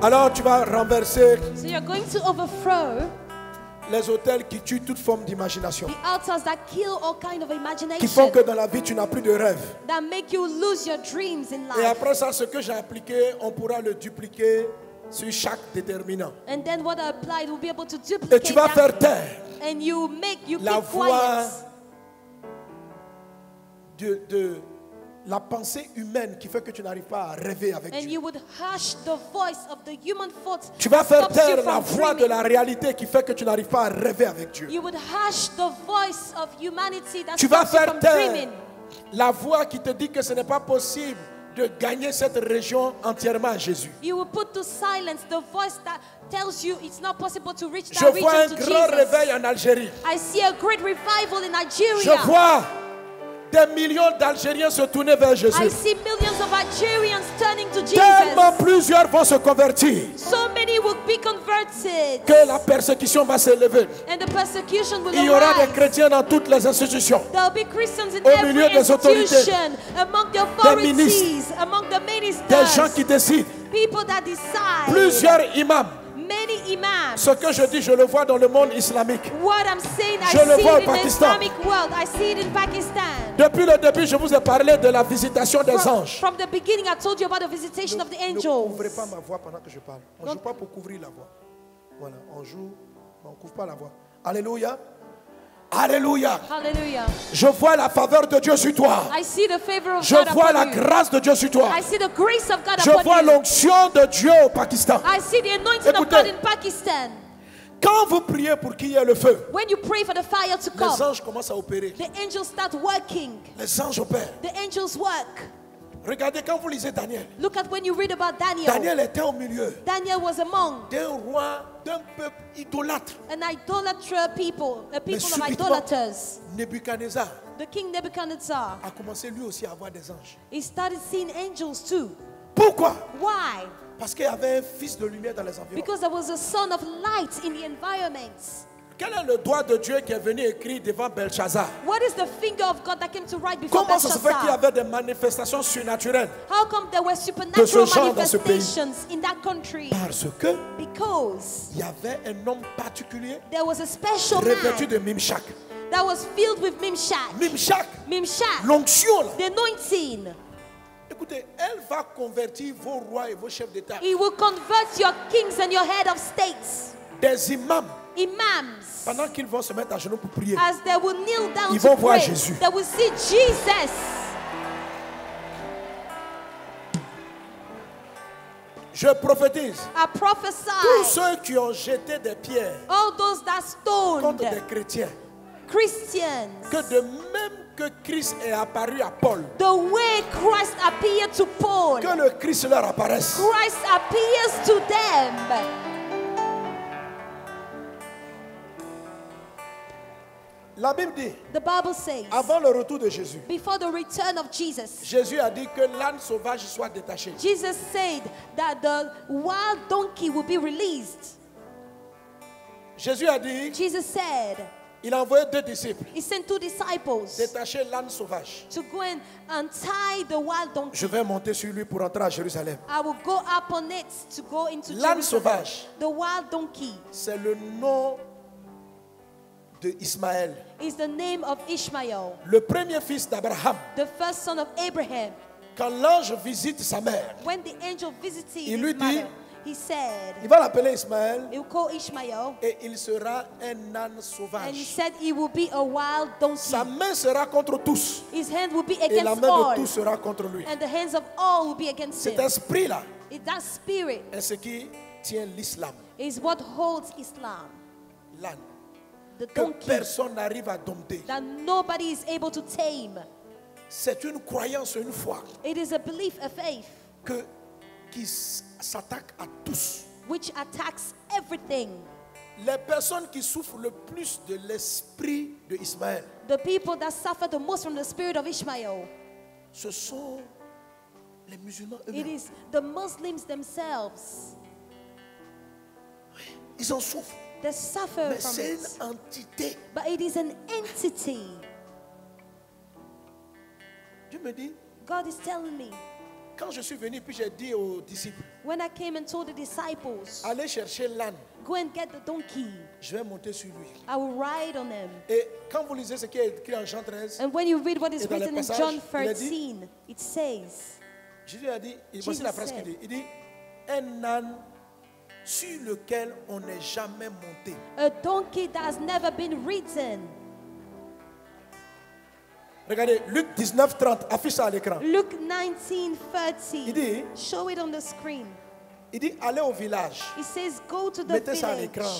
Alors tu vas renverser So you're going to overthrow les autels qui tuent toute forme d'imagination, the altars that kill all kind of qui font imagination, que dans la vie tu n'as plus de rêve. that make you lose your dreams in Et life. après ça, ce que j'ai appliqué, on pourra le dupliquer sur chaque déterminant. And then what I applied will be able to Et duplicate tu vas that. faire taire And you la keep voix quiet. de la pensée humaine qui fait que tu n'arrives pas à rêver avec And Dieu. you would hush the voice of the human thoughts. Tu vas faire that stops you taire la from voix de dreaming. la réalité qui fait que tu n'arrives pas à rêver avec Dieu. You would hush the voice of humanity that Tu vas stops you faire from taire dreaming. la voix qui te dit que ce n'est pas possible de gagner cette région entièrement à Jésus. You will put to silence the voice that tells you it's not possible to reach Je that vois un region to grand réveil Jesus. en Algérie. I see a great revival in Nigeria. Je vois des millions d'Algériens se tourner vers I Jésus. see millions of Algerians turning to Tellement Jesus. plusieurs vont se convertir So many will be converted. que la persécution va s'élever. And the persecution will Il y aura des arise. chrétiens dans toutes les institutions. There will be Christians in Au every milieu des autorités, institution, among the authorities, ministres, among the Des gens ministers, qui décident. people that decide. Plusieurs imams. Many imams. Ce que je dis, je le vois dans le monde islamique. What I'm saying, I Je le see vois au it in the Pakistan. Islamic world. I see it in Pakistan. Depuis le début, je vous ai parlé de la visitation des anges. From the beginning, I told you about the visitation of the Ne angels. couvrez pas ma voix pendant que je parle. On ne joue pas pour couvrir la voix. Voilà, on joue, mais on ne couvre pas la voix. Alléluia. Alléluia. Hallelujah. Je vois la faveur de Dieu sur toi. I see the favor of Je God vois la upon you. grâce de Dieu sur toi. I see the grace of God Je upon vois you. l'onction de Dieu au Pakistan. I see the anointing of Écoutez. God in Pakistan. Quand vous priez pour qu'il y ait le feu, When you pray for the fire to les come, anges commencent à opérer. the angels start working. Les anges opèrent. The angels work. Regardez quand vous lisez Daniel. Look at when you read about Daniel. Daniel était au milieu Daniel was among d'un roi, d'un peuple idolâtre. an idolater people, a people of subitement, idolaters. Nebuchadnezzar The king Nebuchadnezzar, a commencé lui aussi à avoir des anges. he started seeing angels too. Pourquoi? Why? Parce qu'il y avait un fils de lumière dans les environs. Because there was a son of light in the environment. Quel est le doigt de Dieu qui est venu écrire devant Belshazzar? What is the finger of God that came to write before Comment ça se fait qu'il y Belshazzar? avait des manifestations surnaturelles? How come there were De supernatural ce genre dans ce pays? manifestations in that country? Parce que Because il y avait un homme particulier there was a special revêtu man de Mimshak. that was filled with Mimshak. Mimshak, Mimshak, l'onction là. the anointing. Écoutez, elle va convertir vos rois et vos chefs d'État, He will convert your kings and your head of states, des imams, imams, pendant qu'ils vont se mettre à genoux pour prier. as they will kneel down Ils to vont voir pray. Jésus. They will see Jesus. Je prophétise. I Tous prophesy ceux qui ont jeté des pierres all those that contre des stoned chrétiens, Christians, que de même que Christ est apparu à Paul, the way Christ appeared to Paul, que le Christ leur apparaisse. Christ appears to them. La Bible dit, The Bible says, avant le retour de Jésus, before the return of Jesus, Jésus a dit que l'âne sauvage soit détaché. Jesus said that the wild donkey will be released. Jésus a dit, Jesus said, il a envoyé 2 disciples, he sent 2 disciples détacher l'âne sauvage. to go and untie the wild donkey. Je vais monter sur lui pour entrer à Jérusalem. I will go up on it to go into L'âne Jerusalem. sauvage, The wild donkey c'est le nom de Ismaël, is the name of Ishmael, le premier fils d'Abraham. the first son of Abraham. Quand l'ange visite sa mère, When the angel visited Il his lui dit, mother, he said, il va l'appeler Ismaël he will call Ishmael, et il sera un âne and he sauvage. said he will be a wild donkey. Sa main sera contre tous His hand will be et la against main de all, tous sera contre lui. and the hands of all will be against Cet him. esprit-là That spirit est ce qui tient l'islam, is what holds Islam, l'âne, the que donkey personne n'arrive à dompter. that nobody is able to tame. C'est une croyance, une foi It is a belief, a faith, qui s'attaque à tous. which attacks everything. Les personnes qui souffrent le plus de l'esprit de Ismaël, The people that suffer the most from the spirit of Ishmael, ce sont les musulmans it eux-mêmes. is the Muslims themselves. Ils en souffrent. They suffer Mais from c'est it. une entité. But it is an entity. Dieu me dit, God is telling me, quand je suis venu, puis j'ai dit aux disciples, when I came and told the disciples, allez chercher l'âne, go and get the donkey, je vais monter sur lui. I will ride on him. Et quand vous lisez ce qui est écrit en Jean 13, And when you read what is Et dans les written in passages, John il a dit- 13, it says, Jésus a dit, voici la phrase qu'il dit, il dit, un âne sur lequel on n'est jamais monté. a donkey that has never been ridden. Regardez, Luc 19, 30, affiche ça à l'écran. Luke 19:30. Il dit- Show it on the screen. Il dit, allez au village. It says, go to the Mettez ça à village. l'écran.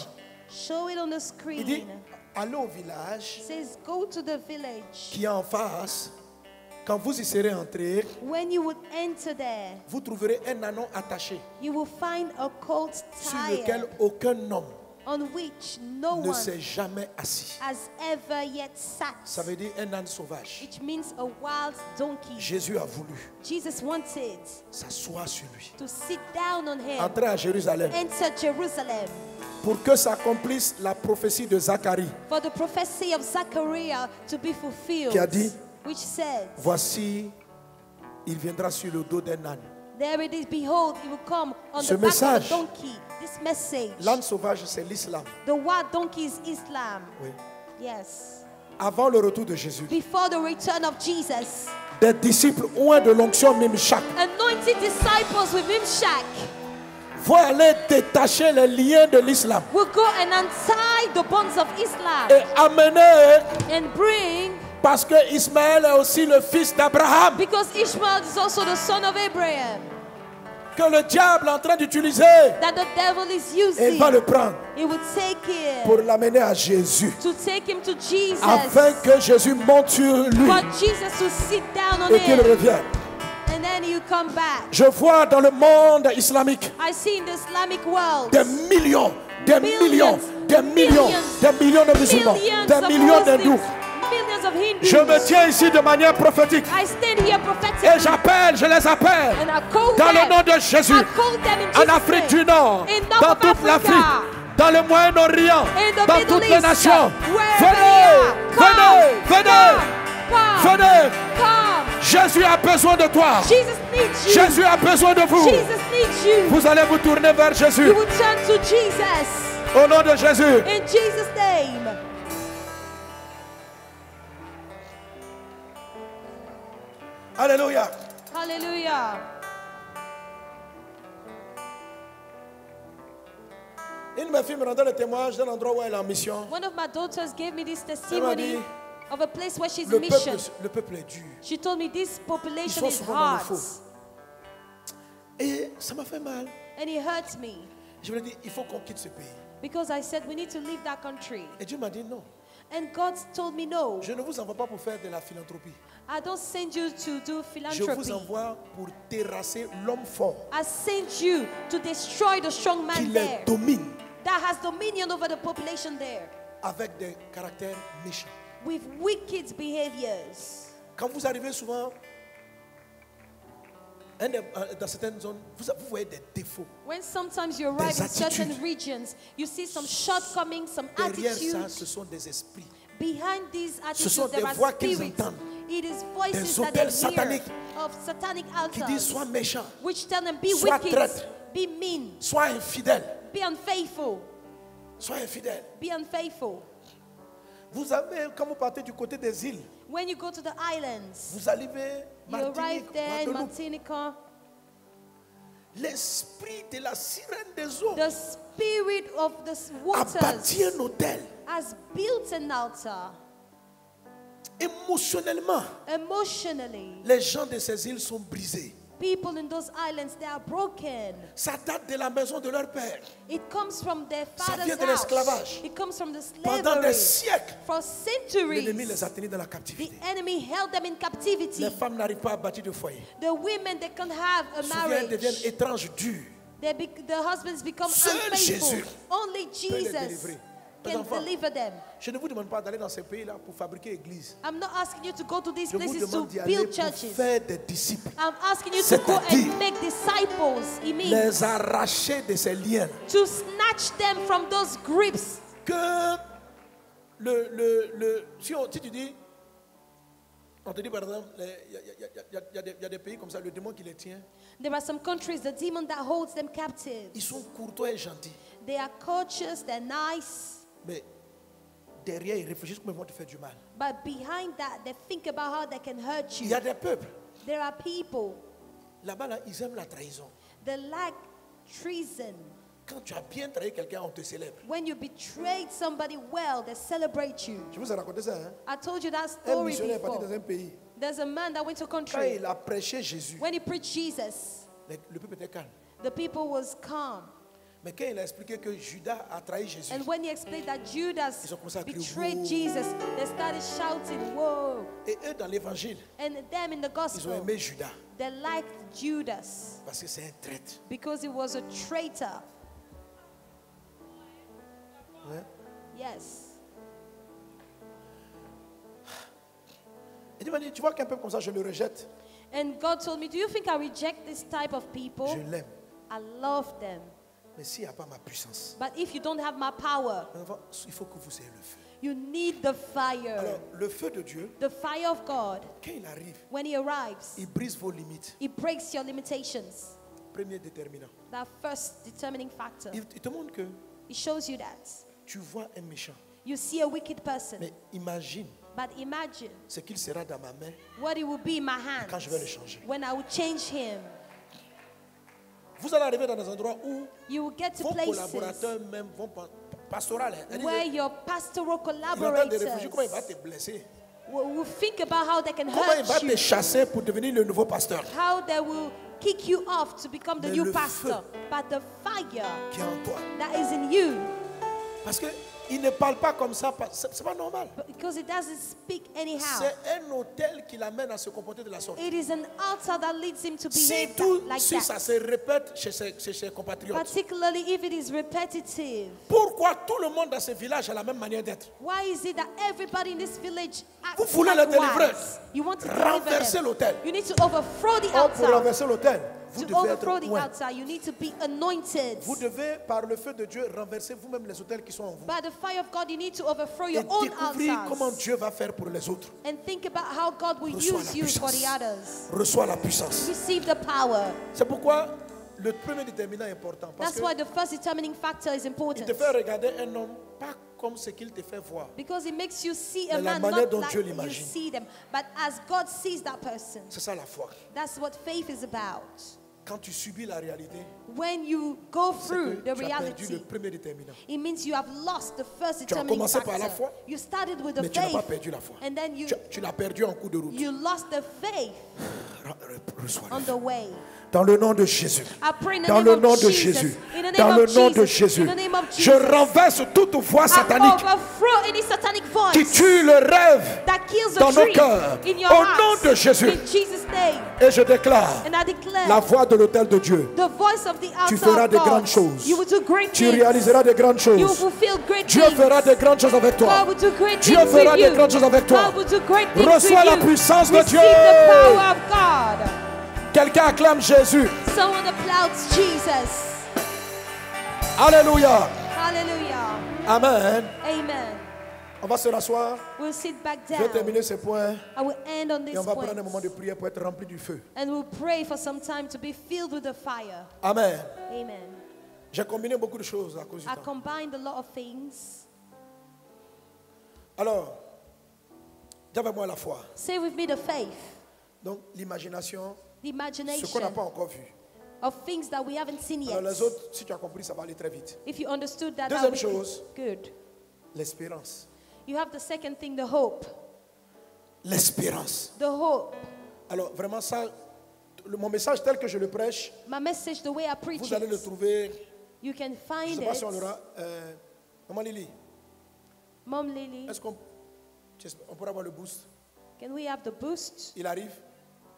Show it on the Il screen. dit, allez au village It says, go to the village. qui est en face. Quand vous y serez entrés, When you would enter there, vous trouverez un ânon attaché you will find a colt sur lequel tied aucun homme on which no ne one s'est jamais assis. has ever yet sat. Ça veut dire un âne sauvage. Which means a wild donkey. Jésus a voulu Jesus wanted s'asseoir sur lui. to sit down on him. Entrer à Jérusalem Enter Jerusalem. pour que s'accomplisse la prophétie de Zacharie For the prophecy of Zechariah to be fulfilled. qui a dit, Which said, voici, il viendra sur le dos d'un âne. there it is, behold, he will come on Ce the back message- of a donkey. This message. L'âne sauvage, c'est l'islam. The wild donkey is Islam. Oui. Yes. Avant le retour de Jésus, Before the return of Jesus, des disciples oints de l'onction Mimshak anointed disciples with Mimshak vont aller détacher les liens de l'islam will go and untie the bonds of Islam et amener, and bring, parce que Ismaël est aussi le fils d'Abraham, because Ishmael is also the son of Abraham, que le diable est en train d'utiliser, that the devil is et il using. va le prendre He would take pour him l'amener à Jésus, to take him to Jesus. afin que Jésus monte sur lui For Jesus to sit down on et qu'il him. revienne. And then you come back. Je vois dans le monde islamique I see in the Islamic world des millions, des millions, des millions, des millions de musulmans, millions des of millions Muslims, d'hindous. millions of Hindus. Je me tiens ici de manière prophétique I stand here et prophetically je les appelle and I call dans le them. nom de Jésus, I call them in en Jesus' Afrique name. du Nord, In North dans of toute Africa, l'Afrique, dans le Moyen-Orient, in the dans Middle toutes les East, nations. wherever they Venez, are. venez, venez, Come, venez. come. Jésus a besoin de toi. Jesus needs you. Jésus a besoin de vous. Jesus needs you. Vous allez vous tourner vers Jésus. You will turn to Jesus. Au nom de Jésus. In Jesus' name. Alléluia. Hallelujah. Une de mes filles me rendait le témoignage d'un endroit où elle est en mission. One of my daughters gave me this testimony dit, of a place where she's Le mission. peuple est dur. She told me this Ils population sont is souvent dans le hard. faux. Et ça m'a fait mal. And it hurts me Je me dis, il faut qu'on quitte ce pays. because I said we need to leave that country. Et Dieu m'a dit non. And God told me no. Je ne vous envoie pas pour faire de la philanthropie. I don't send you to do Je vous philanthropy. envoie pour terrasser l'homme fort I sent you to destroy the strong qui man les there domine that has dominion over the population there avec des caractères méchants. with wicked behaviors. Quand vous arrivez souvent dans certaines zones, vous voyez des défauts. When sometimes you arrive in certain attitudes. regions, you see some shortcomings, some Derrière ça, attitudes. ce sont des esprits. Behind these Ce sont attitudes, there des are voix qu'ils spirits. entendent. It is voices Des that they hôtels sataniques hear of satanic Qui disent sois altars, méchant, which tell them, be sois wicked, traître. be mean, sois infidèle, be unfaithful, sois infidèle. be unfaithful. Vous avez, quand vous partez du côté des îles, When you go to the islands, vous arrivez you arrive Martinique, there in Guadeloupe. Martinica, L'esprit de la sirène des eaux the spirit of the a bâti waters un hôtel. has built an altar. Émotionnellement, Emotionally, les gens de ces îles sont brisés. people in those islands, they are broken. Ça date de la maison de leur père. It comes from their Ça father's vient de house. l'esclavage. It comes from the Pendant des slavery. siècles, For l'ennemi les centuries, a tenus dans la the captivité. enemy held them in captivity. Les femmes n'arrivent pas à bâtir de foyer. The women, they can't have a Souvent, elles marriage. deviennent étranges, dures. The husbands become Seul unfaithful. Jésus Only peut les Jesus délivrer. Mes can enfants, deliver them. je ne vous demande pas d'aller dans ces pays-là pour fabriquer église. I'm not asking you to go to these Je vous places to demande d'y aller build pour churches. faire des disciples. I'm asking you to go C'est-à-dire and make disciples. It means Les arracher de ces liens. to snatch them from those grips. Que si tu dis, On te dit par exemple, il y a des pays comme ça, le démon qui les tient, There are some countries, the demon that holds them captive. ils sont courtois et gentils. They are courteous, they're nice, Mais derrière, ils réfléchissent comment ils vont te faire du mal. but behind that, they think about how they can hurt Il y you. a des peuples, There are people là-bas, là, ils aiment la trahison. that lack treason. Quand tu as bien trahi quelqu'un, on te célèbre. When you betrayed somebody well, they celebrate you. Je vous ai raconté ça. Hein? I told you that Un story missionnaire est parti before. dans un pays. There's a man that went to a Quand country. il a prêché Jésus, When he preached Jesus, le peuple était calme. the people was calm. Mais quand il a expliqué que Judas a trahi Jésus, And when he explained that Judas Ils ont commencé à crier, betrayed "Whoa." Jesus, they started shouting, whoa. et eux dans l'évangile, And them in the ils ont gospel, aimé Judas they liked Judas parce que c'est un traître. because he was a traitor. Ouais. Yes. Il m'a dit, tu vois qu'un peuple comme ça, je le rejette. And God told me, do you think I reject this type of people? Je l'aime. I love them. Mais s'il n'y a pas ma puissance, But if you don't have my power, il faut que vous ayez le feu. you need the fire. Alors, le feu de Dieu, The fire of God, quand il arrive, when he arrives, il brise vos limites. it breaks your limitations. Premier déterminant. That first determining factor. Il te montre que It shows you that. tu vois un méchant. You see a wicked person. Mais imagine But imagine ce qu'il sera dans ma main what it will be in my hands quand je vais le changer. when I will change him. Vous allez arriver dans des endroits où You will get to vos places collaborateurs même vont pastoral. where your pastoral Il entend des réfugiés, collaborateurs comment il va te blesser? will think about how they can Comment il va hurt te you, chasser pour devenir le nouveau pasteur how they will kick you off to become the Mais new le pastor. But the fire qui est en toi. that is in you, Parce qu'il ne parle pas comme ça, c'est pas normal. because it doesn't speak anyhow. C'est un hôtel qui l'amène à se comporter de la sorte. It is an altar that leads him to behave Surtout like si ça that. se répète chez ses compatriotes. Particularly if it is repetitive. Pourquoi tout le monde dans ce village a la même manière d'être? Why is it that everybody in this village Vous acts voulez le délivrer? likewise? You want to deliver Renverser them. l'autel. You need to overthrow the Or pour altar. renverser l'autel, vous To devez overthrow être the loin. altar, you need to be anointed. Vous devez, par le feu de Dieu, renverser vous-même les autels qui sont en vous. By the fire of God, you need to overthrow Et your own découvrir comment altars. Dieu va faire pour les autres. And think about how God will Reçois use la you for the puissance. others. Reçois la puissance. Receive the power. C'est pourquoi le premier déterminant est important. Parce That's why que the first determining factor is il important. te fait regarder un homme pas comme ce qu'il te fait voir. Because it makes you see a Mais la man manière not dont like Dieu you l'imagine. see them, but as God sees that person. C'est ça la foi. That's what faith is about. Quand tu subis la réalité, When you go c'est through que the tu as perdu le reality, premier déterminant. it means you have lost the first Tu as determining commencé par la factor. foi, You started with the Mais tu n'as pas faith, perdu la foi. and then Tu l'as perdu en cours de route. you lost the faith Reçois on le the feu. way. Dans le nom de Jésus. I pray in the Dans name le of nom de Jesus. Jésus. In the name Dans le of nom de Jesus. Jésus. In the name of Je Jesus. renverse toute voix I satanique overthrow any satanic voice qui tue le rêve that kills dans a nos dream cœurs. in your Au hearts. nom de Jésus. In Jesus' name. Et je déclare And I declare la voix de l'autel de Dieu. the voice of the altar Tu feras of de God. grandes choses. You will do great Tu things. réaliseras de grandes You will choses. fulfill great Dieu things. fera de grandes choses avec toi. God will do great Dieu things fera with de you. grandes choses avec toi. God will do great things Reçois with la you. puissance de Receive Dieu. the power of God. Quelqu'un acclame Jésus. Someone applauds Jesus. Alléluia. Hallelujah. Amen. Amen. On va se rasseoir. We'll sit back Je vais down. terminer ce point. I will end on Et this on va point. prendre un moment de prière pour être rempli du feu. And we'll pray for some time to be filled with the fire. Amen. Amen. J'ai combiné beaucoup de choses à cause du I temps. combined a lot of things. Alors, dis avec moi la foi. Say with me the faith, Donc, l'imagination, the ce qu'on n'a imagination pas encore vu. of things that we haven't seen yet. Alors, les autres, si tu as compris, ça va aller très vite. If you understood that, Deuxième that would be chose. good. L'espérance. You have the second thing, the hope. L'espérance. The hope. Alors, vraiment, ça, mon message tel que je le prêche, My message, the way I preach vous allez le it, trouver. you can Je ne find sais pas si on it. l'aura. Maman Lily, Mom Lily, est-ce qu'on pourra avoir le boost? can we have the boost? Il arrive?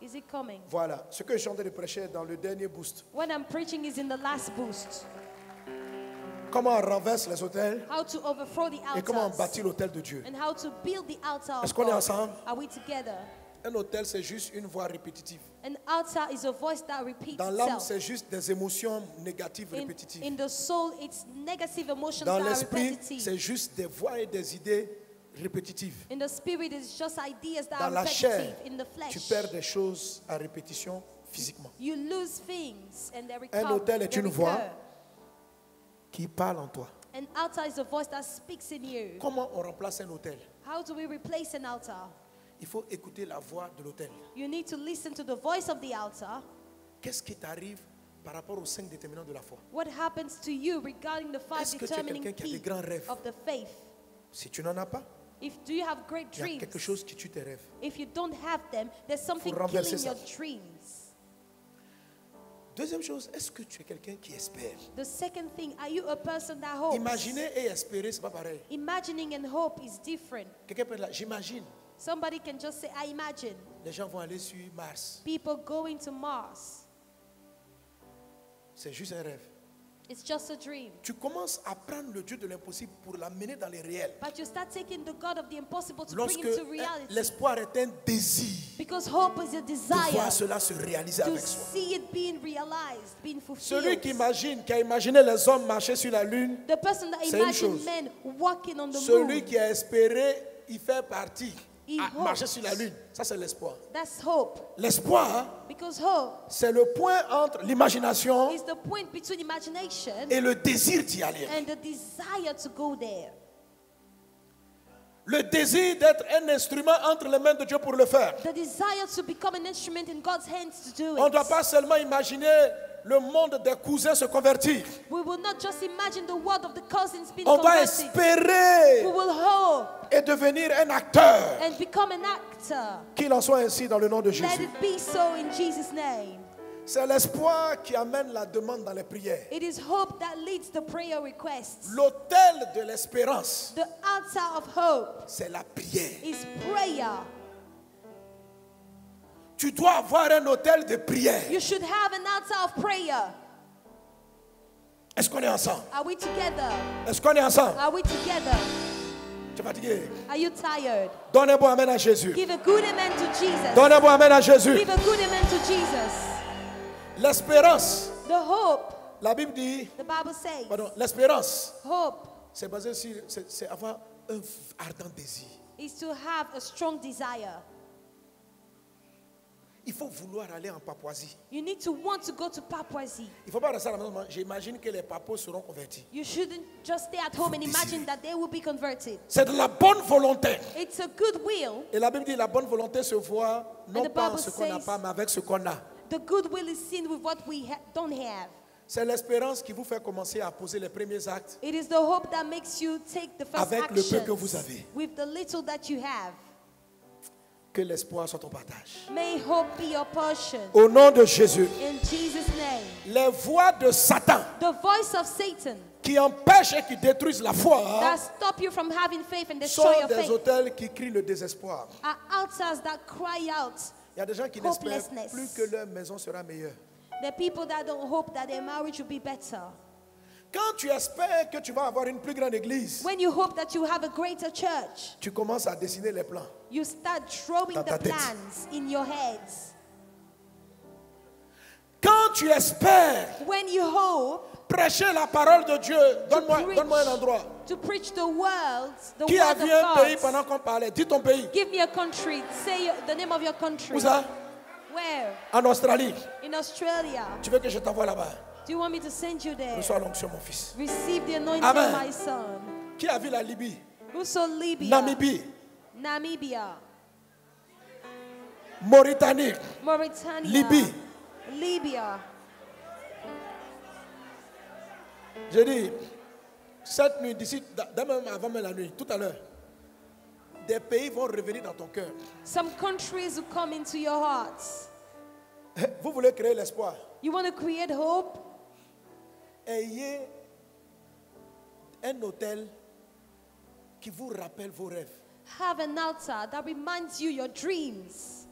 Is it coming? Voilà. Ce que je suis en train de prêcher est dans le dernier boost. What I'm preaching is in the last boost. Comment on renverse les hôtels How to overthrow the et comment on altars. bâtit l'hôtel de Dieu. And how to build the altar of Est-ce qu'on est God. ensemble? Are we together? Un hôtel, c'est juste une voix répétitive. An altar is a voice that repeats Dans l'âme, itself. c'est juste des émotions négatives répétitives. In the soul, it's negative emotions Dans that are l'esprit, repetitive. c'est juste des voix et des idées répétitives. In the spirit, it's just ideas that Dans are la chair, repetitive. In the tu flesh, perds des choses à répétition physiquement. you lose things and they Un recur. autel est they une voix recur. qui parle en toi. An altar is a voice that speaks in you. Comment on remplace un autel? How do we replace an altar? Il faut écouter la voix de l'autel. You need to listen to the voice of the altar. Qu'est-ce qui t'arrive par rapport aux 5 déterminants de la foi? What happens to you regarding the 5 Est-ce que tu es determining quelqu'un qui a des keys grands rêves? of the faith? Si tu n'en as pas, Do you have great il y a dreams? quelque chose qui tue tes rêves. If you don't have them, there's something renverser killing ça. your dreams. Deuxième chose, est-ce que tu es quelqu'un qui espère? The second thing, are you a person that hopes? Imaginer et espérer, c'est pas pareil. Imagining and hope is different. Quelqu'un peut être là, j'imagine. Somebody can just say, I imagine Les gens vont aller sur Mars. people going to Mars. C'est juste un rêve. It's just a dream. Tu commences à prendre le Dieu de l'impossible pour l'amener dans les réels. But you start taking the God of the impossible to Lorsque bring him to reality. l'espoir est un désir Because hope is a de desire voir cela se réaliser to avec soi. see it being realized, being Celui fulfilled. qui a imaginé les hommes marcher sur la lune, The person that c'est une imagined chose. men walking on the celui moon, qui a espéré y faire partie, He à marcher hopes. sur la lune, ça c'est l'espoir. that's hope. L'espoir, hein, Because hope c'est le point entre l'imagination is the point between imagination et le désir d'y aller. and the desire to go there. Le désir d'être un instrument entre les mains de Dieu pour le faire. The desire to become an instrument in God's hands to do On ne it. doit pas seulement imaginer le monde des cousins se convertir. We will not just imagine the world of the cousins being On doit converted. We espérer will hope et devenir un acteur. and become an actor. Qu'il en soit ainsi dans le nom de Let Jésus. it be so in Jesus' name. C'est l'espoir qui amène la demande dans les prières. It is hope that leads the prayer requests. L'autel de l'espérance, The altar of hope c'est la prière. is prayer. Tu dois avoir un autel de prière. You should have an altar of prayer. Est-ce qu'on est ensemble? Are we together? Est-ce qu'on est ensemble? Are we together? Tu es fatigué? Are you tired? Donne un bon amen à Jésus. Give a good amen to Jesus. Donne un bon amen à Jésus. Give a good amen to Jesus. L'espérance, The hope, la Bible dit, the Bible says, pardon, l'espérance, hope c'est basé sur, c'est avoir un ardent désir. is to have a strong desire. Il faut vouloir aller en Papouasie. You need to want to go to Papuasie. Il ne faut pas rester à la maison. J'imagine que les papos seront convertis. You shouldn't just stay at home and imagine that they will be converted. C'est de la bonne volonté. It's a good will. Et la Bible dit la bonne volonté se voit non And the pas en Bible ce qu'on n'a says- pas, mais avec ce qu'on a. The good will is seen with what we don't have. C'est l'espérance qui vous fait commencer à poser les premiers actes. It is the hope that makes you take the first Avec le peu actions que vous avez. with the little that you have. Que l'espoir soit ton partage. May hope be your portion. Au nom de Jésus, In Jesus' name. les voix de Satan The voice of Satan qui empêchent et qui détruisent la foi that stop you from having faith and destroy sont your des faith autels qui crient le désespoir. are altars that cry out. Il y a des gens qui n'espèrent Hopelessness. plus que leur maison sera meilleure. The people that don't hope that their marriage will be better. Quand tu espères que tu vas avoir une plus grande église, When you hope that you have a greater church, tu commences à dessiner les plans. you start drawing Dans ta the tête. plans in your heads. Quand tu espères When you hope prêcher la parole de Dieu, to donne-moi un endroit. preach the world, the Qui a word vu un of pays God. pendant qu'on parlait? Dis ton pays. Give me a country. Say the name of your country. Où ça? Where? En Australie. In Australia. Tu veux que je t'envoie là-bas? Do you want me to send you there? Reçois l'onction, mon fils. Receive the anointing, Amen. my son. Qui a vu la Libye? Who saw Libya? Namibie, Namibia. Mauritanie, Mauritania. Libye. Libya. J'ai dit, cette nuit, d'ici, même avant même la nuit, tout à l'heure, des pays vont revenir dans ton cœur. Some countries will come into your hearts. Vous voulez créer l'espoir. You want to create hope? Ayez un hôtel qui vous rappelle vos rêves. Have an altar that reminds you your dreams.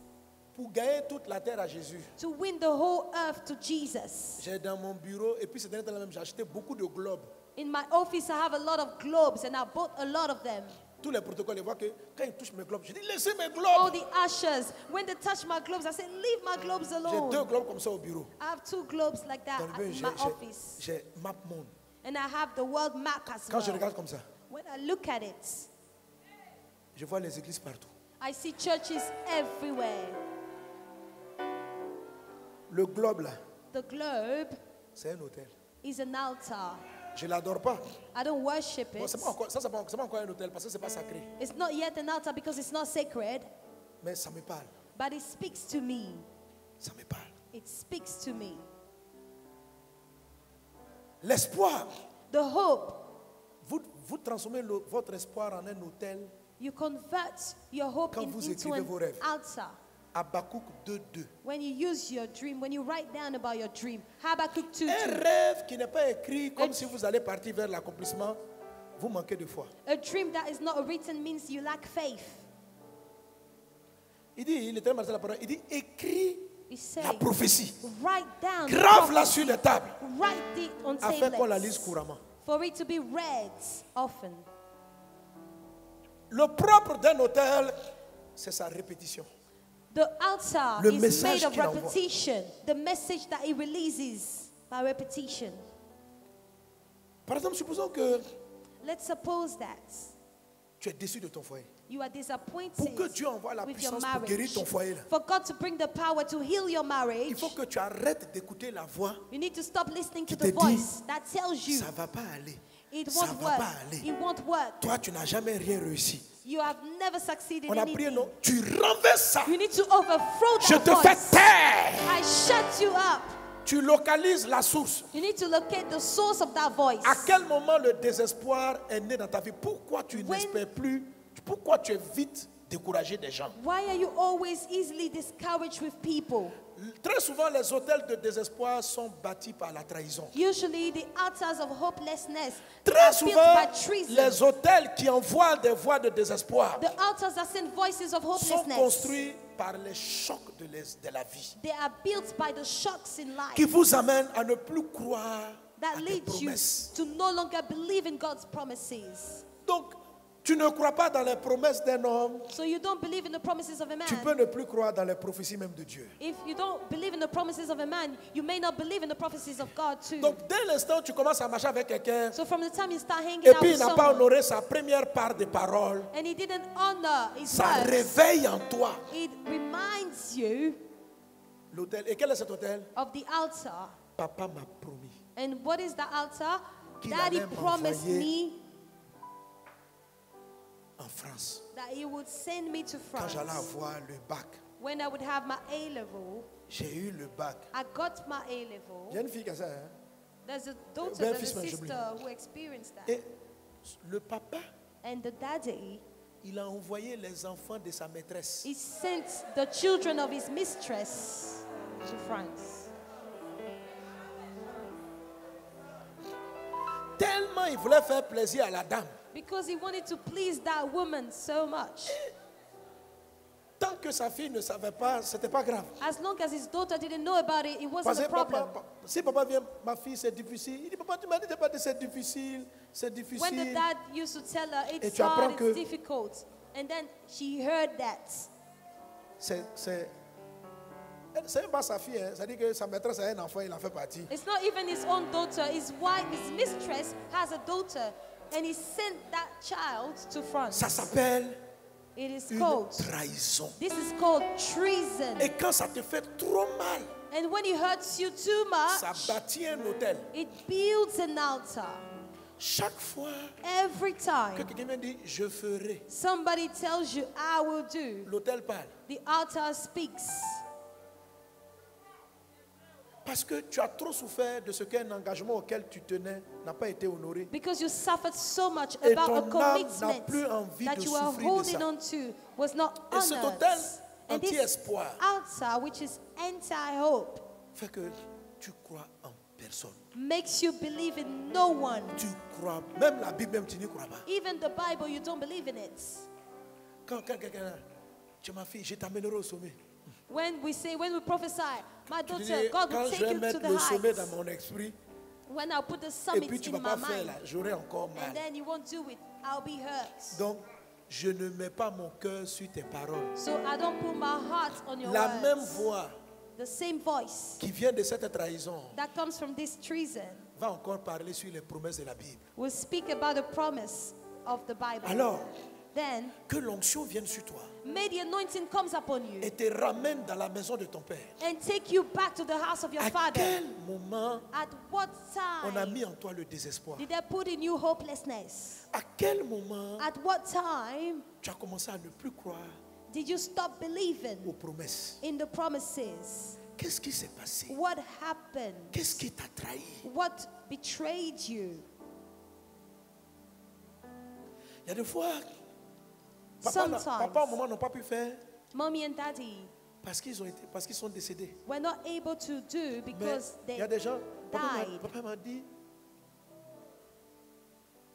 Pour gagner toute la terre à Jésus. To win the whole earth to Jesus. J'ai dans mon bureau, et puis ces derniers temps même, j'ai acheté beaucoup de globes. In my office, I have a lot of globes, and I bought a lot of them. Tous les protocoles, ils voient que quand ils touchent mes globes, je dis laissez mes All globes. the ushers, when they touch my globes, I say, leave my globes J'ai alone. 2 globes comme ça au bureau. I have 2 globes like that Dans le bureau, in my office. j'ai Map Monde. And I have the world map as Quand je well. regarde comme ça, When I look at it, Je vois les églises partout. I see churches everywhere. Le globe là, The globe c'est un hôtel. is an altar. Je ne l'adore pas. I don't worship Bon, it. c'est pas encore un hôtel parce que c'est pas sacré. It's not yet an altar because it's not sacred, Mais ça me parle. but it speaks to me. Ça me parle. It speaks to me. L'espoir. The hope. Vous transformez votre espoir en un hôtel. You convert your hope Quand vous into écrivez an vos rêves. altar. Habakkuk 2:2. When you use your dream, when you write down about your dream. Habakkuk Un 2:2. rêve qui n'est pas écrit comme si vous allez partir vers l'accomplissement, vous manquez de foi. A dream that is not written means you lack faith. Il dit, il est très marqué la parole, il dit écris He says, la prophétie. write down the Grave-la prophecy. sur les tables Write it on afin qu'on la lise tablets couramment. for it to be read often. Le propre d'un hôtel, c'est sa répétition. The altar Le is message made of qu'il envoie. repetition. The message that it releases by repetition. Par exemple, supposons que Let's suppose that tu es déçu de ton foyer. you are Pour disappointed que Dieu envoie la with your puissance pour guérir marriage. ton foyer, là, For God to bring the power to heal your il marriage, faut que tu arrêtes d'écouter la voix. you need to stop listening to Qui te the dit, voice that tells you Ça ne va pas aller. it Ça won't va work. pas aller. It won't work. Toi, tu n'as jamais rien réussi. You have never succeeded On in a prié, anything. non? Tu renverses ça. You need to overthrow Je that te fais voice. taire. I shut you up. Tu localises la source. You need to locate the source of that voice. À quel moment le désespoir est né dans ta vie? Pourquoi tu When- n'espères plus? Pourquoi tu es vite découragé des gens? Why are you always easily discouraged with people? Très souvent, les hôtels de désespoir sont bâtis par la trahison. Usually, the altars of hopelessness Très are built souvent, by treason. les hôtels qui envoient des voix de désespoir The altars that send voices of sont hopelessness, construits par les chocs de la vie they are built by the shocks in qui life vous amènent à ne plus croire that à des lead you promesses. to no longer believe in God's promises. Donc, tu ne crois pas dans les promesses d'un homme, So you don't believe in the promises of a tu peux man. ne plus croire dans les prophéties même de Dieu. If you don't believe in the promises of a man, you may not believe in the prophecies of God too. Donc, dès l'instant où tu commences à marcher avec quelqu'un, So from the time you start hanging et out puis with il n'a pas someone, honoré sa première part de parole, and he didn't honor his ça words, réveille en toi it reminds you l'hôtel. Et quel est cet hôtel? of the altar. Papa m'a promis And what is the altar? Qu'il Daddy allait promised m'envoyer me en France. that he would send me to Quand France. j'allais avoir le bac, When I would have my A level, j'ai eu le bac. I got my A level. J'ai une fille comme ça. Hein? There's a daughter, Ben, there's fils, a man, sister who experienced that. Et le papa, And the daddy, il a envoyé les enfants de sa maîtresse. he sent the children of his mistress to France. Tellement il voulait faire plaisir à la dame. Because he wanted to please that woman so much. Tant que sa fille ne savait pas, c'était pas grave. As long as his daughter didn't know about it, it Parce wasn't que a problem. si papa vient, ma fille c'est difficile. Il dit papa, tu m'as dit de pas dire c'est difficile, c'est When the difficile. dad used to tell her Et it's tu apprends hard, que- it's difficult, and then she heard that. C'est même pas sa fille, hein. Ça dit que sa maîtresse a un enfant, il en fait partie. It's not even his own daughter. His wife, his mistress, has a daughter, and he sent that child to France. Ça s'appelle It is une called. trahison. This is called treason. Et quand ça te fait trop mal, And when it hurts you too ça much, bâtit un hôtel. it builds an altar. Chaque fois Every que time quelqu'un me dit je ferai, somebody tells you, I will do, l'hôtel parle. the altar speaks. Parce que tu as trop souffert de ce qu'un engagement auquel tu tenais n'a pas été honoré. Because you suffered so much Et about a ton âme n'a commitment plus envie that de you are souffrir de holding ça. on to was not Et cet honored. hôtel And this anti-espoir altar, which is anti-hope, fait que tu crois en personne. makes you believe in no one. Tu crois, même la Bible, même tu n'y crois pas. Even the Bible, you don't believe in it. Quand quelqu'un, tu es ma fille, je t'amènerai au sommet. When we prophesy, my Tu dis, daughter, God quand will je take vais you to mettre the le sommet heights. dans mon esprit, When I put the et summit puis tu ne in vas my pas faire mind, là, j'aurai encore and mal. then you won't do it, I'll be hurt. Donc, je ne mets pas mon cœur sur tes paroles. So I don't put my heart on your La même words. voix The same voice qui vient de cette trahison that comes from this treason va encore parler sur les promesses de la Bible. will speak about the promise of the Bible. Alors, then que l'onction vienne sur toi may the anointing comes upon you et te ramène dans la maison de ton père. and take you back to the house of your À father. quel moment At what on a time mis en toi le désespoir? did they put in you hopelessness? À quel moment At what time tu as commencé à ne plus croire did you stop believing aux promesses? in the promises? Qu'est-ce qui s'est passé? What happened? Qu'est-ce qui t'a trahi? What betrayed you? Il y a des fois, Sometimes. papa et maman n'ont pas pu faire Mommy and daddy parce qu'ils sont décédés. were not able to do Mais because il y they a des gens, died. papa m'a dit,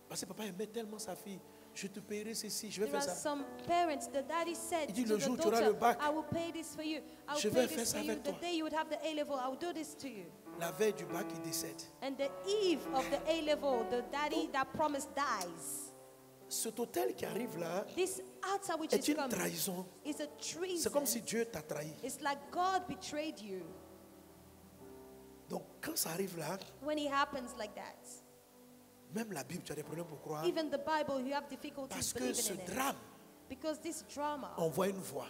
parce que papa aimait tellement sa fille, je te paierai ceci, je vais There faire are ça. some parents, the daddy said Il dit, to le the jour où tu auras le daughter, bac, I will pay this for you. I will je pay vais faire this ça for you. avec The toi. day you would have the A-level, I will do this to you. La veille du bac, il décède. And the eve of the A-level, the daddy that promised dies. Cet hôtel qui arrive là This altar which est is une coming trahison. is a C'est comme treason. si Dieu t'a trahi. It's like God betrayed you. Donc quand ça arrive là, When it happens like that, même la Bible, tu as des problèmes pour croire. even the Bible, you have difficulties Parce que believing ce in it. drame Because this drama, envoie une voix.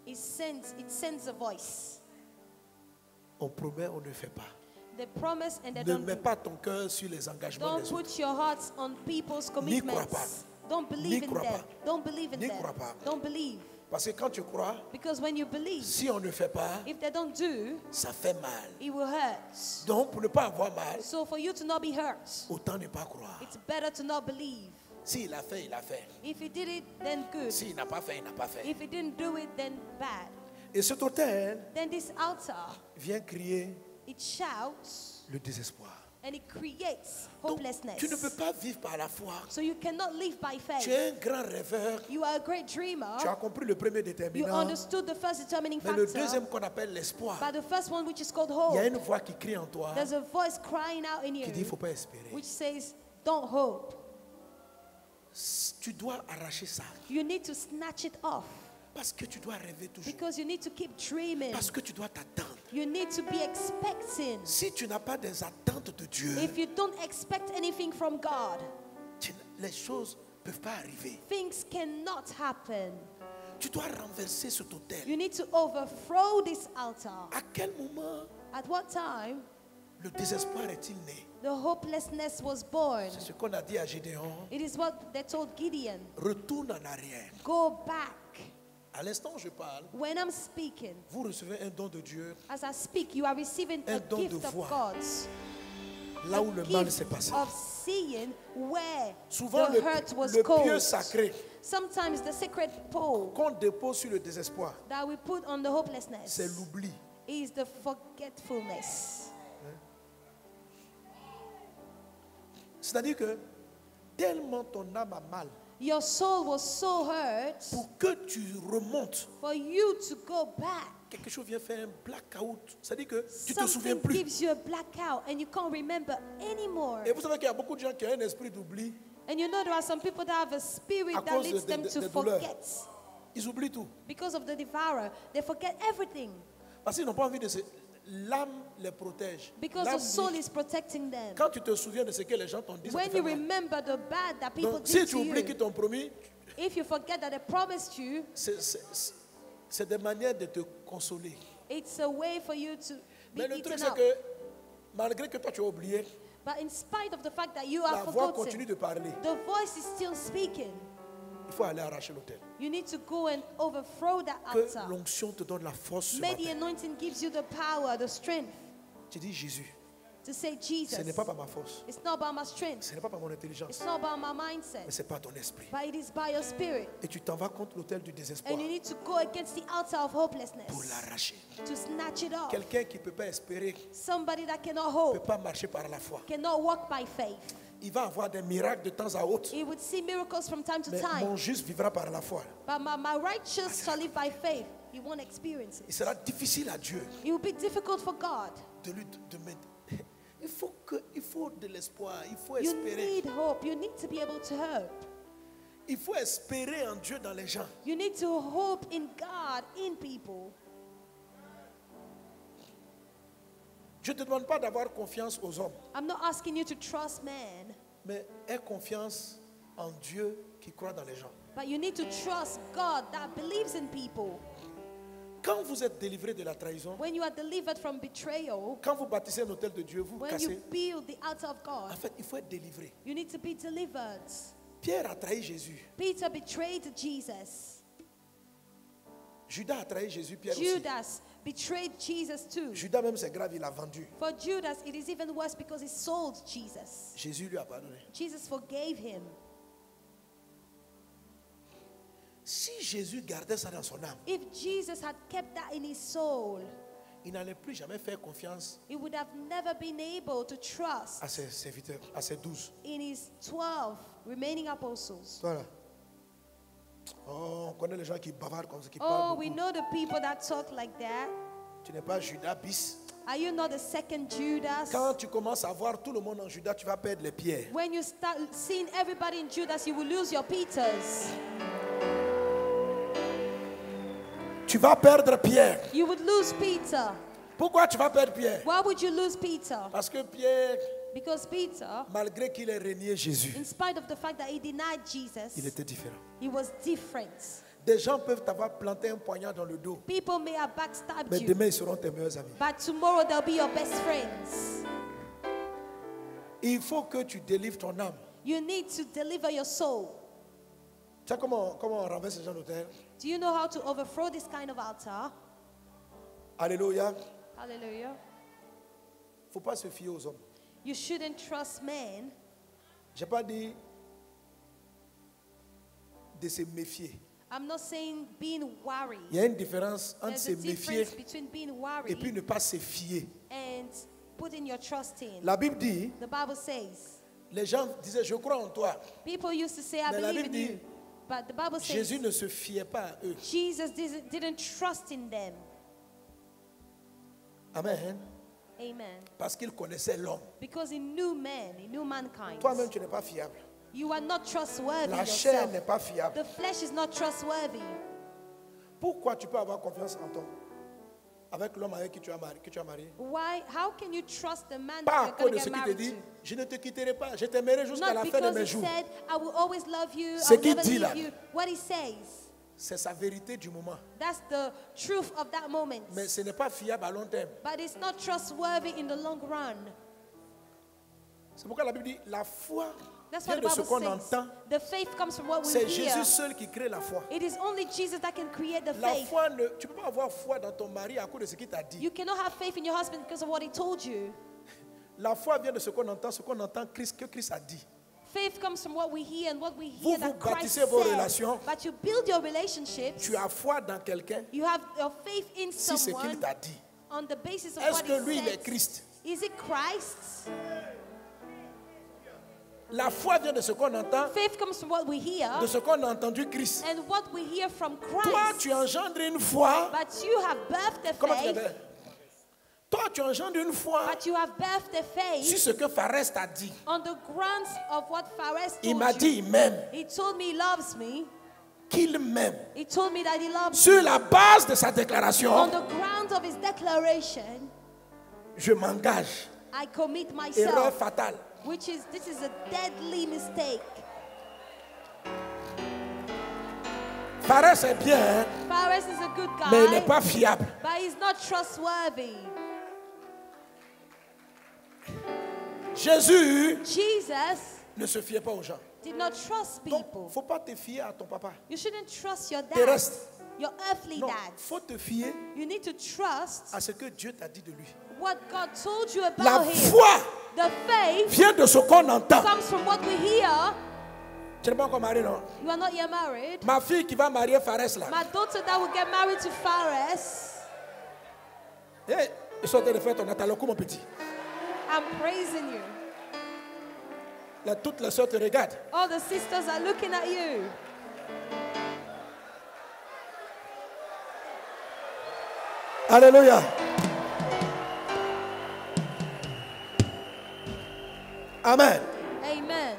it sends a voice. On promet, on ne fait pas. They promise and they Ne don't mets do. pas ton cœur sur les engagements Don't des autres. put your hearts on people's N'y crois pas. commitments. Don't believe in crois them. pas. Don't believe in N'y them. crois pas. Don't believe. Parce que quand tu crois, Because when you believe, si on ne fait pas, if they don't do, ça fait mal. it will hurt. Donc pour ne pas avoir mal, So for you to not be hurt, autant ne pas croire. it's better to not believe. S'il a fait, il a fait. If he did it, then good. S'il n'a pas fait, il n'a pas fait. If he didn't do it, then bad. Et cet hôtel Then this altar, vient crier it shouts le désespoir. and it creates Donc, hopelessness. tu ne peux pas vivre par la foi. So you cannot live by Tu faith. es un grand rêveur. You are a great dreamer. Tu as compris le premier You déterminant. understood the first determining Mais le factor. deuxième qu'on appelle l'espoir, But the first one, which is called il y a hope, une voix qui crie en toi there's a voice crying out in qui dit il ne you, faut pas espérer. which says, don't hope. Tu dois arracher ça. You need to snatch it off Parce que tu dois rêver toujours. because you need to keep dreaming. Parce que tu dois t'attendre. You need to be expecting. Si tu n'as pas des attentes de Dieu, If you don't expect anything from God, les choses ne peuvent pas arriver. things cannot happen. Tu dois renverser cet hôtel. You need to overthrow this altar. À quel moment At what time le désespoir est-il né? the hopelessness was born? C'est ce qu'on a dit à Gédéon. It is what they told Gideon. Retourne en arrière. Go back. À l'instant où je parle, When I'm speaking, vous recevez un don de Dieu as I speak, you are receiving Un a don de gift of voix. God. là où A le mal gift s'est passé. of seeing where Souvent, the hurt was le pieu caused. sacré Sometimes the sacred pole qu'on dépose sur le désespoir, that we put on the hopelessness c'est l'oubli. is the forgetfulness. C'est-à-dire que tellement ton âme a mal, Your soul was so hurt pour que tu remontes, for you to go back. quelque chose vient faire un blackout. C'est-à-dire que tu ne te souviens Something plus. gives you a blackout and you can't remember anymore. Et vous savez qu'il y a beaucoup de gens qui ont un esprit d'oubli. And you know there are some people that have a spirit À that cause leads them to des douleurs. forget. Ils oublient tout. Because of the devourer, they forget everything. Parce qu'ils n'ont pas envie de se... L'âme les protège. Because L'âme the soul dit- is protecting them. Quand tu te souviens de ce que les gens t'ont dit, ça te When fait you mal. remember the bad that people Donc, si did tu to oublies qu'ils you, t'ont promis, if you forget that they promised you, c'est des manières de te consoler. it's a way for you to be Mais le truc, eaten c'est up. que malgré que toi tu as oublié, But in spite of the fact that you la are voix continue forgotten, de parler. the voice is still speaking. Il faut aller arracher l'autel. You need to go and overthrow that Que altar. l'onction te donne la force ce May the matin. anointing gives you the power, the strength Tu dis Jésus, to say, ce Jesus, n'est pas par ma force, it's not about my strength, ce n'est pas par mon intelligence, it's not about my mais mindset, c'est par ton esprit. but it is by your spirit. Et tu t'en vas contre l'autel du désespoir And you need to go against the altar of hopelessness pour l'arracher. to snatch it off. Quelqu'un qui ne peut pas espérer, Somebody that cannot ne peut hope, pas marcher par la foi. cannot walk by faith. Il va avoir des miracles de temps à autre, He would see miracles from time to mais time, mon juste vivra par la foi. but my righteous shall live by faith. He won't experience Il it. sera difficile à Dieu It will be difficult for God. de lui de mettre. Il faut de l'espoir, il faut You espérer. need hope. You need to be able to hope. Il faut espérer en Dieu dans les gens. You need to hope in God, in people. Je ne te demande pas d'avoir confiance aux hommes, I'm not asking you to trust man, mais aie confiance en Dieu qui croit dans les gens. But you need to trust God that believes in people. Quand vous êtes délivré de la trahison, When you are delivered from betrayal, quand vous bâtissez un hôtel de Dieu, vous when you cassez. build the altar of En God, fait, il faut être délivré. you need to be delivered. Pierre a trahi Jésus. Peter betrayed Jesus. Judas a trahi Jésus, Pierre aussi. Judas betrayed Jesus too. Judas même, c'est grave, il l'a vendu. For Judas, it is even worse because he sold Jesus. Jésus lui a pardonné. Jesus forgave him. Si Jésus gardait ça dans son âme, If Jesus had kept that in his soul, il n'allait plus jamais faire confiance he would have never been able to trust à ses serviteurs, à ses 12. in his 12 remaining apostles. Voilà. Oh, on connaît les gens qui bavardent comme ça, qui Oh, parlent we beaucoup. know the people that talk like that. Tu n'es pas Judas bis. Are you not the second Judas? Quand tu commences à voir tout le monde en Judas, tu vas perdre les pierres. When you start seeing everybody in Judas, you will lose your Peters. Tu vas perdre Pierre. You would lose Peter. Pourquoi tu vas perdre Pierre? Why would you lose Peter? Parce que Pierre, Because Peter, malgré qu'il ait renié Jésus, in spite of the fact that he denied il Jesus, était différent. he was different. Des gens peuvent t'avoir planté un poignard dans le dos, People may have backstabbed mais you, demain ils seront tes meilleurs amis. but tomorrow they'll be your best friends. Il faut que tu délivres ton âme. You need to deliver your soul. Tu sais comment on renverse les gens d'hôtel? Do you know how to overthrow this kind of altar? Alléluia. Hallelujah. Il ne faut pas se fier aux hommes. You shouldn't trust men. Je n'ai pas dit de se méfier. I'm not saying being worried. Il y a une différence entre There's se a méfier difference between being et puis worried ne pas se fier. and putting your trust in. La Bible dit, The Bible says, les gens disaient, je crois en toi. people used to say, I Mais la believe in Bible you. dit, But the Bible says, Jésus ne se fiait pas à eux. Jesus didn't trust in them. Amen. Amen. Parce qu'il connaissait l'homme. Because he knew men, he knew mankind. Toi-même, tu n'es pas fiable. You are not trustworthy La chair yourself. n'est pas fiable. The flesh is not trustworthy. Pourquoi tu peux avoir confiance en toi? Avec l'homme avec qui tu as marié. Why? How can you trust the man Pas à that you're cause going de to ce get qu'il te married dit, to? je ne te quitterai pas, je t'aimerai jusqu'à Not la fin de because mes he jours. said, I will always love you, Ce I will qu'il never dit leave là. you. What he says, C'est sa vérité du moment. that's the truth of that moment. Mais ce n'est pas fiable à long terme. But it's not trustworthy in the long run. C'est pourquoi la Bible dit, la foi That's what vient the de ce Bible qu'on says. entend. The faith comes from what we C'est hear. Jésus seul qui crée la foi. It is only Jesus that can create the La faith. foi, tu ne peux pas avoir foi dans ton mari à cause de ce qu'il t'a dit. You cannot have faith in your husband because of what he told you. La foi vient de ce qu'on entend Christ, que Christ a dit. Faith comes from what we hear and what we Vous hear that Christ bâtissez vos said. relations. But you build your relationships. Tu as foi dans quelqu'un You have your faith in si ce qu'il someone t'a dit. on the basis of Est-ce what que he lui, il said. est Christ? Is it Christ? La foi vient de ce qu'on entend, Faith comes from what we hear de ce qu'on a entendu Christ. and what we hear from Toi, Christ. tu engendres une foi. But you have birthed a Comment tu faith. l'appelles? Toi, tu engendres une foi But you have birthed a sur faith ce que Pharès t'a dit. on the grounds of what Phares Il told m'a dit, you. il m'aime, He told me he loves me. qu'il m'aime. He told me that he loves me. Sur la base de sa On déclaration, the grounds of his declaration, je m'engage. I commit Erreur myself, fatale. this is a deadly mistake. Pharès est bien, hein, Phares is a good mais il n'est guy, pas fiable. but he's not trustworthy. Jésus Jesus ne se fiait pas aux gens. did not trust Donc, il people. ne faut pas te fier à ton papa. You shouldn't trust your dad, Terrestre. your earthly Non, il dad. faut te fier You need to trust à ce que Dieu t'a dit de lui. what God told you La about him. foi The faith vient de ce qu'on entend. comes from what we hear. Tu n'es pas encore marié, non? You are not yet married. Ma fille qui va marier Pharès là. My daughter that will get married to Phares, Hey, ils sont en train de faire ton ataloku, mon petit. I'm praising you. Là, toutes les soeurs te regardent. All the sisters are looking at you. Alléluia. Amen. Amen.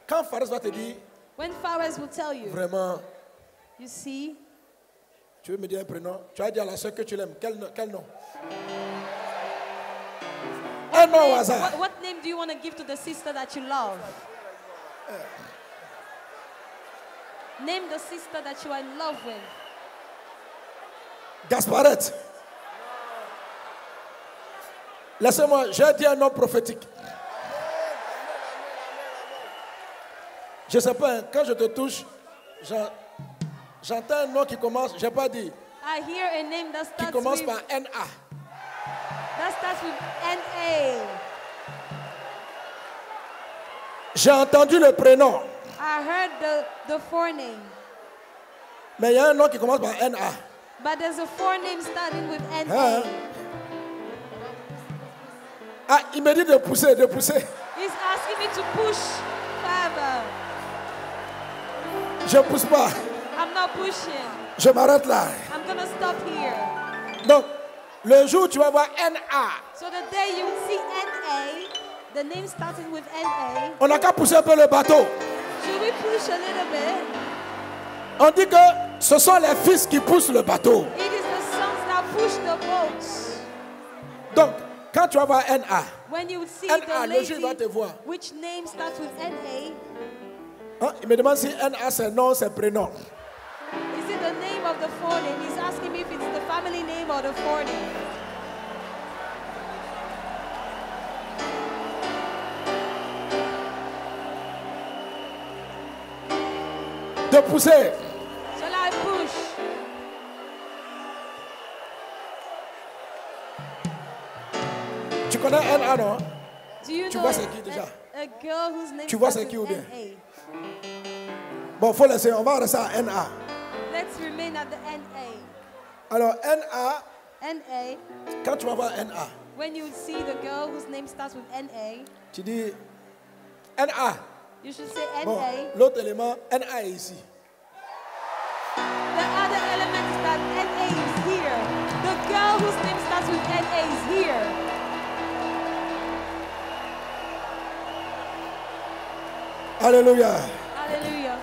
Quand Pharès va te dire, When Phares will tell you, vraiment, you see, tu veux me dire un prénom? Tu vas dire à la soeur que tu l'aimes. Quel nom? Un nom au hasard. what name do you want to give to the sister that you love? Name the sister that you are in love with. Gasparette. Laissez-moi, j'ai dit un nom prophétique. Je ne sais pas, quand je te touche, j'entends un nom qui commence, je n'ai pas dit, I hear a name that qui starts commence with, par NA. that starts with N-A. J'ai entendu le prénom, I heard the forename. mais il y a un nom qui commence par NA. But there's a forename starting with N-A. Hein? Ah, il me dit de pousser, de pousser. He's asking me to push further. Je ne pousse pas, I'm not pushing. je m'arrête là. I'm going to stop here. Donc, le jour où tu vas voir NA, So the day you see N-A, the name starting with N-A, on n'a qu'à pousser un peu le bateau. should we push a little bit? On dit que ce sont les fils qui poussent le bateau. It is the sons that push the boats. Donc, quand tu vas voir NA, When you see NA, the le jour il va lady, te voir. which name starts with N-A, Hein, il me demande si NA c'est nom, c'est prénom. is it the name of the forename? He's asking me if it's the family name or the forename. De pousser. Shall I push? Tu connais NA, non? Do you Tu know vois c'est qui déjà? a girl whose name Tu vois starts c'est qui with ou bien? N-A? Bon, il faut laisser, on va rester à NA. Let's remain at the N-A. Alors, NA, N-A, quand tu vas voir NA, when you see the girl whose name starts with N-A, tu dis NA. you should say Bon, N-A. l'autre élément, NA est ici. The other element is that N-A is here. The girl whose name starts with N-A is here. Alléluia. Hallelujah.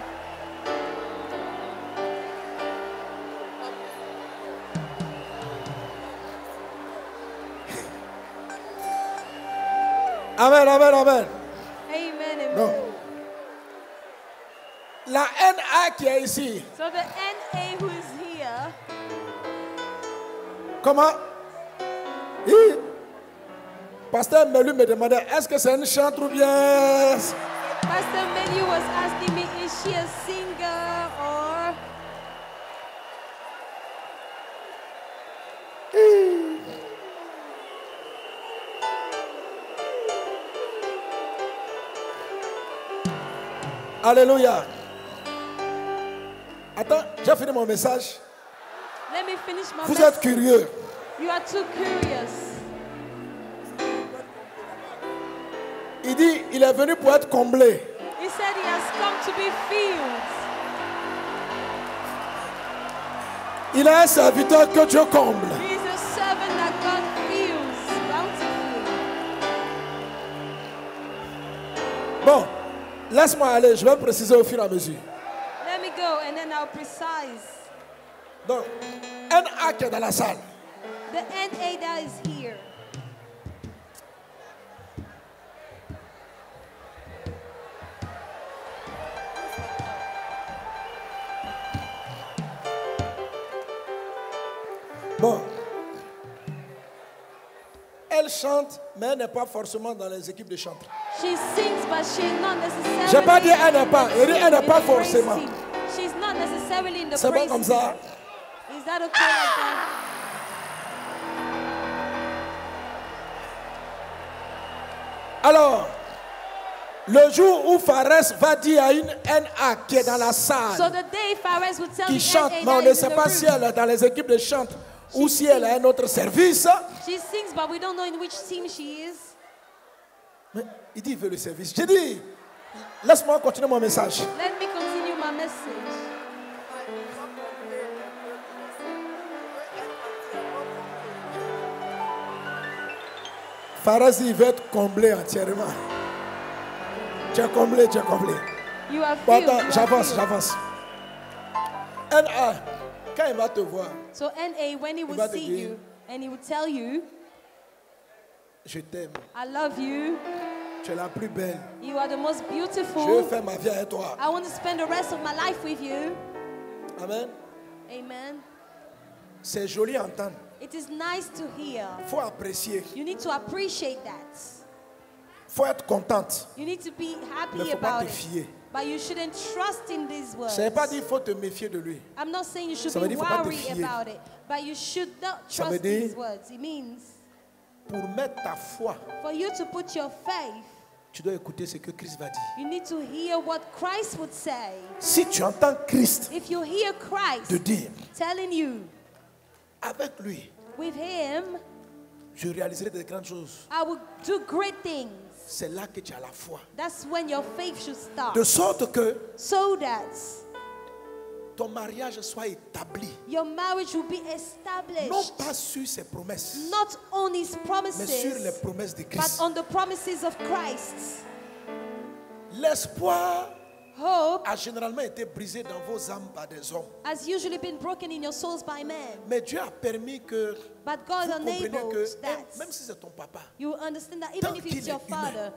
Amen, amen, amen. Amen, amen. Non. La NA qui est ici, So the N-A who is here, comment? Oui. Pasteur Melu me demandait, est-ce que c'est une chante ou bien... Pastor Melu was asking me, is she a singer or... Alléluia. Attends, j'ai fini mon message. Let me finish my Vous êtes message. curieux. You are too curious. Il dit, il est venu pour être comblé. He said he has come to be filled. Il est un serviteur que Dieu comble. He is a servant that God fills bountifully. Bon, laisse-moi aller, je vais préciser au fur et à mesure. Let me go and then I'll precise. Donc, NA qui est dans la salle. The N-A that is here. Bon. Elle chante, mais elle n'est pas forcément dans les équipes de chant. She sings, but she's not necessarily. J'ai pas dit elle n'est pas. Elle dit elle n'est in pas the praise forcément. team. She's not necessarily in the C'est bon praise comme team. ça. Is that okay like that? Alors, le jour où Fares va dire à une NA qui est dans la salle, So the day Fares would tell qui the chante, NA mais on that ne is sait in the pas room. si elle est dans les équipes de chant ou si elle a un autre service. She sings, but we don't know in which team she is. Mais il dit il veut le service. J'ai dit, laisse-moi continuer mon message. Let me continue my message. Fares dit il veut être comblé entièrement. Tu es comblé, tu es comblé. You are Bon, filled. attends, you are j'avance, filled. j'avance. NA, quand il va te voir, So NA, when he va would te see dire, you and he would tell you, je t'aime. I love you, Tu es la plus belle. You are the most Je beautiful. veux faire ma vie avec toi. I want to spend the rest of my life with you. Amen. Amen. C'est joli à entendre. It is nice to hear. Il faut apprécier. You need to appreciate that. Il faut être contente. You need to be Mais il happy ne faut pas about te it. fier. But you shouldn't trust in these words. Ça ne veut pas dire qu'il faut te méfier de lui. I'm not saying you should Ça veut be dire faut pas te worried fier. about it. But you should not Ça veut trust dire- these words. It means Pour mettre ta foi, for you to put your faith, tu dois écouter ce que Christ va dire. you need to hear what Christ would say. Si tu entends Christ If you hear Christ te dire, telling you, avec lui, with him, je réaliserai de grandes choses. I will do great things. C'est là que tu as la foi. That's when your faith should start. De sorte que So that ton mariage soit établi. your marriage will be Non established. pas sur ses promesses, Not on his mais sur les promises, promesses de but Christ. on the promises of Christ. L'espoir Hope a généralement été brisé dans vos âmes par des hommes. has usually been broken in your souls by men. Mais Dieu a permis que But God vous compreniez enables que, that. même si c'est ton papa, You understand that Tant even if qu'il it's est your humain. father,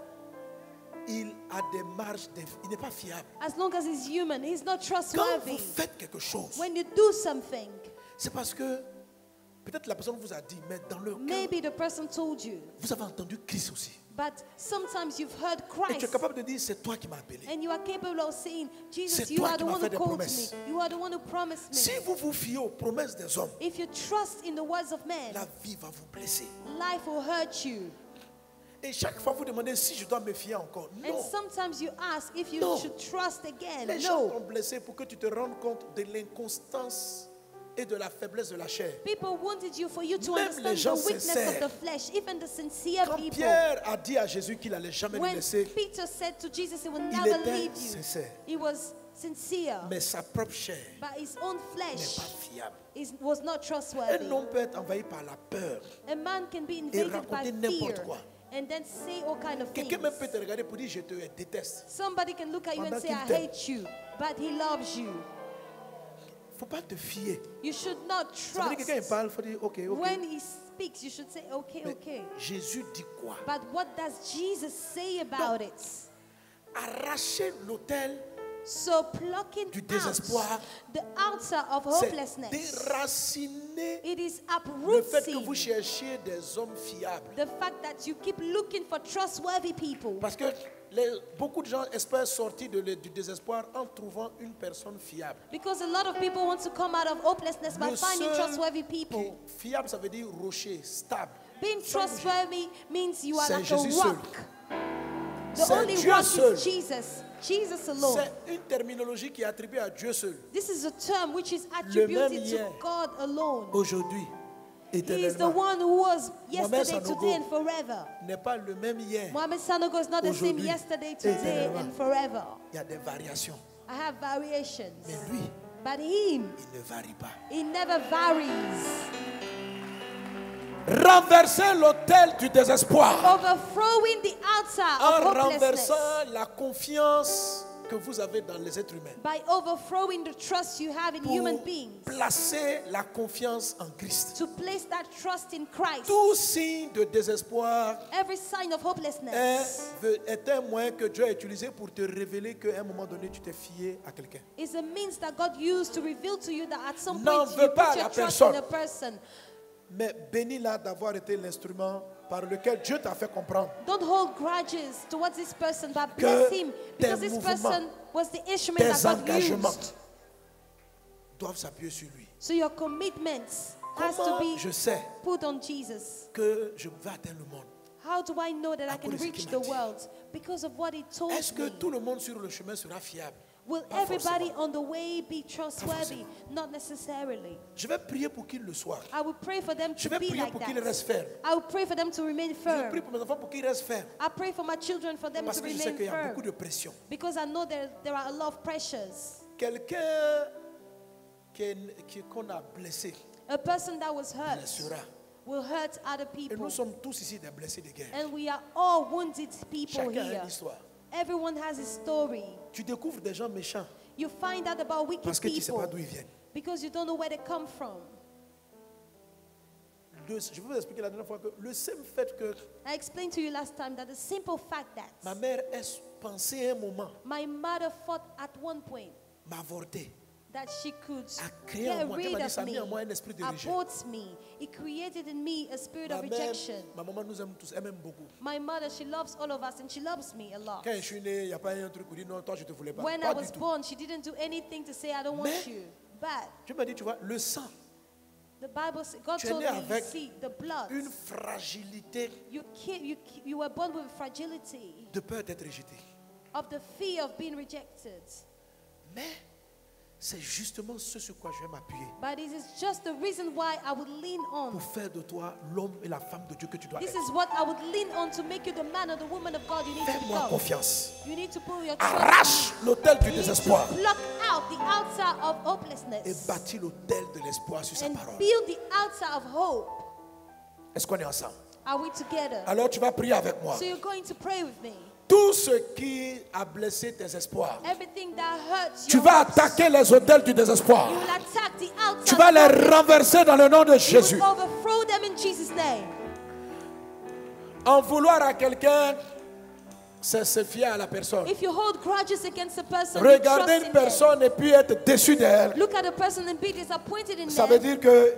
il a des marges, il n'est pas fiable. as long as he's human, he's not Quand trustworthy. vous faites quelque chose, When you do something, c'est parce que peut-être la personne vous a dit, mais dans le cœur, maybe the person told you, vous avez entendu Christ aussi. but sometimes you've heard Et tu es Christ. capable de dire, c'est toi qui m'as appelé. And you are capable of saying, Jesus, C'est you toi are qui the m'as one fait who des called me. promesses. You are the one who promised me. Si vous vous fiez aux promesses des hommes, If you trust in the words of men, la vie va vous blesser. life will hurt you. Et chaque fois vous demandez si je dois me fier encore. And Non. sometimes you ask if you No. should trust again. Les gens No. t'ont blessé pour que tu te rendes compte de l'inconstance et de la faiblesse de la chair. People wanted you for you to Même understand les gens the weakness sincères. of the flesh, even the sincere Quand people. Pierre a dit à Jésus qu'il allait jamais le When laisser, Peter said to Jesus he will il never était leave you, sincère. he was sincere, Mais sa propre chair but his own n'est flesh pas fiable. was not Un trustworthy. homme peut être envahi par la peur. A man can be invaded by raconter n'importe fear quoi. and then say all kind of things. Quelqu'un même peut te regarder pour dire je te déteste. Somebody can look at you and Pendant say, qu'il I t'aime. hate you, but he loves you. Il ne faut pas te fier. You should not Ça veut dire que quand il trust. parle, il faut dire ok, ok. When he speaks, you should say, okay, Mais okay. Jésus dit quoi? But what does Jesus say about it? Arracher l'autel, So plucking Du out désespoir, the outer of c'est hopelessness, déraciner it is le fait que uprooting vous cherchiez des hommes fiables. the fact that you keep looking for trustworthy people. Parce que beaucoup de gens espèrent sortir du désespoir en trouvant une personne fiable. Because a lot of people want to come out of hopelessness by Le finding seul trustworthy people. Fiable, ça veut dire rocher, stable. Being Sans bouger. trustworthy means you are C'est like Jésus a seul. rock. The C'est only Dieu rock seul. is Jesus. Jesus alone. C'est une terminologie qui est attribuée à Dieu seul. This is a term which is même attributed hier, to God alone. Aujourd'hui, He is the éternellement. one who was yesterday, Sanogo today, and forever. N'est pas le même hier. Mohamed Sanogo is not the same Aujourd'hui, yesterday, today, éternellement. and forever. Il y a des variations. I have variations. Mais lui, But him, il ne varie pas. he never varies. Renverser l'autel du désespoir Overthrowing the outer en of hopelessness. renversant la confiance que vous avez dans les êtres humains. By overthrowing the trust you have in human Pour beings. placer la confiance en Christ. To place that trust in Christ. Tout signe de désespoir Every sign of hopelessness est un moyen que Dieu a utilisé pour te révéler qu'à un moment donné, tu t'es fié à quelqu'un. is a means that God used to reveal to you that at some N'en point veux you pas put à your la trust personne. in a person. Mais bénis-la d'avoir été l'instrument par lequel Dieu t'a fait comprendre Don't hold grudges towards this person, but que bless him because tes this mouvements, person was the instrument tes that God engagements used. doivent s'appuyer sur lui. So your commitments has to Comment be je sais put on Jesus. que je vais atteindre le monde? How do I know that I À can cause de ce reach qu'il the m'a dit. world? Because of what he told Est-ce que me. tout le monde sur le chemin sera fiable? Will Pas everybody forcément. on the way be trustworthy? Not necessarily. Je vais prier pour qu'ils le soient. I will pray for them Je to vais be prier like pour that. qu'ils restent fermes. I will pray for them to remain Je firm. prie pour mes enfants pour qu'ils restent fermes. I pray for my children for them Parce to que je sais remain qu'il y a firm. beaucoup de pression. Because I know there are a lot of pressures. Quelqu'un qu'on a blessé A person that was hurt blessera. will hurt other Et people. nous sommes tous ici des blessés de guerre. And we are all wounded people Chacun a here. une histoire. Everyone has a story. Tu découvres des gens méchants You find out about wicked parce que tu ne sais people pas d'où ils viennent. because you don't know where they come from. je vais vous expliquer la dernière fois que le simple fait que I explained to you last time that the simple fact that ma mère ait pensé un moment my mother thought at one point m'avorter, that she could a créé en get moi, rid qu'elle m'a dit, of ça a mis me, en moi un esprit de rejet. abort me. It created in me a spirit of rejection. Ma maman nous aime tous, elle m'aime beaucoup. My mother, she loves all of us and she loves me a lot. Quand je suis né, il n'y a pas un truc où dit non, toi je te voulais pas. When Pas I du was tout. born, she didn't do anything to say I don't want Mais- you. But Je me dis, tu vois, le sang, the Bible says, God tu es told né me, you avec see, the blood, une fragilité you were born with fragility de peur d'être rejeté. of the fear of being rejected. Mais c'est justement ce sur quoi je vais m'appuyer But this is just the reason why I would lean on. pour faire de toi l'homme et la femme de Dieu que tu dois This être. is what I would lean on to make you the man or the woman of God you need to Fais-moi become. confiance. You need to put your trust Arrache l'autel du in. You need to désespoir pluck out the altar of et hopelessness bâtis l'autel de l'espoir sur sa and parole. build the altar of hope. Est-ce qu'on est ensemble? Are we together? Alors tu vas prier avec moi. So you're going to pray with me. Tout ce qui a blessé tes espoirs, Everything that hurts tu your vas hopes, attaquer les autels du désespoir. you will attack the altar. Tu vas of les hopelessness. renverser dans le nom de You Jésus. will overthrow them in Jesus' name. En vouloir à quelqu'un, c'est se fier à la personne. If you hold grudges against a person, you Regarder trust une in them. personne et puis être déçu d'elle, Look at a person and be disappointed in ça veut them. dire que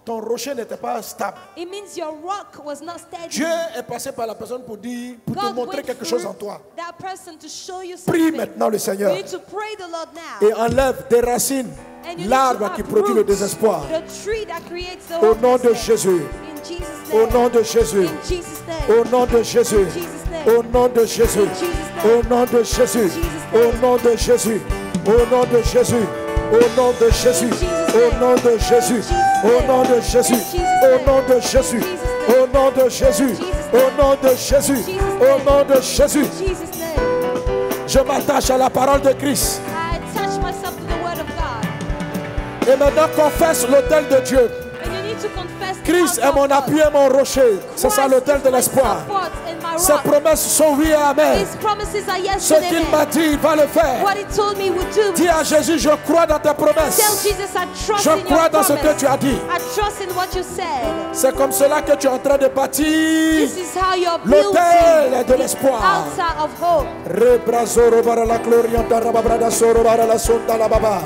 ton rocher n'était pas stable. It means your rock was not steady. Dieu est passé par la personne pour dire, pour te God montrer went quelque chose through en toi. that person to show you Prie something. maintenant le Seigneur You need to pray the Lord now. et enlève des racines And you need l'arbre to qui produit le uproot désespoir. the tree that creates the Au nom de hopelessness. Jésus. In Jesus' Au name. nom de Jésus. In Jesus' name. Au nom de Jésus. In Jesus' name. Au nom de Jésus. In Jesus' name. Au nom de Jésus. Au nom de Jésus. Au nom de Jésus. Au nom de Jésus. Au nom de Jésus. Au nom de Jésus. Au nom de Jésus. Au nom de Jésus. Au nom de Jésus. Au nom de Jésus. In Jesus' name. Je m'attache à la parole de Christ. I attach myself to the word of God. Et maintenant confesse l'autel de Dieu. And you need to confess the Christ altar est mon of God. appui et mon rocher. C'est ça Christ l'autel is de my l'espoir. support and my Ses rock. promesses sont oui et amen. His promises are yes Ce and qu'il amen. m'a dit, il va le faire. What he told me he would do. Dis à Jésus, je crois dans tes Tell promesses. Jesus I trust Je in crois your dans ce promise. que tu as dit. I trust in what you said. C'est comme cela que tu es en train de bâtir This is how you're l'autel building de the l'espoir. altar of hope. Rebrazoro bara la glorianta rababrada soro bara la sonda la baba.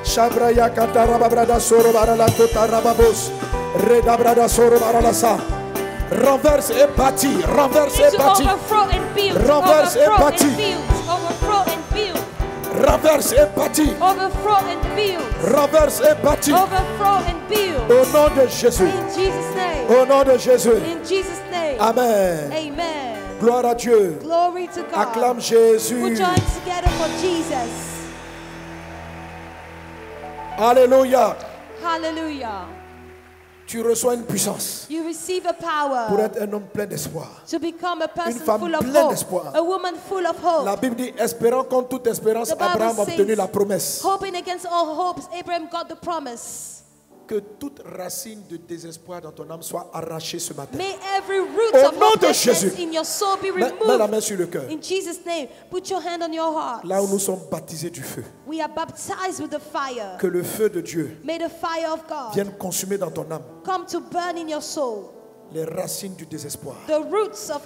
Shabraya kata rababrada soro bara la kota rababos. Redabrada soro bara la sa. Renverse et bâtis, renverse You need et to bâtis, overthrow and build. Renverse et Overthrow bâtis. and build. Overthrow and build. renverse et bâtis, Overthrow and build. renverse et bâtis. Overthrow and build. Au nom de Jésus, In Jesus' name. au nom de Jésus. In Jesus' name. Amen. Amen. Gloire à Dieu. Glory to God. Acclame Jésus. Put your hands together for Jesus. Alléluia. Hallelujah. Tu reçois une puissance You receive a pour power être un homme plein d'espoir. to become a person femme full of pleine hope. d'espoir. A woman full of hope. La Bible dit, espérant contre toute espérance, The Bible Abraham a obtenu says, la promesse Hoping against all hopes, Abraham got the promise. que toute racine de désespoir dans ton âme soit arrachée ce matin. May every root Au of nom de hopelessness Jésus. in your soul be Mets la main removed. sur le cœur. In Jesus' name, put your hand on your heart. Là où nous sommes baptisés du feu. We are baptized with the fire. Que le feu de Dieu May the fire of God vienne consumer dans ton âme come to burn in your soul les racines du désespoir the roots of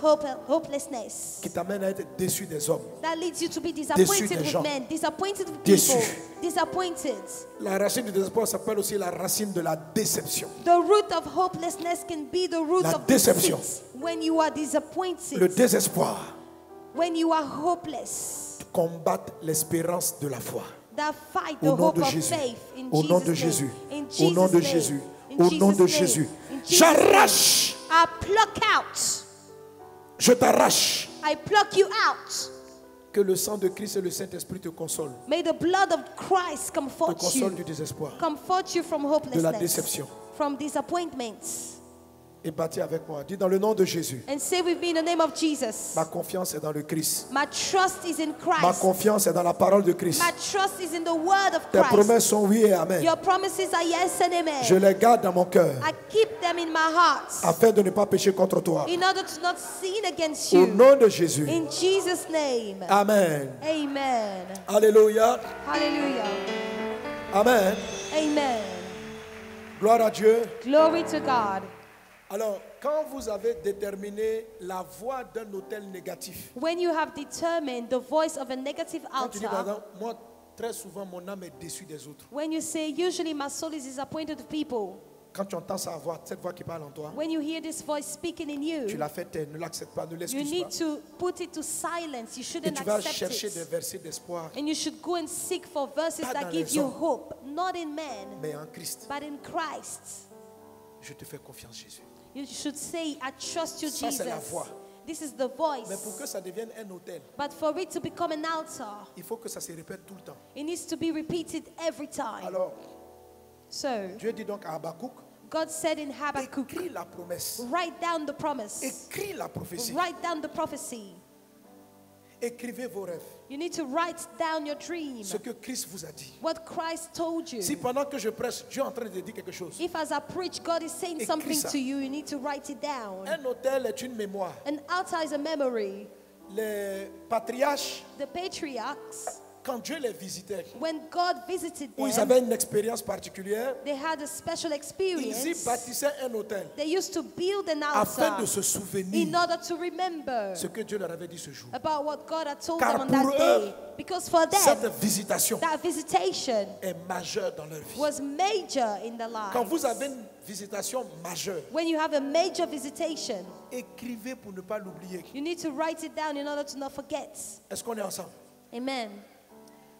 hopelessness qui t'amènent à être déçu des hommes. that leads you to be des disappointed with gens. men, disappointed with Déçu. people, disappointed. La racine du désespoir s'appelle aussi la racine de la déception. The root of hopelessness can be the root La of déception. deceit. When you are disappointed, Le désespoir when you are hopeless, combat l'espérance de la foi. that fight the Au nom hope de of Jésus. faith in Au nom de Jesus' Jésus. name. In Au nom de Jesus' Jésus. name. In Au nom de Jesus' Jésus. name. In Jesus' name. J'arrache. I pluck out. Je t'arrache. I pluck you out. Que le sang de Christ et le Saint-Esprit te consolent. May the blood of Christ Te comfort consolent you. du désespoir. Comfort you from De la hopelessness. déception. From disappointments. Et bâtis avec moi. Dis dans le nom de Jésus. And say with me in the name of Jesus. Ma confiance est dans le Christ. My trust is in Ma Christ. confiance est dans la parole de Christ. My trust is in the word of Tes Christ. promesses sont oui et amen. Your promises are yes and amen. Je les garde dans mon cœur I keep them in my heart afin de ne pas pécher contre toi. in order to not sin against Au you. nom de Jésus. In Jesus' name. Amen. Amen. Alléluia. Hallelujah. Amen. Amen. Gloire à Dieu. Glory to God. Alors, quand vous avez déterminé la voix d'un autel négatif, When you have determined the voice of a negative quand tu dis par altar, exemple, moi, très souvent, mon âme est déçue des autres. when you say, usually my soul is disappointed of people, Quand tu entends sa voix, cette voix qui parle en toi, when you hear this voice speaking in tu you, la fais taire, ne l'acceptes pas, ne you l'excuse need pas. to put it to silence. You Et shouldn't tu vas accept chercher des it. versets d'espoir, And you should go and seek for verses Pas that dans give les you hommes. hope, not in men, mais en Christ. but in Christ. Je te fais confiance, Jésus. You should say, I trust you, Ça, c'est la Jesus. voix. This is the Mais pour que voice. ça devienne un autel, But for it to become an altar, il faut que ça se répète tout le temps. it needs to be repeated every time. Alors, So, Dieu dit donc à Habakkuk, God said in Habakkuk, écris la promesse, write down the promise, écris la prophétie, write down the prophecy. écrivez vos rêves, You need to write down your dream, ce que Christ vous a dit. what Christ told you. Si pendant que je prêche, Dieu est en train de dire quelque chose, If as I preach, God is saying Écris something ça. to you, you need to write it down. un autel est une mémoire. An altar is a memory. Les patriarches, The patriarchs, quand Dieu les visitait, when God visited où ils them, avaient une expérience particulière, they had a special ils y experience. bâtissaient un autel They used to build an afin altar de se souvenir in order to remember ce que Dieu leur avait dit ce jour. about what God had told Car them on pour that eux, day. Because for Cette them, visitation that visitation est majeure dans leur vie. was major in their Quand lives. vous avez une visitation majeure, When you have a major visitation, écrivez pour ne pas l'oublier. you need to write it down in order to not forget. Est-ce qu'on est ensemble? Amen.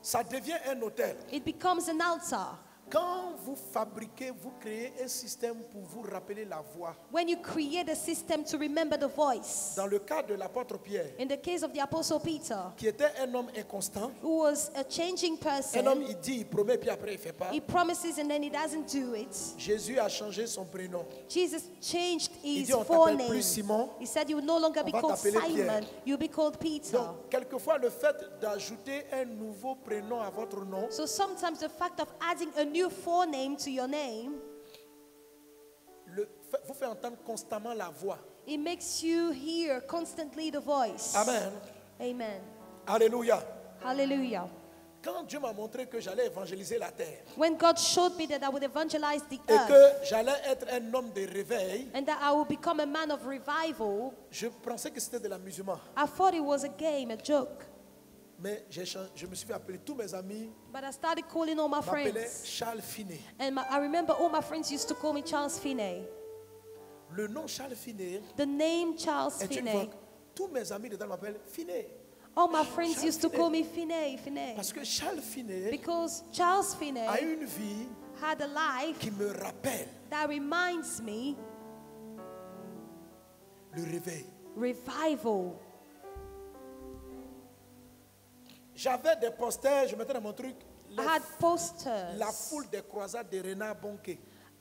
Ça devient un hôtel. It becomes an altar. Quand vous fabriquez, vous créez un système pour vous rappeler la voix. When you create a system to remember the voice. Dans le cas de l'apôtre Pierre, In the case of the Apostle Peter, qui était un homme inconstant, who was a changing un homme person, il dit, il promet, puis après il ne fait pas. he promises and then he doesn't do it. Jésus a changé son prénom. Jesus changed Il his dit, on forename. t'appelle plus Simon. He said you will no longer be On va called t'appeler Simon, Pierre. you'll be called Peter. Donc, quelquefois, le fait d'ajouter un nouveau prénom à votre nom, So sometimes the fact of adding a new forename to your name, vous fait entendre constamment la voix. it makes you hear constantly the voice. Amen. Amen. Alléluia. Hallelujah. Quand Dieu m'a montré que j'allais évangéliser la terre When God showed me that I would evangelize the et earth que j'allais être un homme de réveil, and that I would become a man of revival, je pensais que c'était de l'amusement. I thought it was a game, a joke. Mais je me suis fait appeler, tous mes amis But I started calling all my m'appelaient friends. Charles Finet. And I remember all my friends used to call me Charles Finney. Le nom Charles Finet The name Charles est une Finney. voix. Tous mes amis dedans m'appellent Finet. All my friends Charles used to Finney. call me Finney, Finney. Parce que Charles Finet Because Charles a Finney une vie had a life qui me rappelle that reminds me le réveil. revival. J'avais des posters, je mettais dans mon truc I had posters. la foule des croisades de Renard Bonke.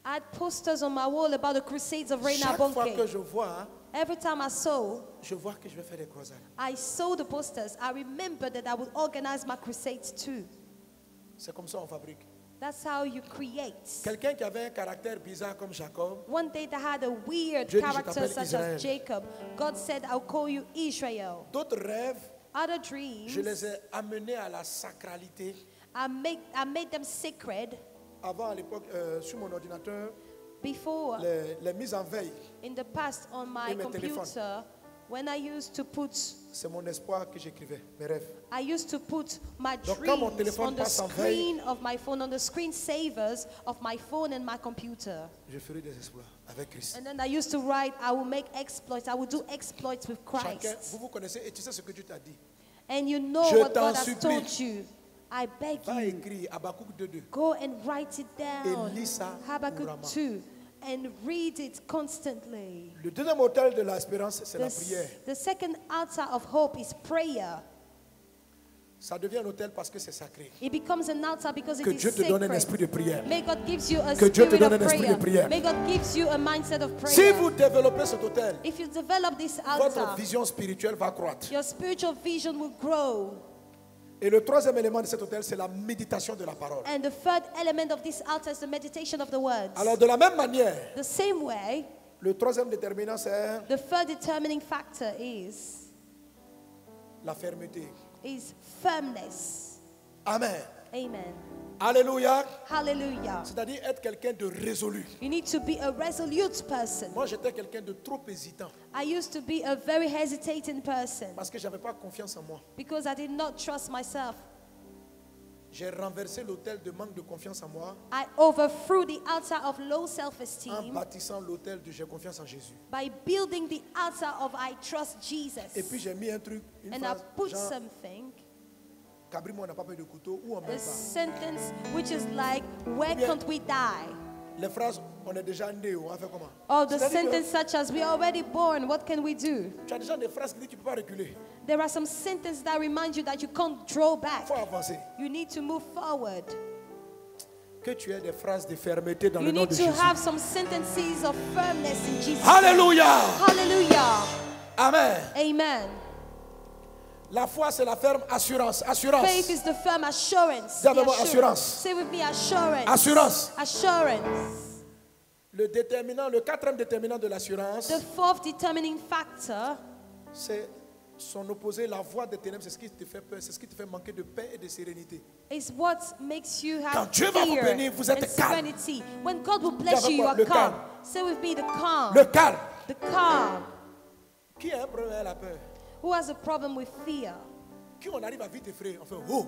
I had posters on my wall about the crusades of Reina Chaque fois que Bonke. je vois, Every time I saw que je vais faire des croisades. the posters, I remember that I would organize my crusades too. C'est comme ça qu'on fabrique. That's how you create. Quelqu'un qui avait un caractère bizarre comme Jacob, One day they had a weird Dieu dit, je character t'appelle such Israël. as Jacob. God said, I'll call you Israel. d'autres rêves, Other dreams, je les ai amenés à la sacralité. I made them sacred Avant, à l'époque, sur mon ordinateur, before. les mises en veille, In the past, on my Et mes computer, when I used to put, c'est mon espoir que j'écrivais, mes rêves. I used to put my Donc, quand mon dreams téléphone on the passe en veille, screen of my phone, on the screensavers of my phone and my computer. Je ferai des exploits avec Christ. And then I used to write, I will make exploits. I will do exploits with Chacun, Christ. vous connaissez et tu sais ce que Dieu t'a dit. And you know Je what t'en God has supplie. told you. I beg Va you, écrire Habakkuk 2:2. go and write it down. Et lis ça Habakkuk couramment. 2. And read it constantly. Le deuxième hôtel de l'espérance, c'est la The, prière. the second altar of hope is prayer. Ça devient un hôtel parce que c'est sacré. It becomes an altar because Que it is Dieu te donne un sacred. esprit de prière. May God gives you a Que Dieu te spirit donne of un esprit de prayer. prière. May God gives you a mindset of prayer. Si vous développez cet hôtel, If you develop this votre altar, vision spirituelle va croître. your spiritual vision will grow. Et le troisième élément de cet hôtel, c'est la méditation de la parole. And the third element of this altar is the meditation of the words. Alors, de la même manière, The same way, le troisième déterminant, c'est the third determining factor is la fermeté. firmness. Amen. Amen. Alléluia. Hallelujah. C'est-à-dire être quelqu'un de résolu. You need to be a resolute person. Moi, j'étais quelqu'un de trop hésitant I used to be a very hesitating person parce que je n'avais pas confiance en moi. because I did not trust myself. J'ai renversé l'autel de manque de confiance en moi I overthrew the altar of low en self-esteem bâtissant l'autel de j'ai confiance en Jésus. by building the altar of I trust Jesus. Et puis j'ai mis un truc, une And I phrase, put genre, something, Cabri, moi, on n'a pas peur de couteau, ou on a meurt pas. sentence which is like, where Bien. can't we die? Les phrases, on est déjà né, on va faire comment? Or the C'est-à-dire que sentence such as, we are already born, what can we do? tu as déjà des phrases qui disent que tu ne peux pas reculer. There are some sentences that remind you that you can't draw Il back. faut avancer. You need to move forward. Que tu aies des phrases de fermeté dans You le nom need de to Jésus. have some sentences of firmness in Jesus. Alléluia. Hallelujah. Amen. Amen. La foi, c'est la ferme assurance. Assurance. Faith is the firm assurance. Dis avec The moi, assurance. Say with me, assurance. Assurance. Assurance. Le déterminant, le quatrième déterminant de l'assurance, The fourth determining factor c'est son opposé, la voie des ténèbres. C'est ce qui te fait peur, c'est ce qui te fait manquer de paix et de sérénité. is what makes you Quand have Dieu va vous fear bénir, vous êtes and calme. serenity. When God will bless avec you, you moi, are le calm. calme. Say with me, the calm. Le calme. The calm. Qui a un problème avec la peur? Who has a problem with fear? Qui on arrive à vite effrayer? Enfin, oh.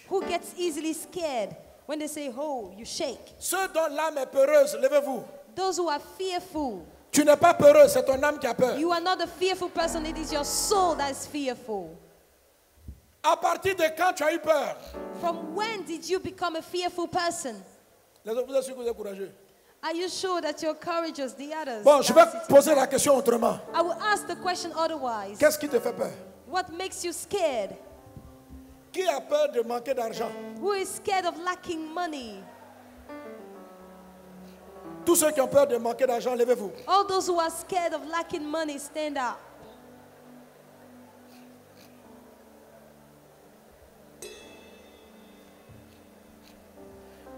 Who gets easily scared? When they say, oh, you shake. Ceux dont l'âme est peureuse, levez-vous. Those who are fearful. Tu n'es pas peureux, c'est ton âme qui a peur. You are not a fearful person, it is your soul that is fearful. À partir de quand tu as eu peur? From when did you become a fearful person? Les autres, vous êtes sûrs que vous êtes courageux? Are you sure that you're courageous? The others. Bon, je vais That's it. poser la question autrement. I will ask the question otherwise. Qu'est-ce qui te fait peur? What makes you scared? Qui a peur de manquer d'argent? Who is scared of lacking money? Tous ceux qui ont peur de manquer d'argent, levez-vous. All those who are scared of lacking money, stand up.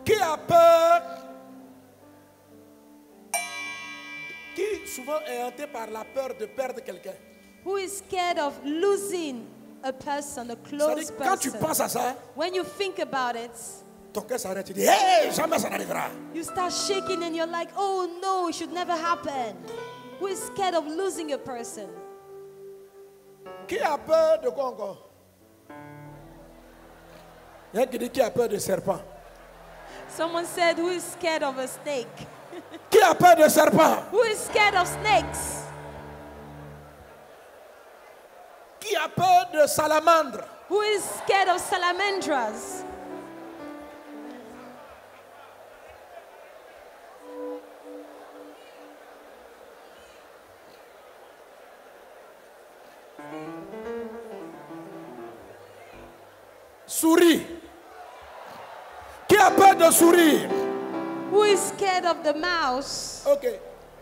Qui a peur? Qui souvent est hanté par la peur de perdre quelqu'un? Who is scared of losing a person, a close C'est-à-dire, quand tu person? penses à ça, When you think about it, ton cœur s'arrête. Tu dis, hey, jamais ça n'arrivera. you start shaking and you're like, oh no, it should never happen. Who is scared of losing a person? Qui a peur de quoi encore? Il y a qui dit qui a peur de serpent. Someone said, who is scared of a snake? Qui a peur de serpent? Who is scared of snakes? Qui a peur de salamandre? Who is scared of salamandras? Souris. Qui a peur de souris? Who is scared of the mouse? Ok.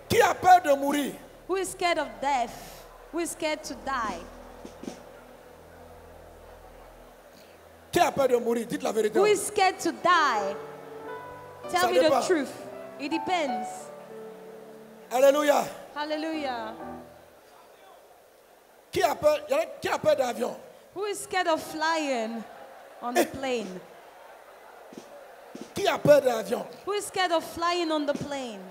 Qui a peur de mourir? Who is scared of death? Who is scared to die? Qui a peur de mourir? Dites la vérité. Who is scared to die? Tell Ça me the dépend. truth. It depends. Alléluia. Hallelujah. Qui a peur? Qui a peur d'avion? Who is scared of flying on the plane? Qui a peur d'avion? Who is scared of flying on the plane?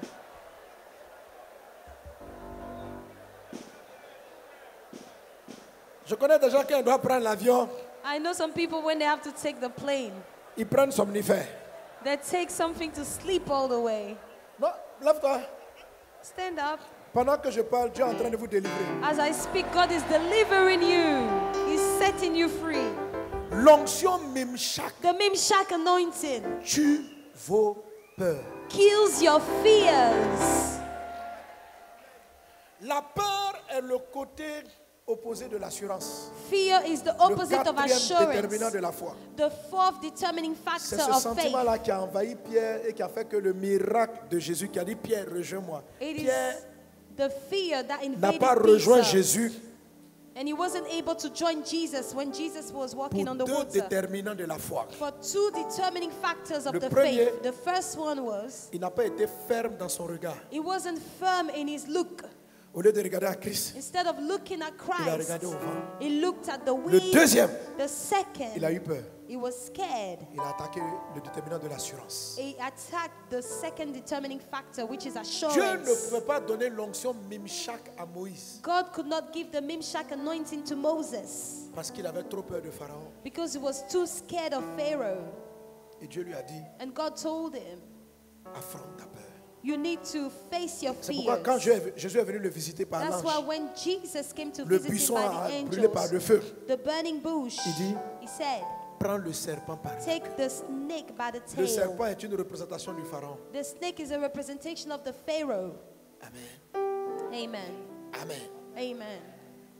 Je connais des gens qui doivent prendre l'avion, I know some people when they have to take the plane, ils prennent somnifère. they take something to sleep all the way. Non, lève-toi. Stand up. Pendant que je parle, Dieu est en train de vous délivrer. As I speak, God is delivering you. He's setting you free. L'onction Mimshak The Mimshak anointing tue vos peurs. kills your fears. La peur est le côté opposé de l'assurance. Fear is the Le opposite of quatrième déterminant assurance. de la foi. The fourth determining C'est factor ce of faith. sentiment-là qui a envahi Pierre et qui a fait que le miracle de Jésus qui a dit Pierre, rejoins-moi. It is Pierre the fear that n'a invaded pas rejoint Peter. Jésus And he wasn't able to join Jesus when Jesus was walking pour on the deux water. déterminants de la foi. For two determining factors of Le the premier- faith. The first one was Il n'a pas été ferme dans son regard. he wasn't firm in his look. Au lieu de regarder à Christ, instead of looking at il a Christ, regardé au vent. he looked at the Le wind. deuxième, The second, il a eu peur. he was scared. Il a attaqué le déterminant de l'assurance. He attacked the second determining factor, which is Dieu ne assurance. pouvait pas donner l'onction Mimshak à Moïse God could not give the Mimshak anointing to Moses parce qu'il avait trop peur de Pharaon. because he was too scared of Pharaoh. Et Dieu lui a dit, And God told him, affronte ta peur. you need to face your C'est pourquoi quand fears. Jésus est venu le visiter par That's why l'ange, when Jesus came to le visit him buisson by a the brûlé par le angels, feu. the burning bush, Il dit, he said, prends le serpent par la take the snake by the Le tail. serpent est une représentation du Pharaon. The snake is a representation of the Pharaoh. Amen. Amen. Amen. Amen.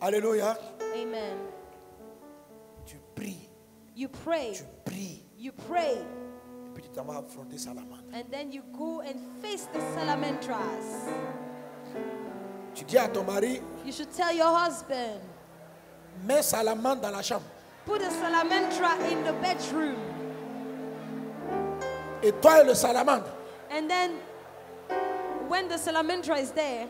Alléluia. Amen. Tu pries, You pray. tu pries. You pray. Et puis tu t'en vas affronter Salamandre. And then you go and face the salamandras. Tu dis à ton mari, You should tell your husband, mets Salamandre dans la chambre. put a salamandra in the bedroom. Et toi et le Salamandre, And then when the salamandra is there,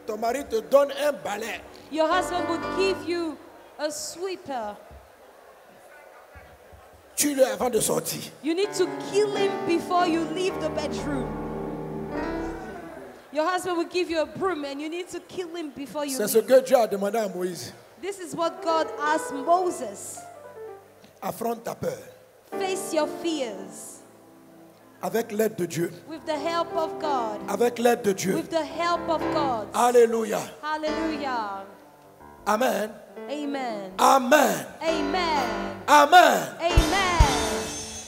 ton mari te donne un balai. your husband would give you a sweeper. Tue-le avant de sortir. You need to kill him before you leave the bedroom. Your husband will give you a broom and you need to kill him before you C'est ce leave. que Dieu a demandé à Moïse. This is what God asked Moses. Affronte ta peur Face your fears avec l'aide de Dieu. with the help of God. Avec l'aide de Dieu. With the help of God. Alléluia. Hallelujah. Amen. Amen. Amen. Amen. Amen. Amen.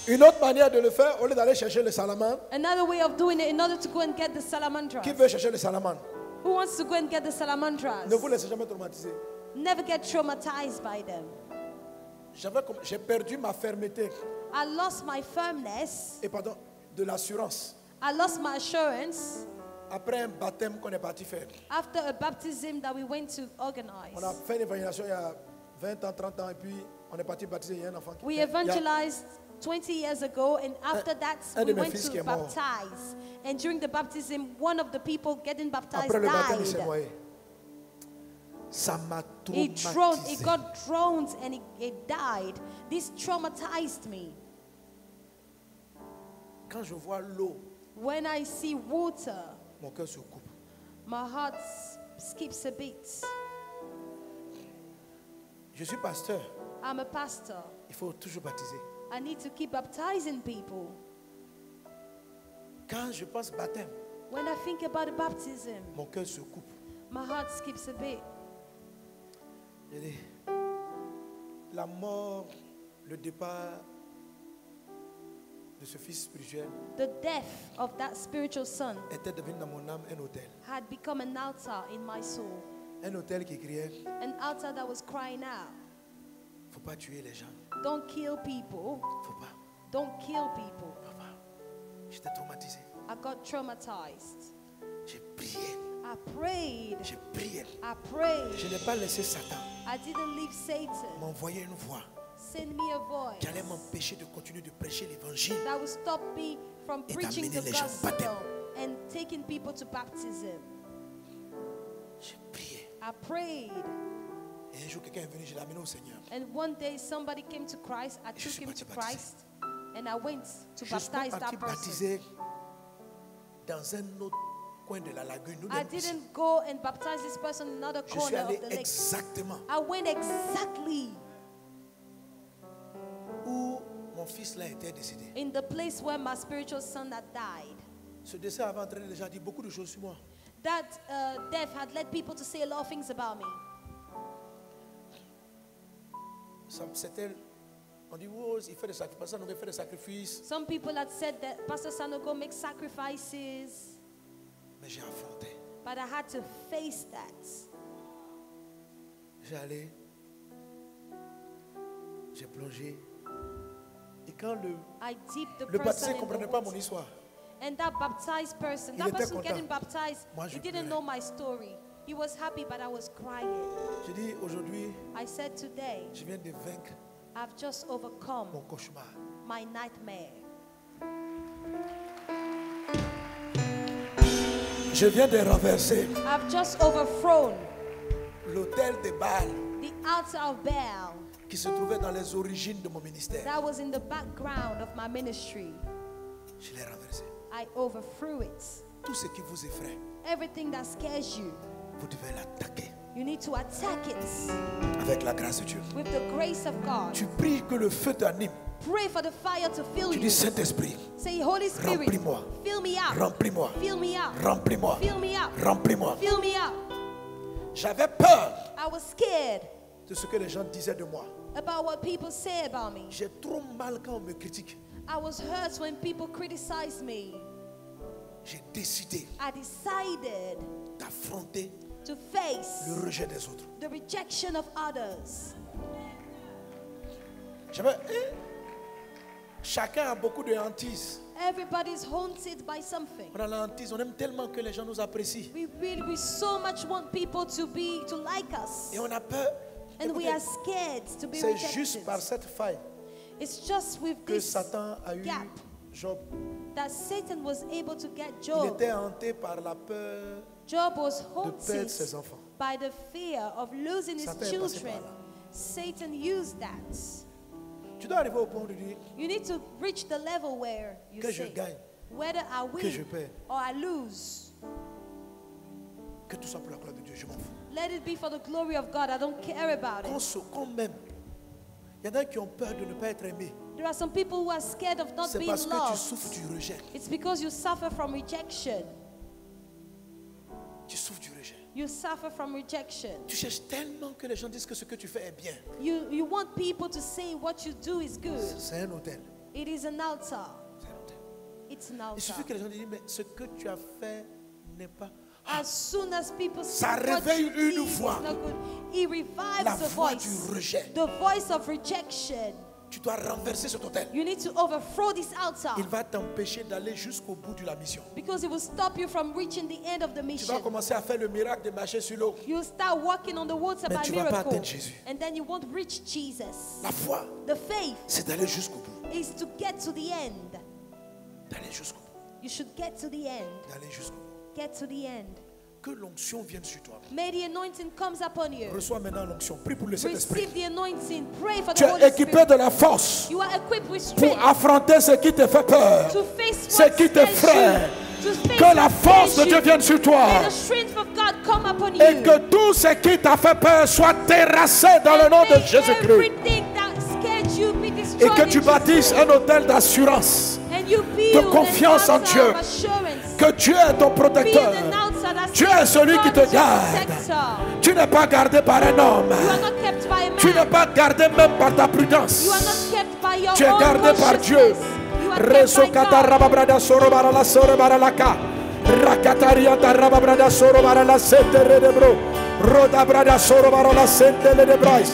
Une autre manière de le faire, au lieu d'aller chercher le salamandre, Another way of doing it in order to go and get the salamandras. qui veut chercher le salamandre? Who wants to go and get the salamandras? Ne vous laissez jamais traumatiser. Never get traumatized by them. J'ai perdu ma fermeté I lost my firmness. et pardon, de l'assurance I lost my assurance après un baptême qu'on est parti faire. after a baptism that we went to organize. On a fait une évangélisation il y a 20 ans, 30 ans et puis on est parti baptiser. Il y a un enfant qui We il y a- evangelized 20 years ago, and after that, un de we mes went fils qui to est mort. baptize. And during the baptism, one of the people getting baptized Après le baptême, il s'est died. noyé. Ça m'a He traumatisé. got drowned and he died. This traumatized me. Quand je vois l'eau, When I see water, mon cœur se coupe. my heart skips a beat. Je suis pasteur. I'm a pastor. Il faut toujours baptiser. I need to keep baptizing people. Quand je pense baptême, When I think about the baptism, mon cœur se coupe. my heart skips a bit. Je dis, la mort, le départ de ce fils spirituel The death of that spiritual son était devenu dans mon âme un hôtel. had become an altar in my soul. Un hôtel qui criait, An altar that was crying out, faut pas tuer les gens. don't kill people, Faut pas. don't kill people. Faut pas. J'étais traumatisé. I got traumatized. J'ai prié. I prayed. J'ai prié. I prayed. Je n'ai pas laissé Satan I didn't leave Satan. m'envoyer une voix Send me a voice qui allait m'empêcher de continuer de prêcher l'évangile. that would stop me from Et preaching d'amener the les gens au gospel baptême. and taking people to baptism. J'ai prié. I prayed. Et un jour, quelqu'un est venu, je l'ai amené au Seigneur. And one day somebody came to Christ. I je took suis him parti to baptiser. Christ and I went to Je suis baptize parti that person. baptiser dans un autre coin de la lagune. Nous, I les Russes. didn't go and baptize this person in another Je suis corner allé of the lake. exactement I went exactly où mon fils là était décédé. in the place where my spiritual son had died. Ce décès avait entraîné déjà dit beaucoup de choses sur moi. That death had led people to say a lot of things about me. C'était, on dit, oh, il fait des sacrifices, on fait des sacrifices. Some people had said that Pastor Sanogo makes sacrifices, Mais j'ai affronté. but I had to face that. J'ai allé, j'ai plongé. Et quand I dipped the le person baptisé ne in the comprenait pas mon water. histoire, And that baptized person, Il that était person content. getting baptized, Moi, je he didn't pleurais. know my story. He was happy, but I was crying. j'ai dit, aujourd'hui, I said, today, je viens de vaincre I've just overcome mon cauchemar. my nightmare. Je viens de renverser I've just overthrown l'autel de Baal the altar of Baal qui se trouvait dans les origines de mon ministère. that was in the background of my ministry. Je l'ai renversé. I overthrew it. Tout ce qui vous effraie, Everything that scares you, vous devez l'attaquer you need to attack it avec la grâce de Dieu. with the grace of God. Tu pries que le feu t'anime. Pray for the fire to fill Tu you. dis, Saint-Esprit, Say, Holy Spirit, remplis-moi, fill me up. remplis-moi, Fill me up. remplis-moi, Fill me up. remplis-moi. Fill me up. J'avais peur I was scared de ce que les gens disaient de moi. about what people say about me. J'ai trop mal quand on me critique. I was hurt when people criticized me. J'ai décidé I decided d'affronter to face le rejet des autres. the rejection of others. Chacun a beaucoup de hantises. Everybody's haunted by something. On a la hantise, on aime tellement que les gens nous apprécient. We so much want people to like us. Et on a peur. And we Écoutez, are scared to be c'est juste rejected. par cette faille It's just with que this Satan a eu gap Job. that Satan was able to get Il Job. était hanté par la peur. Job was de perdre haunted ses enfants. by the fear of losing his Satan est passé children. par là. Satan used that. Tu dois arriver au point de dire You need to reach the level where you que je say, gagne, whether I que je win perds, or I lose, que tout soit pour la gloire de Dieu, je m'en fous. let it be for the glory of God. I don't care about it. Quand même, il y en a qui ont peur de ne pas être aimés. There are some people who are scared of not C'est being parce que tu loved. souffres du rejet. It's because you suffer from rejection. Tu souffres du rejet. You suffer from rejection. Tu cherches tellement que les gens disent que ce que tu fais est bien. You want people to say what you do is good. C'est un hôtel. It is an altar. C'est un hôtel. It's an Il altar. suffit que les gens disent, mais ce que tu as fait n'est pas. As soon as people say Ça what réveille you did une is voix. not good, it revives La the voix voice. du rejet. The voice of rejection. Tu dois renverser cet hôtel. You need to overthrow this altar Il va t'empêcher d'aller jusqu'au bout de la mission. because it will stop you from reaching the end of the Tu vas mission. commencer à faire le miracle de marcher sur l'eau. You will start walking on the water Mais by tu vas pas miracle, atteindre Jésus. and then you won't reach Jesus. La foi, The faith c'est d'aller jusqu'au bout. is to get to the end. D'aller jusqu'au bout. You should get to the end. D'aller jusqu'au bout. Get to the end. Que l'onction vienne sur toi. May the anointing comes upon you. Reçois maintenant l'onction. Prie pour le Saint-Esprit. Receive the anointing. Pray for Tu the es Holy équipé Spirit. de la force You are equipped with pour strength affronter ce qui te fait peur. to face Ce what qui te scares freine. you. To face Que la what force de scares Dieu you. vienne sur toi. May the strength of God come upon Et you. que tout ce qui t'a fait peur soit terrassé dans le nom de May Jésus-Christ. everything that scared you be Et destroyed que in tu Jesus' bâtisses name. un hôtel d'assurance. And you build confiance an en altar Dieu. of assurance. Que Dieu est ton Build protecteur. an altar that Dieu says est celui qui God te is your garde. protector. Tu n'es pas gardé par un homme. You are not kept by a man. Tu n'es pas gardé même par ta prudence. You are not kept by your Tu es own gardé par Dieu. consciousness. You are Reso kept by kata God. rababrada soro barala soro baralaka. Rakataria da rababrada soro barala sente redebro. Roda brada soro barala sente redebrais.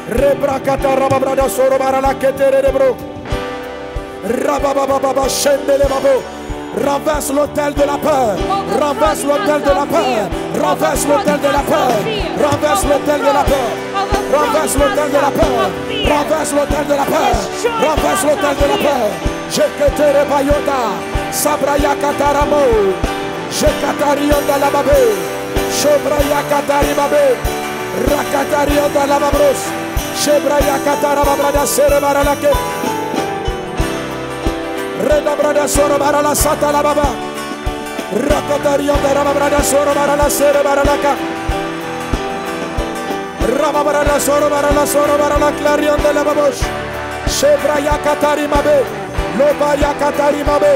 Rebrakata rababrada soro barala kete redebro. Rabababa shende le babo. Renverse l'autel de la peur. Renverse l'autel de la peur. Renverse l'autel de la peur. Renverse l'autel de la peur. Renverse l'autel de la peur. Renverse l'autel de la peur. Renverse l'autel de la peur. Jeketere bayota. Sabraya kataramo. Jekatariota la babe. Shobraya katari babe. Rakatariota la babros. Shebraya katarababrada serebaralake. Reda brada soro barala sata la baba. Rakataria da raba brada soro barala sere baralaka. Raba brada soro barala clarion de la babosh. Shebra ya katari mabe. Loba ya katari mabe.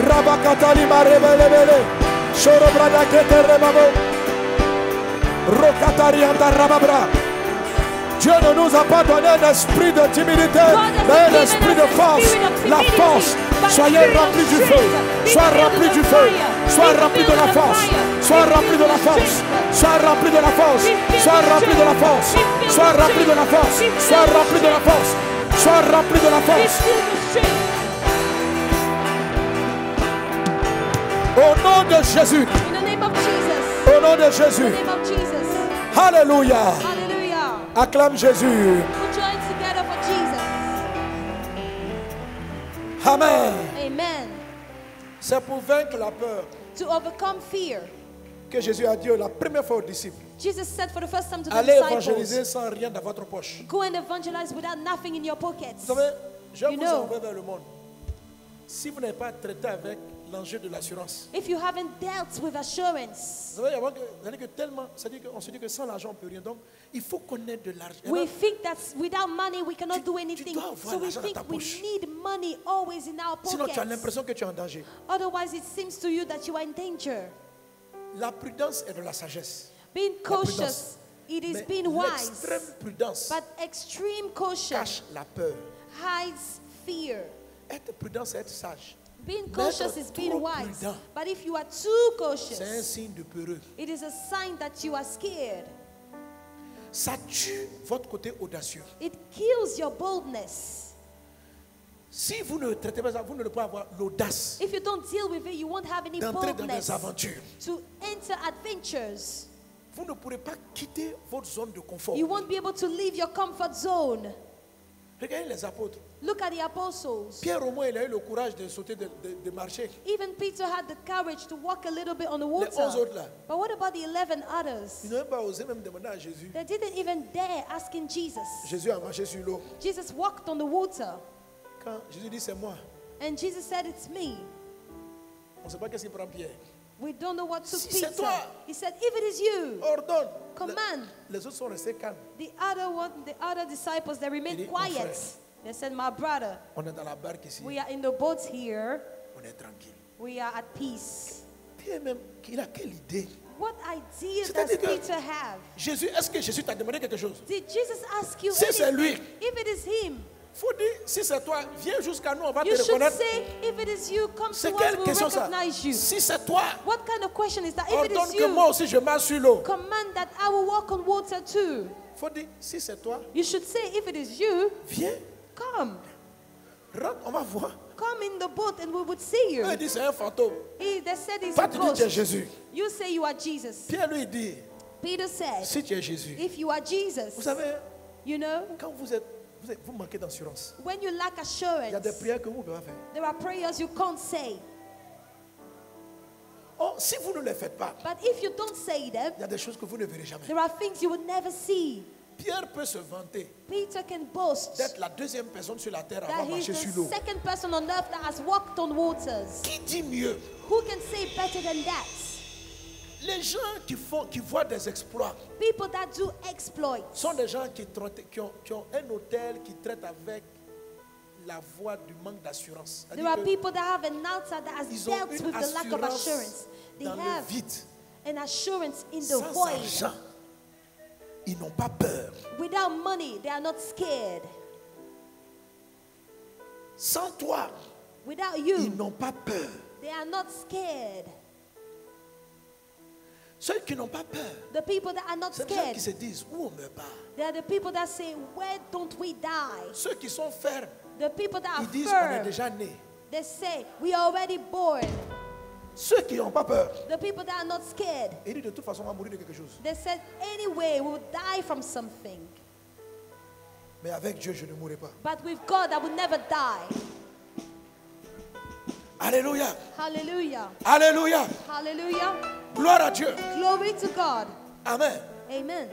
Raba katari mare bele bele. Soro brada ketere babo. Rokataria da raba bra. Dieu ne nous a pas donné un esprit de timidité, mais un esprit de force. La force. Soyez remplis du feu. Sois remplis du feu. Sois remplis de la force. Sois remplis de la force. Sois remplis de la force. Sois remplis de la force. Sois remplis de la force. Sois remplis de la force. Sois remplis de la force. Au nom de Jésus. In the name of Jesus. Au nom de In Jésus. the name of Jesus. Alléluia. Hallelujah. Acclame Jésus. Put your hands together for Jesus. Amen. Amen. C'est pour vaincre la peur to overcome fear. Que Jésus a dit la première fois aux disciples, Jesus said for the first time to the allez évangéliser disciples, sans rien dans votre poche. go and evangelize without nothing in your pockets. Vous savez, je vais You vous know. envoyer vers le monde. Si vous n'avez pas traité avec l'enjeu de l'assurance, If you haven't dealt with assurance, vous savez, c'est-à-dire que tellement, c'est-à-dire qu'on se dit que sans l'argent on ne peut rien. Donc, il faut connaître de l'argent. we think that without money we cannot do anything. dois avoir So we l'argent dans think ta we poche. need money always in our Sinon, tu as pockets. l'impression que tu es en danger. Otherwise, it seems to you that you are in danger. La prudence est de la sagesse. Being La prudence. cautious, it is Mais being wise. l'extrême prudence But extreme caution cache la peur. hides fear. Être prudent, c'est être sage. Being Mais être cautious is being trop wise. prudent, But if you are too c'est un cautious, signe de peureux. it is a sign that you are scared. Ça tue votre côté audacieux. It kills your boldness. Si vous ne traitez pas ça, vous ne pouvez pas avoir l'audace If you don't deal with it, you won't have any d'entrer dans boldness des aventures. to enter adventures. Vous ne pourrez pas quitter votre zone de confort. You won't be able to leave your comfort zone. Regardez les apôtres. Look at the apostles. Pierre au moins, il a eu le courage de sauter, de marcher. Even Peter had the courage to walk a little bit on the Les water. 11 autres là, But what about the 11 others? ils n'ont même pas osé même demander à Jésus. They didn't even dare asking Jesus. Jésus a marché sur l'eau. Jesus walked on the water. Quand Jésus dit c'est moi, And Jesus said, it's me. on ne sait pas qu'est-ce qu'il prend Pierre. We don't know what took Si c'est Peter. toi. He said, if it is you, Ordonne. command. Les autres sont restés calmes. The other disciples, they Il dit, remained mon quiet. frère. They said, my brother, On est dans la barque ici. we are in the boat here. On est tranquille. We are at peace. Pierre même, il a quelle idée? What idea does C'est-à-dire que- Peter have? Jésus, est-ce que Jésus t'a demandé quelque chose? Did Jesus ask you Si c'est lui. anything? If it is him, Faut dire, si c'est toi, viens jusqu'à nous, on va te you should reconnaître. say, if it is you, come C'est to us, quelle we'll question ça? recognize you. Si c'est toi, What kind of question is that? If it ordonne is que moi you, aussi je marche sur l'eau. command that I will walk on water too. Faut dire, si c'est toi, You should say, if it is you, viens, come. rentre, on va voir. Come in the boat and we would see you. Eux, ils disent c'est un fantôme. They said it's Toi, a tu dis tu es ghost. Jésus. You say you are Jesus. Pierre lui dit, Peter said, si tu es Jésus. if you are Vous Jesus, savez, you know, quand vous manquez d'assurance, when you lack il y a des assurance, prières que vous ne pouvez pas faire. there are prayers you can't say. Oh, si vous ne les faites pas, But if you don't say them, il y a des choses que vous ne verrez jamais. there are things you will never see. Pierre peut se vanter Peter can boast d'être la deuxième personne sur la terre à that avoir he's marché sur the l'eau. second person on earth that has walked on waters. Qui dit mieux? Who can say better than that? Les gens qui voient des exploits People that do exploits sont des gens qui ont un hôtel qui traite avec la voie du manque d'assurance. There are people that have an outside that has Ils ont dealt une with the lack of assurance assurance. They dans le have vide. an assurance in the Sans void. argent, ils n'ont pas peur. Without money, they are not scared. Sans toi, Without ils you, n'ont pas peur. they are not scared. Ceux qui n'ont pas peur, The people that are not c'est les gens scared, qui se disent où on meurt pas. they are the people that say, where don't we die? Ceux qui sont fermes, The people that are ils disent on est firm, déjà né. they say, we are already born. Ceux qui n'ont pas peur, The people that are not scared, ils disent de toute façon on va mourir de quelque chose. they said, anyway, we will die from something. Mais avec Dieu, je ne mourrai pas. But with God, I will never die. Alléluia. Hallelujah. Alléluia. Hallelujah. Gloire à Dieu. Glory to God. Amen. Amen.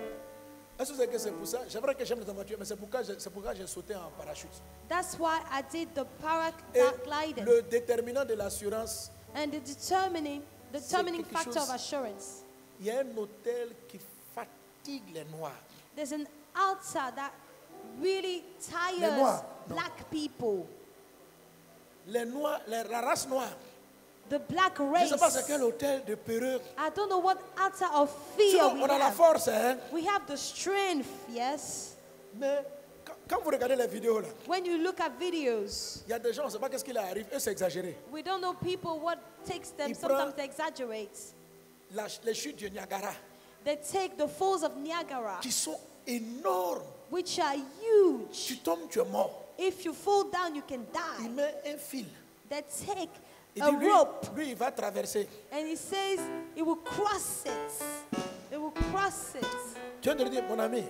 Est-ce que c'est pour ça? J'aimerais que j'aime les voitures, mais c'est pourquoi j'ai sauté en parachute. That's why I did the Et paragliding. le déterminant de l'assurance, And the determining quelque factor chose- of assurance. il y a un hôtel qui fatigue les Noirs. There's an altar that really tires Noirs, non. black people. Les Noirs, la race noire. The black Je ne race. sais pas c'est quel hôtel de perruque. I don't know what altar of fear Sinon, we on a la have. force, hein. We have the strength, yes. Mais quand vous regardez les vidéos là, When you look at videos, il y a des gens, on ne sait pas qu'est-ce qui leur arrive. Eux, c'est exagéré. we don't know people what takes them Il sometimes prend- to exaggerate. Les chutes du Niagara, They take the falls of Niagara, qui sont énormes. which are huge. Tu tombes, tu es mort. If you fall down, you can Il die. met un fil. They take Il a dit, rope, lui, il va traverser. and he says it will cross it. It will cross it. Tu viens de lui dire, mon ami,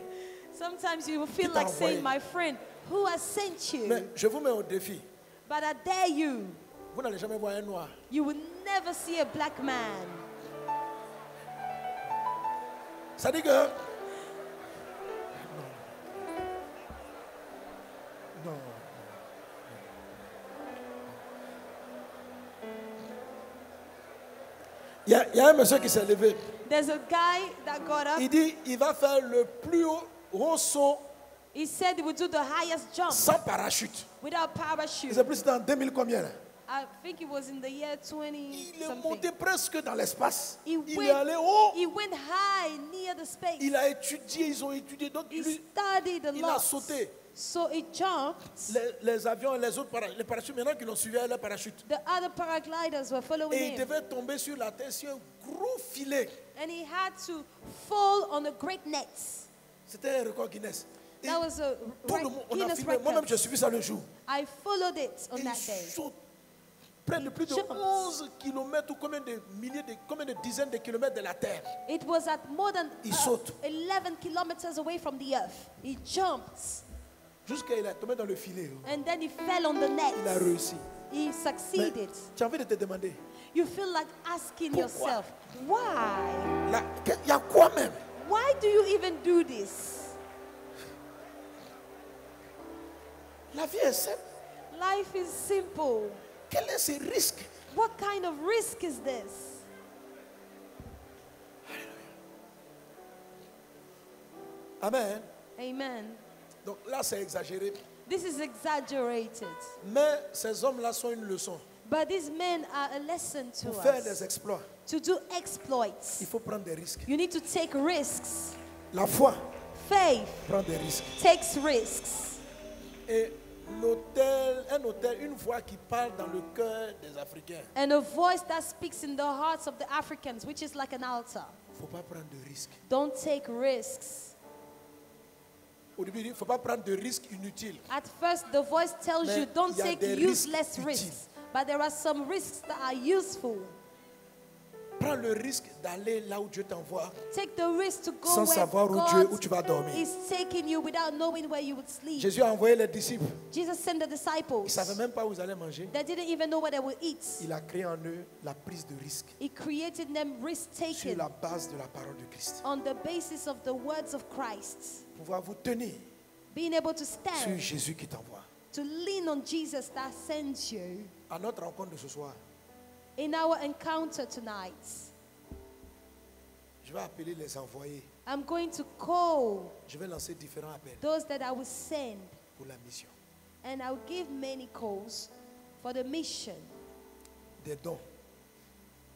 Sometimes you will feel Qui t'a like saying, envoyé? my friend, who has sent you? mais je vous mets au défi. But I dare you. Vous n'allez jamais voir un noir. You will never see a black man. Ça dit que... Non. Il y a un monsieur qui s'est levé. There's a guy that got up. Il dit il va faire le plus haut saut He said he would do the highest jump sans parachute. without parachute. C'est plus dans 2000 combien là? I think it was in the year 20 Il est something. monté presque dans l'espace. He Il est allé haut. he went high near the space. Il a étudié, ils ont étudié. Donc He lui, studied a il a lot. sauté. So he jumped. Les avions, les autres les parachutes, maintenant qu'ils l'ont suivi à leur parachute. The other paragliders were following Et il him. devait tomber sur la terre sur un gros filet. And he had to fall on a great net. C'était un record Guinness. Et That was a tout le monde, on a Guinness filmé. Moi-même, record. j'ai suivi ça le jour. I followed it on Et that il day. saute près de plus de Jumps. 11 kilomètres ou combien de milliers, combien de dizaines de kilomètres de la terre. It was at more than Il saute. 11 kilometers away from the earth. He jumped Jusqu'à il est tombé dans le filet. and then he fell on the net. Il a réussi. He Mais succeeded. tu as envie de te demander, You feel like asking Pourquoi? yourself, why? là, il y a quoi même? Why do you even do this? La vie est simple. Life is simple. Quel est ce risque? What kind of risk is this? Amen. Amen. Donc là, c'est exagéré. This is exaggerated. Mais ces hommes-là sont une leçon. But these men are a lesson to Pour faire us. des exploits, To do il exploits, faut prendre des risques. you need to take risks. La foi Faith prend des risques. takes risks. Et un hôtel, une voix qui parle dans le cœur des Africains. And a voice that speaks in the hearts of the Africans, which is like an altar. Il ne faut pas prendre de risques. Don't take risks. Au début, il ne faut pas prendre de risques inutiles. At first, the voice tells Mais you don't il y a take des useless risques risks. But there are some risks that are useful. Prends le risque d'aller là où Dieu t'envoie Take the risk to go sans where savoir où tu vas dormir. God is taking you without knowing where you would sleep. Jésus a envoyé les disciples. Jesus sent the Ils ne disciples. savaient même pas où ils allaient manger. They didn't even know what they would eat. Il a créé en eux la prise de risque He created them sur risk-taking la base de la parole de Christ. on the basis of the words of Christ. Pouvoir vous tenir Being able to sur stand, Jésus qui t'envoie. to lean on Jesus that sends you. À notre rencontre de ce soir, In our encounter tonight, je vais appeler les envoyés. I'm going to call Je vais lancer différents appels those that I will send, pour la mission. and I'll give many calls for the mission, Des dons.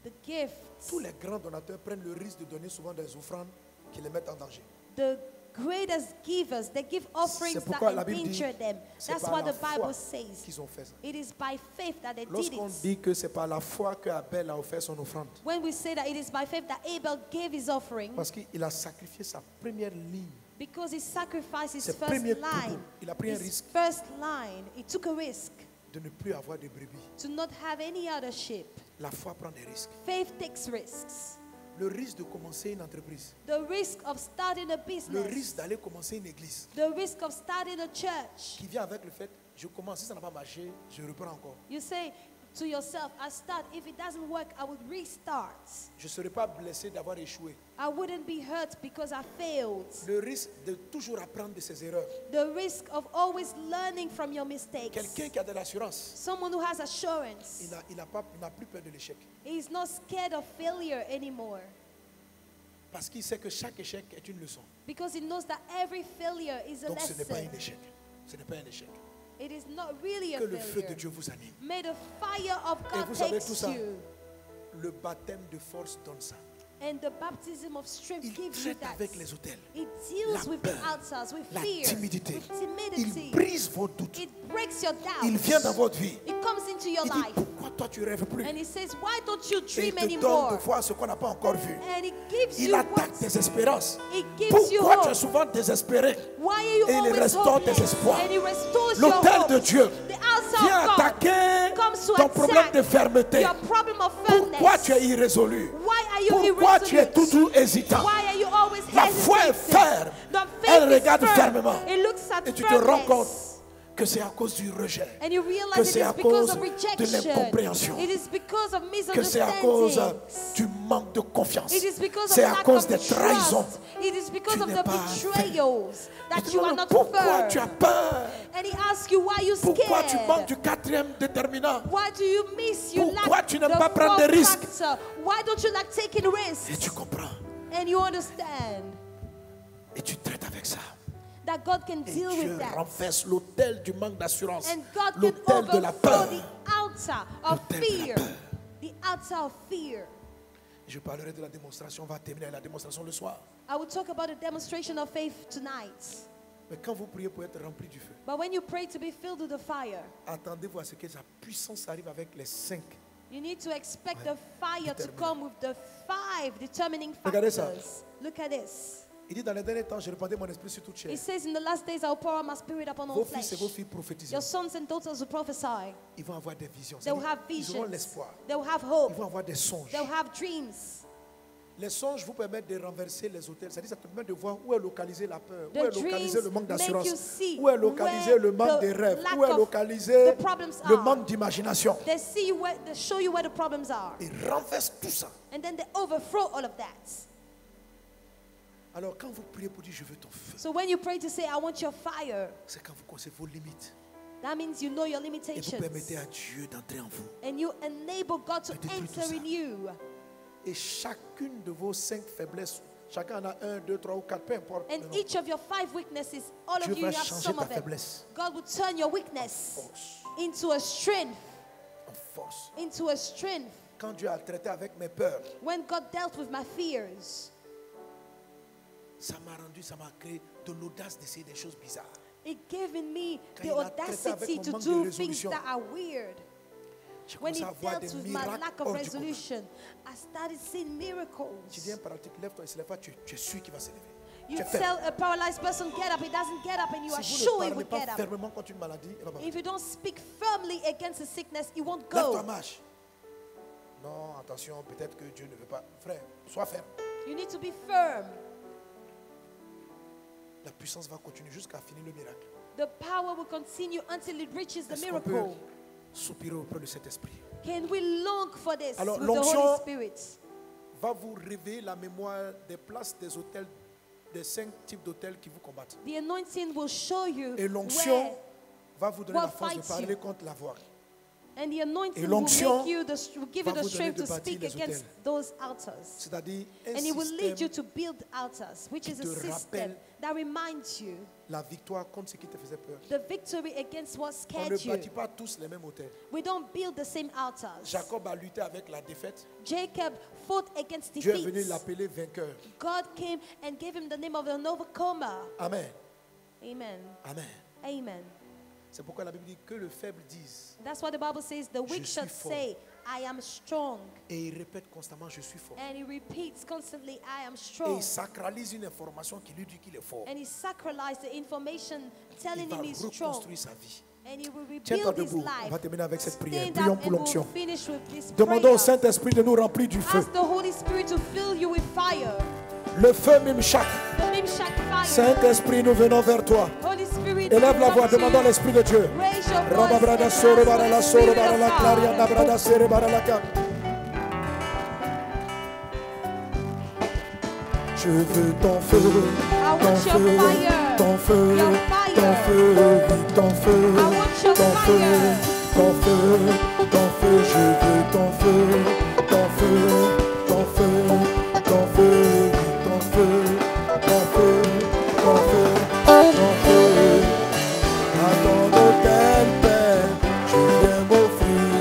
the gifts. Tous les grands donateurs prennent le risque de donner souvent des offrandes qui les mettent en danger. The greatest givers, they give offerings C'est pourquoi la that Bible dit, endanger them. c'est That's par what la the foi Bible says. qu'ils ont fait ça. It is by faith that they did Lorsqu'on it. dit que c'est par la foi que Abel a offert son offrande, When we say that it is by faith that Abel gave his offering, parce qu'il a sacrifié sa première ligne, because he sacrificed his ses first premiers line, troupeaux, il a pris un his risque first line, he took a risk de ne plus avoir de brebis. to not have any other sheep. La foi prend des risques. Faith takes risks. Le risque de commencer une entreprise, The risk of starting a le business, risque d'aller commencer une église, the risk of starting a church. qui vient avec le fait, je commence, si ça n'a pas marché, je reprends encore. You say to yourself, I start. If it doesn't work, I would restart. Je ne serai pas blessé d'avoir échoué. I wouldn't be hurt because I failed. Le risque de toujours apprendre de ses erreurs. The risk of always learning from your mistakes. Quelqu'un qui a de l'assurance, Someone who has assurance. il n'a plus peur de l'échec. He's not scared of failure anymore. Parce qu'il sait que chaque échec est une leçon. Because he knows that every failure is a Donc ce n'est pas lesson. un échec. Ce n'est pas un échec. It is not really a Que le feu de failure. Dieu vous anime. May the fire of Et God vous savez takes tout ça. you. Le baptême de force donne ça. And the baptism of strength Il gives you traite that. avec les autels. It deals La with peur, the altars, with la fear, timidité. with Il timidity. brise vos doutes. It breaks your doubts. Il vient dans votre vie. It comes into your Il dit, life. pourquoi toi tu rêves plus? And he says, why don't you Et il dream te donne de anymore? voir ce qu'on n'a pas encore vu. And it gives Il you attaque what? tes espérances. It gives you Pourquoi tu es hope. souvent désespéré? Why are you Et il always restaure tes hopeless? espoirs. And he restores your L'autel hope. de Dieu The altar vient of God attaquer comes to ton problème attack de fermeté. your problem of firmness. Pourquoi tu es irrésolu? Why are you Pourquoi tu es irresolute? toujours hésitant? Why are you always La foi est hesitating? ferme. The Elle faith is regarde firm. fermement. It looks at Et tu te rends compte firmness. que c'est à cause du rejet, And you que realize it c'est is à because cause of de rejection. l'incompréhension, It is because of que c'est à cause misunderstandings. du manque de confiance, It is because of c'est à lack cause of des trahisons. trust. It is because Tu of n'es the pas betrayals Il that te you are demande not pourquoi tu as firm. peur, And he asks you, why are you pourquoi tu manques scared? du 4e déterminant, Why do you miss? You Pourquoi lack tu n'aimes the pas prendre des fourth risques? factor. Why don't you like taking et risks? tu comprends, And you understand et tu traites avec ça. that God can Et deal Dieu with that. renverse l'autel du manque d'assurance, And God can l'autel de la overthrow peur. the altar of L'autel de la fear. peur. The altar of fear. Je parlerai de la démonstration, on va terminer avec la démonstration le soir. I will talk about a demonstration of faith tonight. Mais quand vous priez pour être rempli du feu, But when you pray to be filled with the fire, attendez-vous à ce que sa puissance arrive avec les 5. you need to expect the fire to Déterminant. come with the 5 determining Regardez ça. factors. Look at this. Il dit dans les derniers temps, je répandrai mon esprit sur toute chair. It says, in the last days, I'll pour out my spirit upon all Vos fils et flesh. vos filles prophétiseront. Your sons and daughters will prophesy. Ils vont avoir des visions. They will C'est-à-dire, have ils auront visions. l'espoir. They will have Ils hope. vont avoir des songes. They will have dreams. Les songes vous permettent de renverser les hôtels. C'est-à-dire, ça te permet de voir où est localisé la peur, où The est localisé le manque dreams make you d'assurance, see où est localisé where le manque the des rêves, lack où est of localisé the problems le are. manque d'imagination. They see where, they show you where the problems are. Ils renversent tout ça. And then they overthrow all of that. Alors, quand vous priez pour dire je veux ton feu, So when you pray to say, I want your fire, c'est quand vous connaissez vos limites that means you know your et vous limitations. permettez à Dieu d'entrer en vous. And you enable God to De détruire tout enter ça. in you. Et chacune de vos 5 faiblesses, chacun en a 1, 2, 3 ou 4, peu importe. And Non, non. each of your 5 weaknesses, all Dieu of you va have changer some ta of them. faiblesse God will turn your weakness force, into a strength. en force. Into a strength. Quand Dieu a traité avec mes peurs, When God dealt with my fears, ça m'a créé de l'audace d'essayer des choses bizarres. it gave in me Quand the il a traité avec audacity mon to manque de do things résolution, that are weird. J'ai When commencé he à voir des dealt with my miracles lack of hors du commun. resolution, I started seeing miracles. Tu dis à un paralytique, lève-toi, il se lève pas, tu es sûr qu'il va se lever. You Tu es ferme. tell a paralyzed person, get up, he doesn't get up, and you are Si vous sure ne he parlez will pas get up. fermement contre une maladie, il va pas. If you don't speak firmly against a sickness, it won't Lève-toi, go. marche. Non, attention, peut-être que Dieu ne veut pas. Frère, sois ferme. You need to be firm. La puissance va continuer jusqu'à finir le miracle. The power will continue until it reaches the Est-ce qu'on peut miracle. soupirer auprès de cet esprit? Can we long for this Alors, with the l'onction- Holy Spirit? Va vous réveiller la mémoire des places des hôtels, des 5 types d'hôtels qui vous combattent. The anointing will show you Et l'onction where, va vous donner what la force de fights parler you. contre l'avoir. and the anointing Et will l'onction make you will give you va the vous donner strength de to bâtir speak les against hôtels. those altars. C'est-à-dire un And it will lead you système, to build altars, which is qui a te system rappelle that reminds you la victoire contre ce qui te faisait peur. the victory against what On ne scared you. bâtit pas tous les mêmes hôtels. We don't build the same altars. Jacob a lutté avec la défaite. Jacob fought against Dieu est venu defeat. l'appeler vainqueur. God came and gave him the name of an overcomer. Amen. Amen. Amen. Amen. C'est pourquoi la Bible dit que le faible dise. That's what the Bible says. The weak Je shall suis fort. say, I am strong. Et il répète constamment, je suis fort. And he repeats constantly, I am Et strong. il sacralise une information qui lui dit qu'il est fort. And he sacralized the information Il telling va him he's strong. reconstruire sa vie. And he will Tiens-toi rebuild his debout. On va life. terminer avec cette prière. Stand Prions up pour and we'll l'onction. finish with this Demandons au prayer. Saint-Esprit de nous remplir du feu. Ask the Holy Spirit to fill you with fire. Le feu Mimshak. The Mimshak fire. Saint-Esprit, nous venons vers toi. Holy Spirit, Élève la we voix, come to demandons you. l'Esprit de Dieu. Raise your voice Rababrada and soro ask for barala the soro Spirit barala of clarianda God. brada sere baralaka. Je veux ton feu, want ton your feu, fire. ton feu, Your fire. ton feu, oui, ton feu, I want your ton feu, fire. ton feu, ton feu, je veux ton feu, ton feu, ton feu, ton feu, oui, ton feu, ton feu, ton feu, ton feu. À ton autel, Père, je viens m'offrir.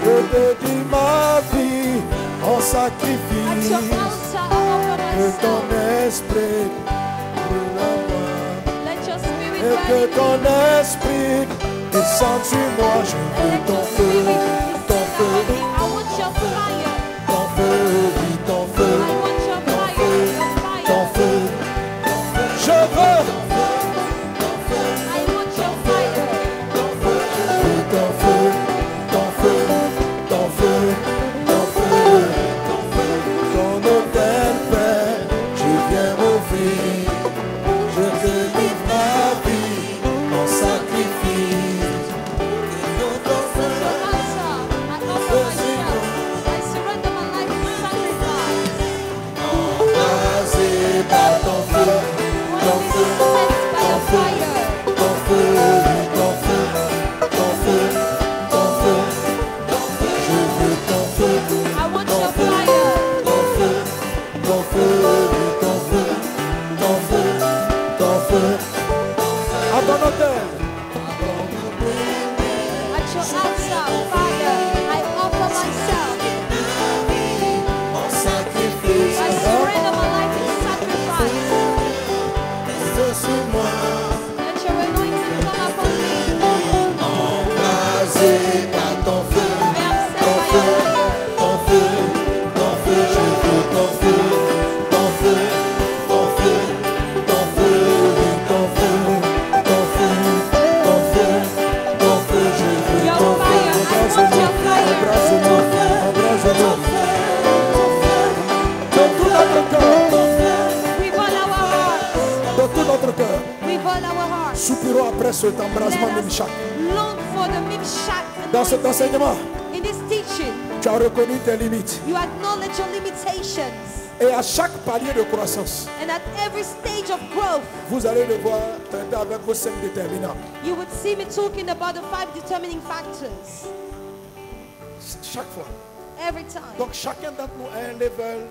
Je te dis ma vie en At your sacrifice. altar, I Que offer ton myself. esprit brûle en moi. Let your spirit Et que burn in ton me. esprit descende sur moi. Je veux Let ton your feu, spirit ton descend on me. feu, I want your fire. ton feu, oui, ton feu, I want your ton fire. feu, Your ton fire. feu. Je veux I want your fire. oui, ton feu, ton feu, ton feu, ton feu. Ton autel, Père, je viens m'offrir. Je te livre ma vie en sacrifice. ton hôtel. At your altar, Father, I offer myself. I surrender my life in sacrifice. Let your anointing come upon me. Embrasé par ton feu, May I'm set by your fire. ton feu, ton feu, je veux ton feu, ton feu, ton feu, ton feu, ton feu, ton feu, ton feu, ton feu, je veux Your ton feu. fire, I want your fire. Embrasse-nous, embrasse-nous. De tout notre cœur, With all our hearts. de tout notre cœur, With all our hearts. soupirons après cet Let embrassement de us Meshach. long for the Mimshak Dans cet anointing. enseignement, In this teaching, tu as reconnu tes limites. you acknowledge your limitations. Et à chaque palier de croissance, And at every stage of growth, vous allez le voir traiter avec vos 5 déterminants. you would see me talking about the 5 determining factors. Chaque fois. Every time. Donc chacun d'entre nous a un level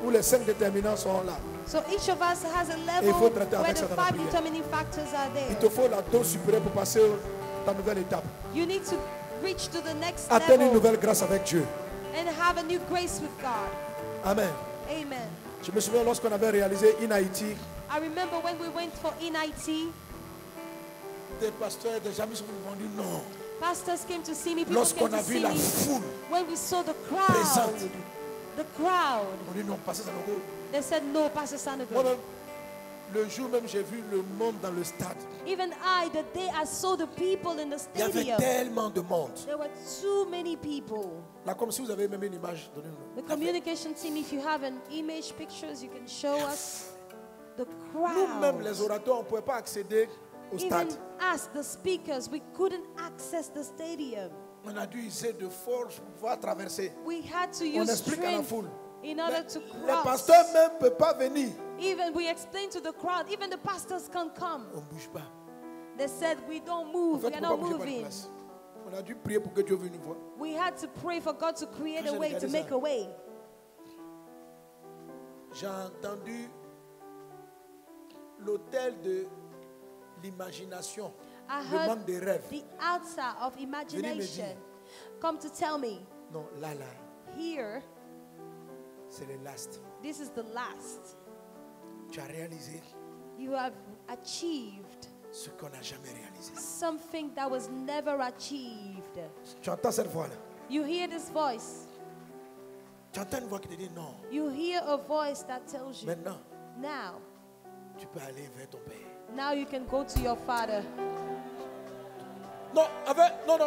où les 5 déterminants sont là. So each of us has a level Il faut traiter where avec the ça dans la 5 prière. determining factors are Il there. te faut la dose supérieure pour passer à ta nouvelle étape. You need to reach to the next Atteindre une level nouvelle grâce avec Dieu. and have a new grace with God. Amen. Amen. Je me souviens lorsqu'on avait réalisé In Haïti, I remember when we went for NIT, des pasteurs, des amis m'ont dit non. pastors came to see me, people Lorsqu'on came a to vu see la me. foule When we saw the crowd, présente, crowd, on dit non, passez ça. they said, no, Pastor Sanogo. Moi-même, le jour même, j'ai vu le monde dans le stade. Even I, the day I saw the people in the Il y avait stadium, tellement de monde. there were too many people. Là, comme si vous avez même une image, donnez-nous. The communication team, if you have an image, pictures, you can show us the Nous-mêmes, crowd. les orateurs, on ne pouvait pas accéder au stade. Even us, the speakers, we couldn't access the stadium. On a dû user de force pour pouvoir traverser. We had to On use explique à la strength foule. in order to Les cross. pasteurs même ne peuvent pas venir. Even we explained to the crowd, even the pastors can't come. On ne bouge pas. They said, we don't En move, fait, we on are ne peut not pas bouger par les moving. places. On a dû prier pour que Dieu vienne nous voir. We had to pray for God to create Quand a j'ai way, regardé to ça, make a way. J'ai entendu l'hôtel de l'imagination, I le heard monde des rêves. the altar of imagination come to tell me, Non, là, here, c'est le last. this is the last. Tu as réalisé You have achieved ce qu'on n'a jamais réalisé. something that was never achieved. Tu entends cette voix-là? You hear this voice. Tu entends une voix qui te dit non. You hear a voice that tells you, Maintenant, now, tu peux aller vers ton Père. now you can go to your Father. Non, non,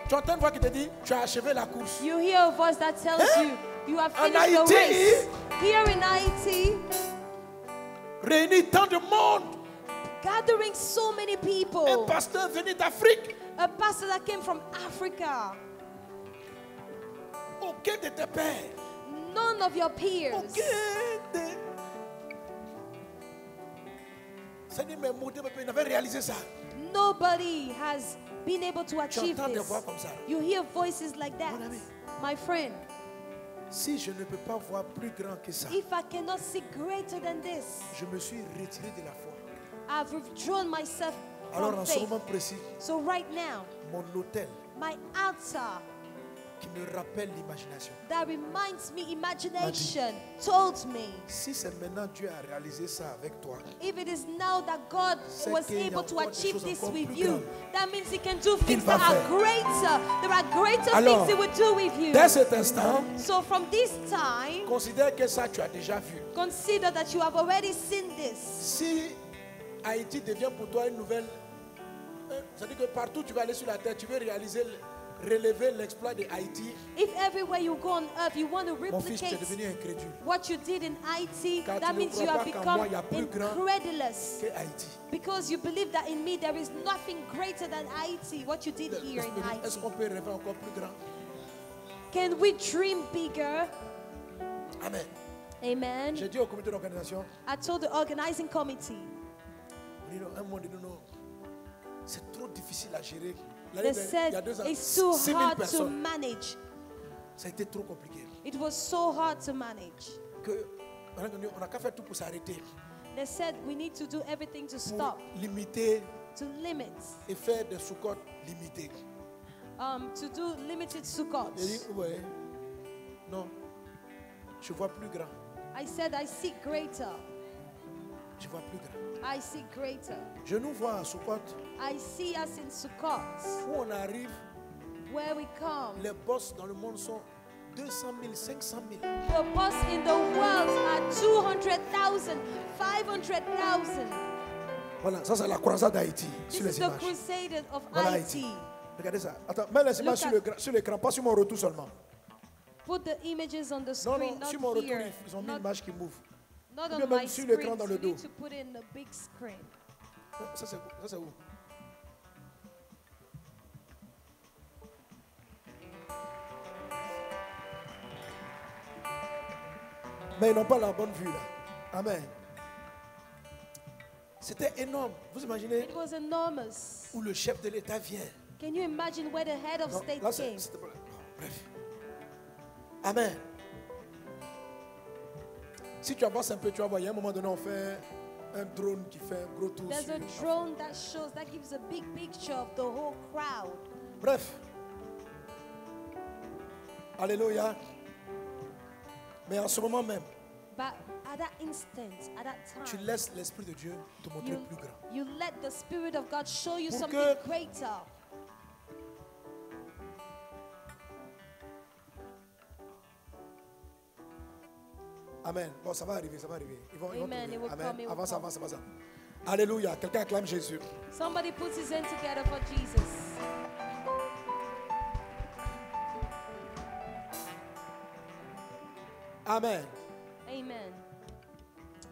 tu entends une voix qui te dit tu as achevé la course. You hear a voice that tells you, you have En finished the Haïti, race. Here in Haiti, réunis tant de monde. gathering so many people. Un pasteur venu d'Afrique. A pastor that came from Africa. Aucun de tes pères. None of your peers. Aucun de... C'est-à-dire, mais mon Dieu, il avait réalisé ça. Nobody has been able to Tu achieve entends des this. voix comme ça. You hear voices like that. Mon ami. My friend, Si je ne peux pas voir plus grand que ça, if I cannot see greater than this, je me suis retiré de la foi. I've withdrawn myself Alors from en ce faith. moment précis, So right now, mon hôtel my altar qui me rappelle l'imagination. that reminds me imagination told me, Si c'est maintenant Dieu a réalisé ça avec toi, if it is now that God C'est was qu'il y a able to encore des achieve choses this encore with plus you, grandes that means He can do things va that are faire. greater. There are greater Alors, things He would do with you. dès cet instant, So from this time, considère que ça tu as déjà vu. consider that you have already seen this. Si Haïti devient pour toi une nouvelle, c'est-à-dire que partout tu vas aller sur la terre, tu veux relever l'exploit de Haïti. If everywhere you go on earth, you want to Mon fils, tu es replicate devenu incrédule what you did in Haiti, Car that tu ne means you crois have pas qu'en become moi, il y a plus grand incredulous. que Haïti. Because you believe that in me there is nothing greater than Haiti, what you did here in Est-ce Haiti. qu'on peut rêver encore plus grand? Can we dream bigger? Amen. Amen. J'ai dit au comité d'organisation, I told the organizing committee, un moment donné, non, c'est trop difficile à gérer. they L'année dernière, il y a said 2 ans, it's too 6 000 hard to personnes. manage. Ça a été trop compliqué. It was so hard to manage. Que, on a qu'à faire tout pour s'arrêter. They said we need to do everything to pour stop, limiter to limit, et faire des Sukkot limités. to do limited sukkot. J'ai dit, ouais, non, je vois plus grand. I said I see greater. Je vois plus grand. I see greater. Je nous vois à Sukkot I see us in sukkot, où on arrive, where we come. les boss dans le monde sont 200 000, 500 000. The boss in the world are 200,000, 500,000. Voilà, ça c'est la croisade d'Haïti This sur is les the images. crusade of Voilà Haiti. Haïti. Regardez ça. Attends, mets les images sur l'écran, pas sur mon retour seulement. Put the images on the Non, screen, non, sur not mon retour, here. ils ont mis Not, une image qui move. not Ou on bien my même sur l'écran screen. dans le You need dos. to put in the big screen. Ça c'est où? Mais ils n'ont pas la bonne vue là. Amen. C'était énorme. Vous imaginez It was enormous. où le chef de l'État vient. Can you imagine where the head of Non, state là, came? c'était pas- bref. Amen. Si tu avances un peu, tu vas voir, il y a un moment donné, on fait un drone qui fait un gros tour. There's sur a les- drone that gives a big picture of the whole crowd. Bref. Alléluia. Mais en ce moment même, But at that instant, at that tu time, laisses l'Esprit de Dieu te montrer you, plus grand. you let the Spirit of God show you Pour something que- greater. Amen. Bon, ça va arriver, ça va arriver. Ils vont Amen. trouver. It will Amen. come, it will Avance, come. avance, avance. Alléluia. Quelqu'un acclame Jésus. Somebody puts his hand together for Jesus. Amen. Amen.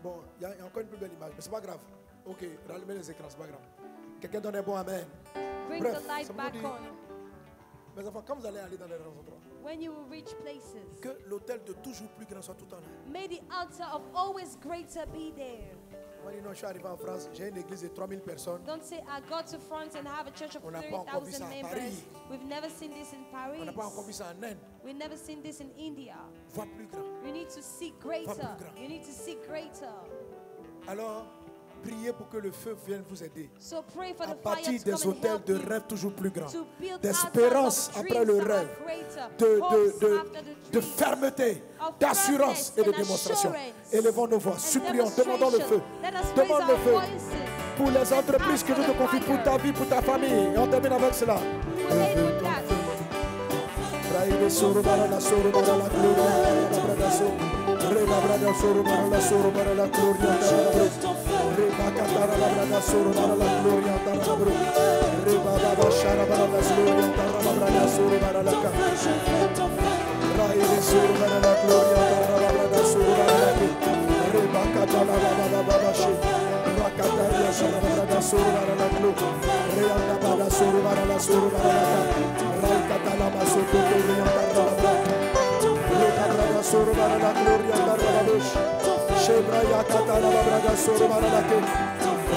Bon, il y a encore une plus belle image, mais c'est pas grave. Ok, rallumez les écrans, c'est pas grave. Quelqu'un donne un bon Amen. Bring Bref, the light ça veut back dire- on. Mes enfants, quand vous allez aller dans les endroits, When you reach places, que l'hôtel de toujours plus grand soit tout le temps là. may the altar of always greater be there. Moi, je dis non, je suis arrivé en France, j'ai une église de 3000 personnes. Don't say, I got to France and have a church of On n'a pas encore vu 30,000 ça à members. Paris. We've never seen this in Paris. On n'a pas encore vu ça en Inde. We've never seen this in India. Vois plus grand. You need to see greater. grand. You need to see greater. Alors, priez pour que le feu vienne vous aider. So pray for À the fire partir to des come and hôtels help de you rêve toujours plus grands, to build d'espérance altars of après le dreams that are rêve, greater, hopes after the de dream, fermeté, of d'assurance firmness et de and démonstration. assurance Élevons nos voix, and supplions, demandons le feu. demonstration. Let us raise Demande le our feu voices. pour les Let's entreprises ask que for Dieu te the confie, pour fire. ta vie, pour ta famille. Et on termine avec cela. We'll end with that. Braide soro bara la soro bara la gloria bara la brada so. Reba brada soro bara la soro bara la gloria bara la bro. Reba katara la brada soro bara la gloria bara la bro. Reba baba shara bara la gloria bara la brada soro bara la ka. Braide soro bara la gloria bara la brada soro bara la ke. Reba katara baba baba she. Rakataria shara brada soro bara la gloria. Reba baba soro bara la soro bara la ka. Rakatala masoko gloria bara la bro. Reba brada soro bara la gloria bara la bro. Shebra yakatala brada soro bara la ke.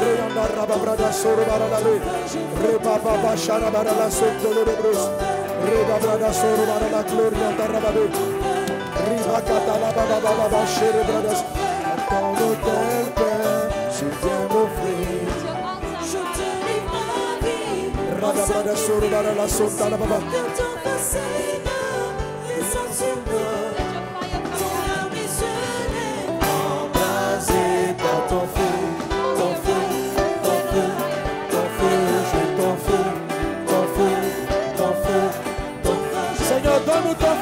Reyanda raba brada soro bara la bro. Reba baba shara bara la soko bro. Reba brada soro bara la gloria bara la bro. Riba katala baba baba shere bradas. Ton hôtel Père, je viens m'offrir. It's your altar, Father. Rada brada soro bara la sota la baba. Let your fire come. Embrasé par ton feu, ton feu, ton feu, ton feu, je ton feu, ton feu, ton feu, ton feu. Seigneur, donne-nous ton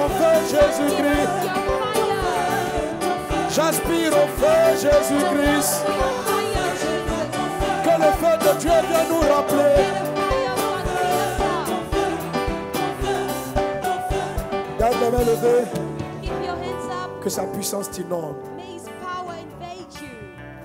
feu, Jésus-Christ. Your fire. J'aspire au feu, Jésus-Christ. Your fire, Jesus. Que le feu de Dieu vienne nous rappeler. Let the fire of God be Garde les mains levées, Keep your hands up. que sa puissance t'inonde, May His power invade you.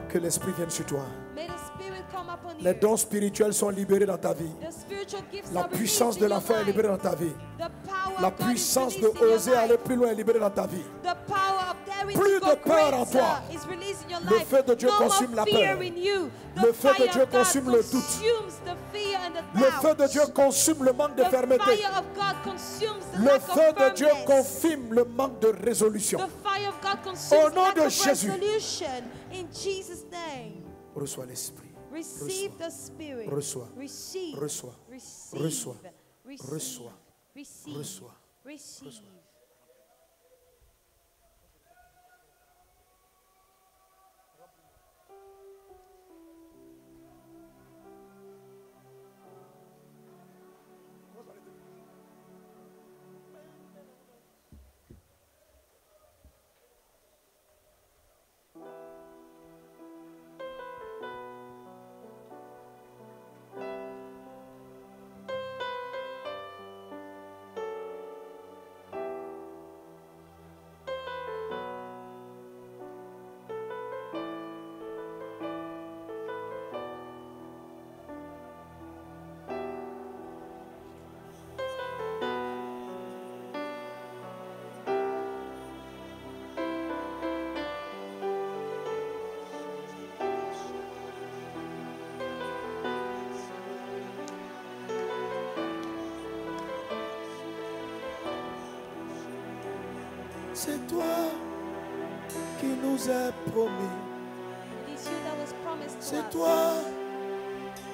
que l'Esprit vienne sur toi. May the Spirit come upon Les you. dons spirituels sont libérés dans ta vie. The spiritual gifts La are released puissance in de la your foi est life. libérée dans ta vie. The power La of God is puissance de released in your oser aller life. plus loin est libérée dans ta vie. The power of daring Plus to go de peur en greater toi. is released in your Le life. feu de Dieu No consume more la fear peur. in you. The Le feu de fire Dieu of God consume le doute. consumes the fear and the Le doubt. feu de Dieu consume le manque de The fermeté. fire of God consumes the Le lack feu of de Dieu firmness. confirme le manque de résolution. The fire of God consumes Au nom lack de of Jésus. resolution. In Jesus' name. Reçois l'Esprit. Receive the Spirit. Reçois. Receive. Reçois. Receive. Reçois. Receive. Reçois. Receive. Reçois. Receive. C'est toi qui nous as promis. It is you that was promised to C'est us. toi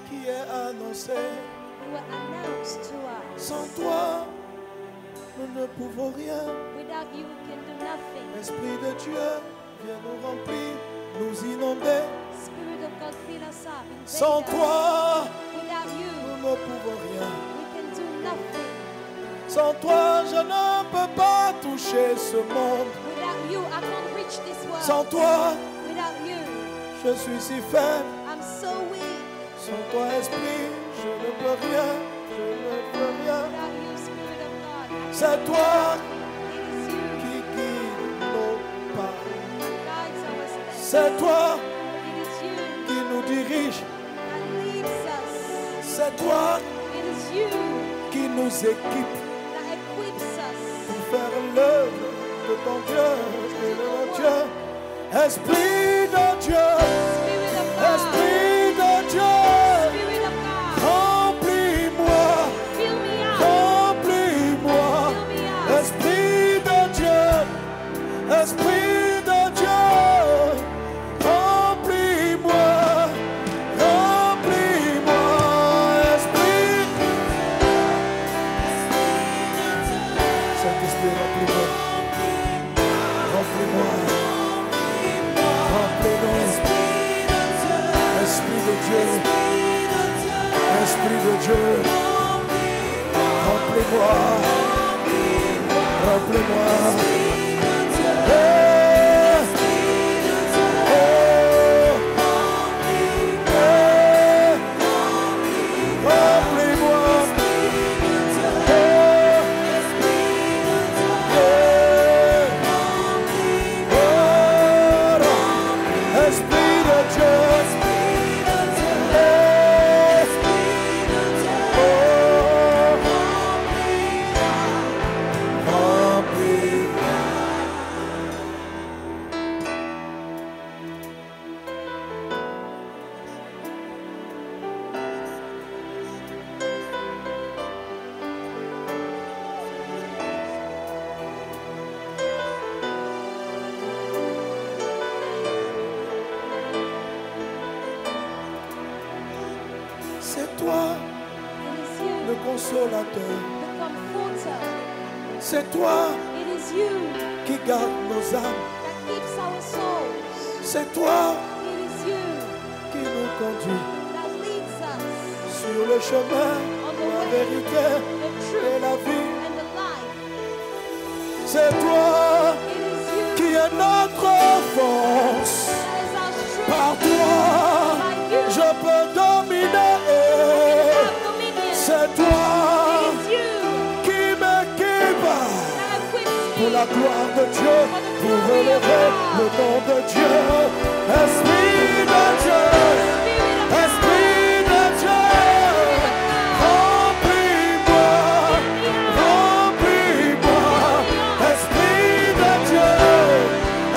qui est annoncé. You were announced to us. Sans toi, nous ne pouvons rien. Without you, we can do nothing. L'Esprit de Dieu vient nous remplir, nous inonder. Spirit of God, fill us up. Invade Sans us. toi, Without nous you, ne pouvons rien. we can do nothing. Sans toi, je ne peux pas toucher ce monde. Without you, I can't reach this world. Sans toi, Without you, je suis si faible. I'm so weak. Sans toi, Esprit, je ne peux rien. Je ne peux rien. Without you, Spirit of God, I C'est toi it is you qui guide nos pas. that guides our steps. C'est toi It is you qui nous dirige. that leads us. C'est toi It is you qui nous équipe that equips us. pour faire l'œuvre de ton Dieu et de notre Dieu. Esprit de Dieu, Spirit of God, Esprit de Dieu, Spirit of God, remplis-moi, fill me up, remplis-moi. fill me up. Esprit de Dieu, Esprit de Dieu, remplis-moi, remplis-moi. Esprit, Saint-Esprit, remplis-moi, remplis-moi, remplis-nous. Esprit de Dieu, Esprit de Dieu, remplis-moi, remplis-moi. C'est toi It is you, le consolateur. the comforter. C'est toi It is you qui garde nos âmes. that keeps our souls. C'est toi It is you qui nous conduit that leads us sur le chemin, on the la way, vérité the et truth, la vie. and the life. C'est toi It is you qui est notre force. that is our strength. Par toi, By you, je peux dominer. have dominion. C'est toi It is you qui m'équipe that equips pour me. la gloire de Dieu, pour relever le nom de Dieu. Esprit de Dieu, Spirit of Esprit de Dieu, remplis-moi, remplis-moi. Esprit de Dieu,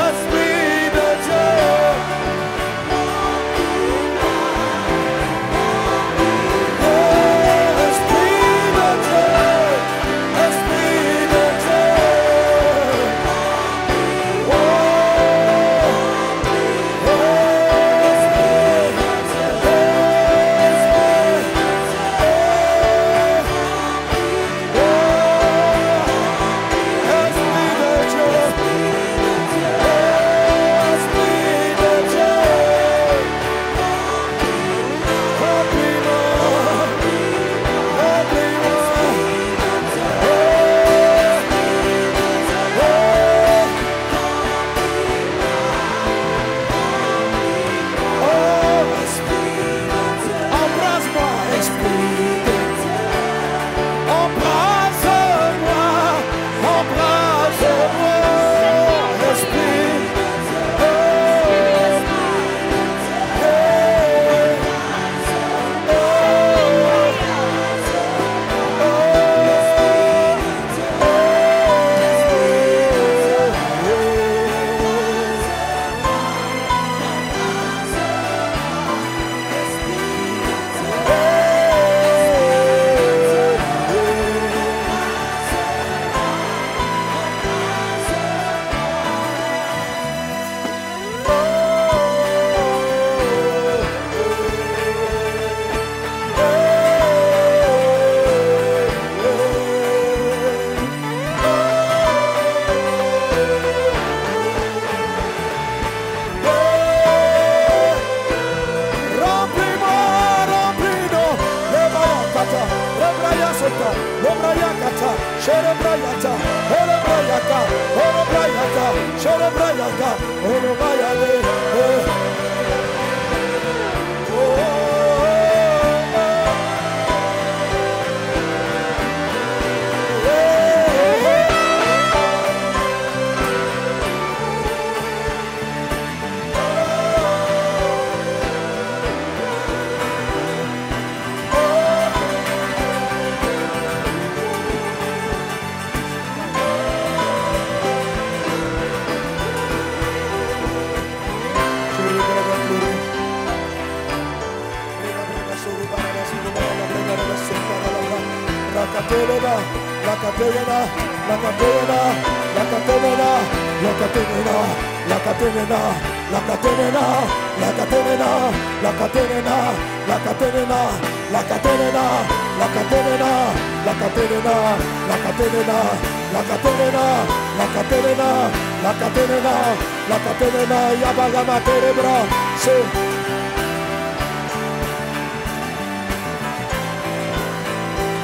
Esprit de Dieu. Esprit de Dieu, Esprit de Dieu. Oh, oh. Sherebrayata, Orebrayaka, Orebrayaka, Sherebrayaka, Orobayale. La catena, la catena, la catena, la catena, la catena, la catena, la catena, la catena, la catena, la catena, la catena, la catena, la catena, la catena, la catena, la catena, la catena, yabagama terebra,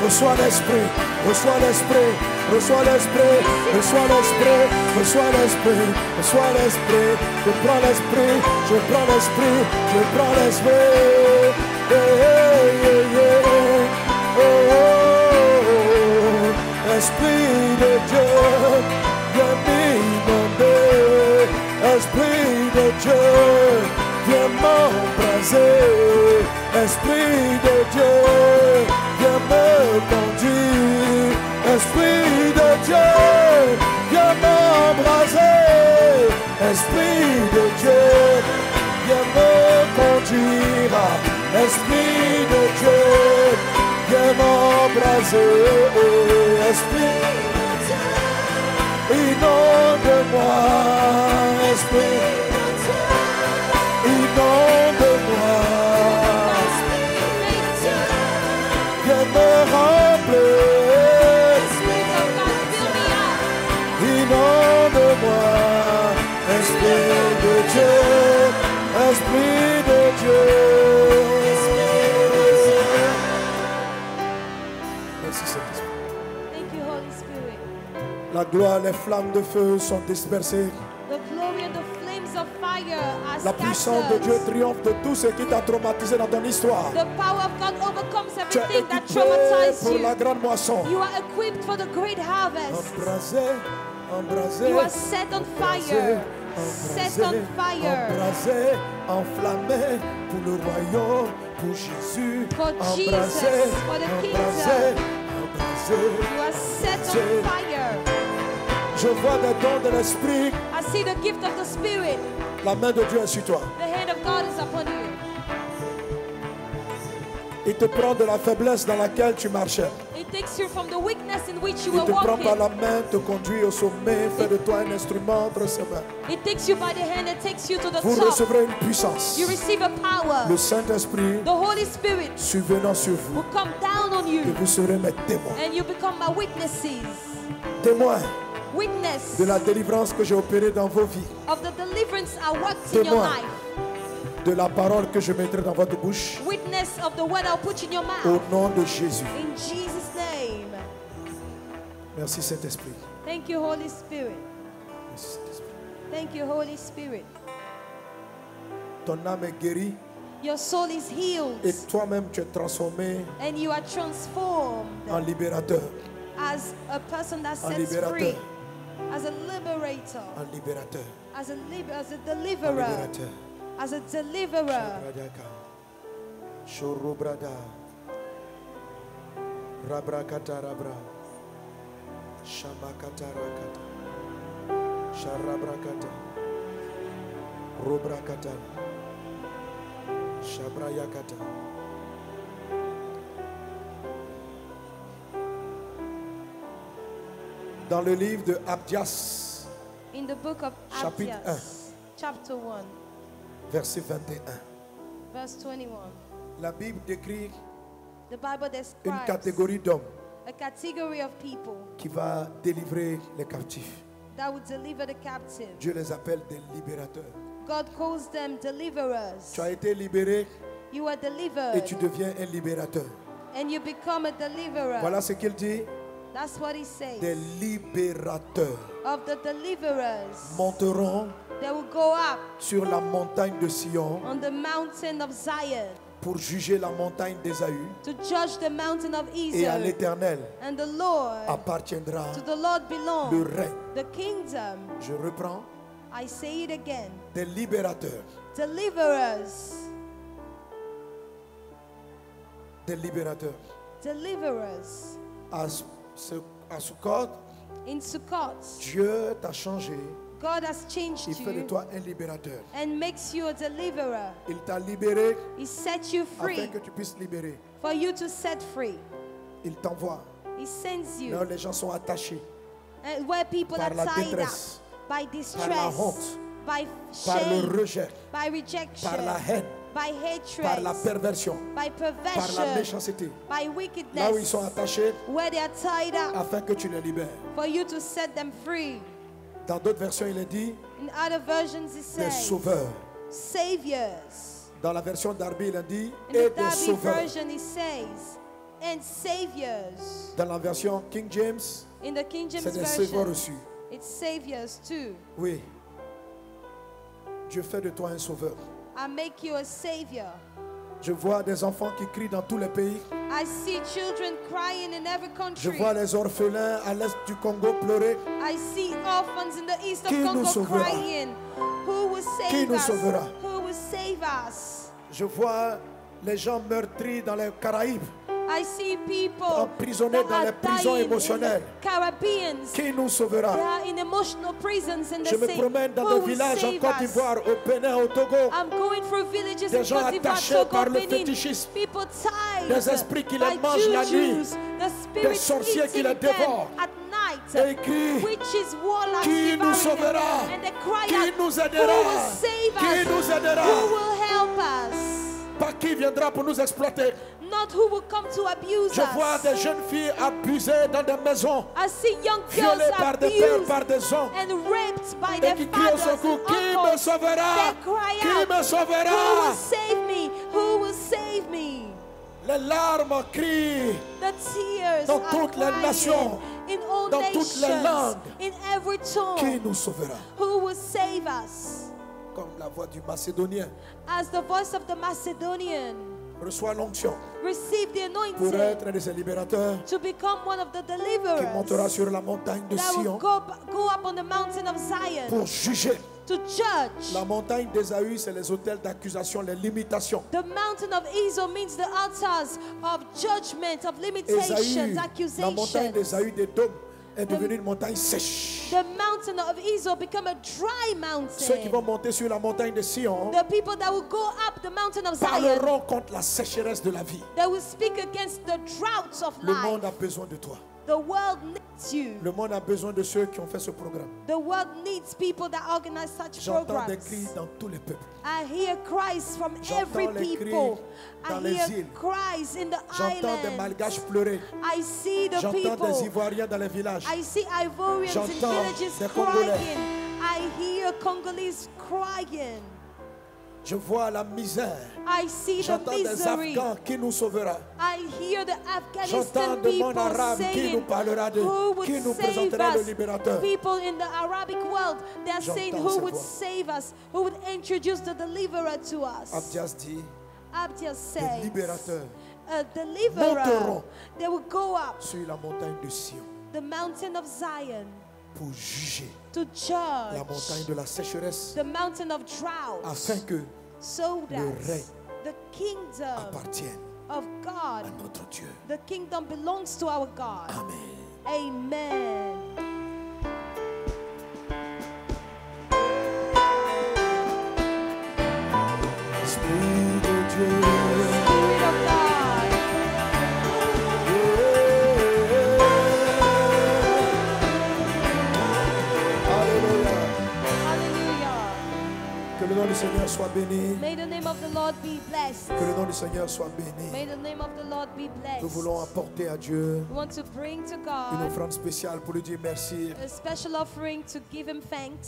reçois l'esprit, reçois l'esprit, reçois l'esprit, reçois l'esprit, reçois l'esprit, reçois l'esprit, je prends l'esprit, je prends l'esprit, je prends l'esprit. Esprit de Dieu, viens m'inonder, Esprit de Dieu, viens m'embraser, Esprit de Dieu, viens me conduire, Esprit de Dieu, viens m'embraser, Esprit de Dieu, viens me conduire, Esprit de Dieu, viens m'embraser, Esprit de Dieu, inonde-moi, Esprit de Dieu, inonde-moi. Viens me remplir, inonde-moi, Esprit de Dieu, Esprit de Dieu. Merci Saint-Esprit. Thank you, Holy Spirit. La gloire, les flammes de feu sont dispersées. The glory and the flames of fire are La puissance de Dieu scattered. triomphe de tout ce qui t'a traumatisé dans ton histoire. The power of God overcomes Tu es everything that équipé traumatized pour la you. grande moisson. You are equipped for the great harvest. Embrasé, embrasé. You are set on fire. Set on fire. Embrasé, enflammé pour le royaume, pour Jésus. For Embrasé, Jesus, for the embrasé, kingdom. embrasé. You are set on fire. Je vois des dons de l'esprit. I see the gift of the Spirit. La main de Dieu est sur toi. The hand of God is upon you. Il te prend de la faiblesse dans laquelle tu marchais. It takes you from the weakness in which you Il were te prend par la walking. main, te conduit au sommet, fait de toi un instrument entre ses mains. It takes you by the hand and takes you to the Vous top. recevrez une puissance. You receive a power. Le Saint-Esprit The Holy Spirit survenant sur vous. will come down on Et you vous serez mes témoins. and you become my witnesses. Témoins Witness de la délivrance que j'ai opérée dans vos vies. of the deliverance I worked in your Témoin life. de la parole que je mettrai dans votre bouche. Witness of the word I'll put in your Au mouth. nom de Jésus. In Jesus' name. Merci Saint-Esprit. Thank you, Holy Spirit. Merci Saint-Esprit. Thank you, Holy Spirit. Ton âme est guérie Your soul is healed et toi-même tu es transformé and you are transformed en libérateur. as a person that En sets libérateur. free, as a liberator, En libérateur. as a En deliverer, libérateur. as a deliverer. Shabradaka. Shorobrada. Rabrakata rabra. Shamakata rakata. Sharabrakata. Robrakata. Shabrayakata. Dans le livre de Abdias, In the book of Chapitre Abdias, chapter 1, verset 21, verse 21, la Bible décrit the Bible une describes catégorie d'hommes a category of people qui va délivrer les captifs. that would deliver the captive. Dieu les appelle des libérateurs. God calls them deliverers. Tu as été libéré You are et delivered tu deviens un libérateur. and you become a deliverer. Voilà ce qu'il dit. That's what he says. des libérateurs Of the deliverers. monteront They will go up sur la montagne de Sion on the mountain of Zion pour juger la montagne d'Ésaü, to judge the mountain of et à Esau. l'Éternel And the Lord, appartiendra to the Lord le belong règne. the kingdom. Je reprends, I say it again. des libérateurs, Deliverers. des libérateurs. Deliverers. À Sukkot, In Sukkot, Dieu t'a changé, God has changed il fait de you toi un libérateur. and makes you a deliverer. Il t'a libéré He set you afin free que tu puisses libérer. for you to set free. Il t'envoie. He sends Là you. où les gens sont attachés And where people par are la tied up détresse, by par la distress, honte, by par le shame, rejet, by rejection, par la haine, by par la hatred, perversion, by par la perversion, méchanceté. by Là où ils wickedness, sont attachés where they are tied up, afin que tu les libères. for you to set them free. Dans d'autres versions, il est dit In other versions, it des says sauveurs. saviors. Dans la version d'Arby, il est dit In et the des Darby sauveurs. version, it says and saviors. Dans la version King James, In the King James c'est des sauveurs version, reçus. it's saviors too. Oui. Dieu fait de toi un sauveur. I make you a savior. Je vois des enfants qui crient dans tous les pays. I see children crying in every Je country. vois les orphelins à l'est du Congo pleurer. I see orphans in the east of Qui nous Congo sauvera? crying. Who will Qui save nous us? sauvera? Who will save us? Je vois les gens meurtris dans les Caraïbes, I see people emprisonnés that dans are les prisons dying in émotionnelles. the Caribbeans. Qui nous They sauvera? are in emotional prisons and Je they me say, promène dans who des will villages en save Côte us? d'Ivoire, au Bénin, au Togo. I'm going through villages Des in gens Côte d'Ivoire, attachés Togo, par le Benin. fétichisme. People tied Des esprits qui les by mangent la nuit. jujus. The spirits sorciers qui eating les dévorent. them at night. Et ils crient, Witches, warlocks, qui nous devouring sauvera? them. And they cry Qui out, nous who aidera? will save Qui us? nous aidera? Who will help us? Pas qui viendra pour nous exploiter. Not who will come to abuse Je vois us. des jeunes filles abusées dans des maisons, I see young girls violées par des pères, abused par des oncles, and raped by et their qui crient au fathers secours. and Qui me uncles. sauvera? They cry Qui out, me who will sauvera? save me? Who will save me? Les larmes crient The tears dans are toutes les crying nations, in all dans toutes les nations, langues. in every Qui tongue. nous sauvera? Who will save us? Comme la voix du Macédonien As the voice of the Macedonian, reçoit l'onction receive the pour anointing être un de ces libérateurs to become one of the qui montera deliverers sur la montagne de that will Sion go up on the mountain of Zion pour juger. to judge. La montagne d'Ésaü, c'est les hôtels d'accusation, les limitations. The mountain of Esau means the altars of judgment, of limitations, Ésaü, la montagne accusations. d'Ésaü des dômes est devenue une montagne sèche. The mountain of Esau become a dry Ceux qui vont mountain. monter sur la montagne de Sion The people that will go up the mountain of Zion, parleront contre la sécheresse de la vie. they will speak against the droughts of Le monde life. a besoin de toi. The world needs you. Le monde a besoin de ceux qui ont fait ce programme. The world needs people that organize such J'entends des programs. cris dans tous les peuples. I hear cries from every J'entends les cris people. dans I les hear îles. cries in the J'entends des islands. malgaches pleurer. I see the J'entends des people. Ivoiriens dans les villages. I see Ivorians in J'entends villages des Congolais. crying. I hear Congolese crying. Je vois la misère. I see the J'entends des misery. Afghans qui nous sauvera. I hear the J'entends Afghanistan des monde people arabe qui nous saying, parlera de who would qui nous save présentera le us? libérateur. People in the Arabic world, they are saying, J'entends who ces would voix. save us? Who would introduce the deliverer to us? Abdias dit, Abdias des says, libérateurs a deliverer. monteront They will go up sur la montagne de Sion the mountain of Zion pour juger to la montagne judge de la sécheresse the mountain of drought, afin que so that règne the kingdom appartienne of à God, notre Dieu. the kingdom belongs to our God. Amen. Amen. Esprit de Dieu. Spirit of God, Alléluia. hallelujah. Que le nom du Seigneur soit béni. May the name of the Lord be blessed. Que le nom du Seigneur soit béni. May the name of the Lord be Nous voulons blessed. apporter à Dieu We want to bring to une God offrande spéciale pour lui dire merci. a special offering to give him thanks.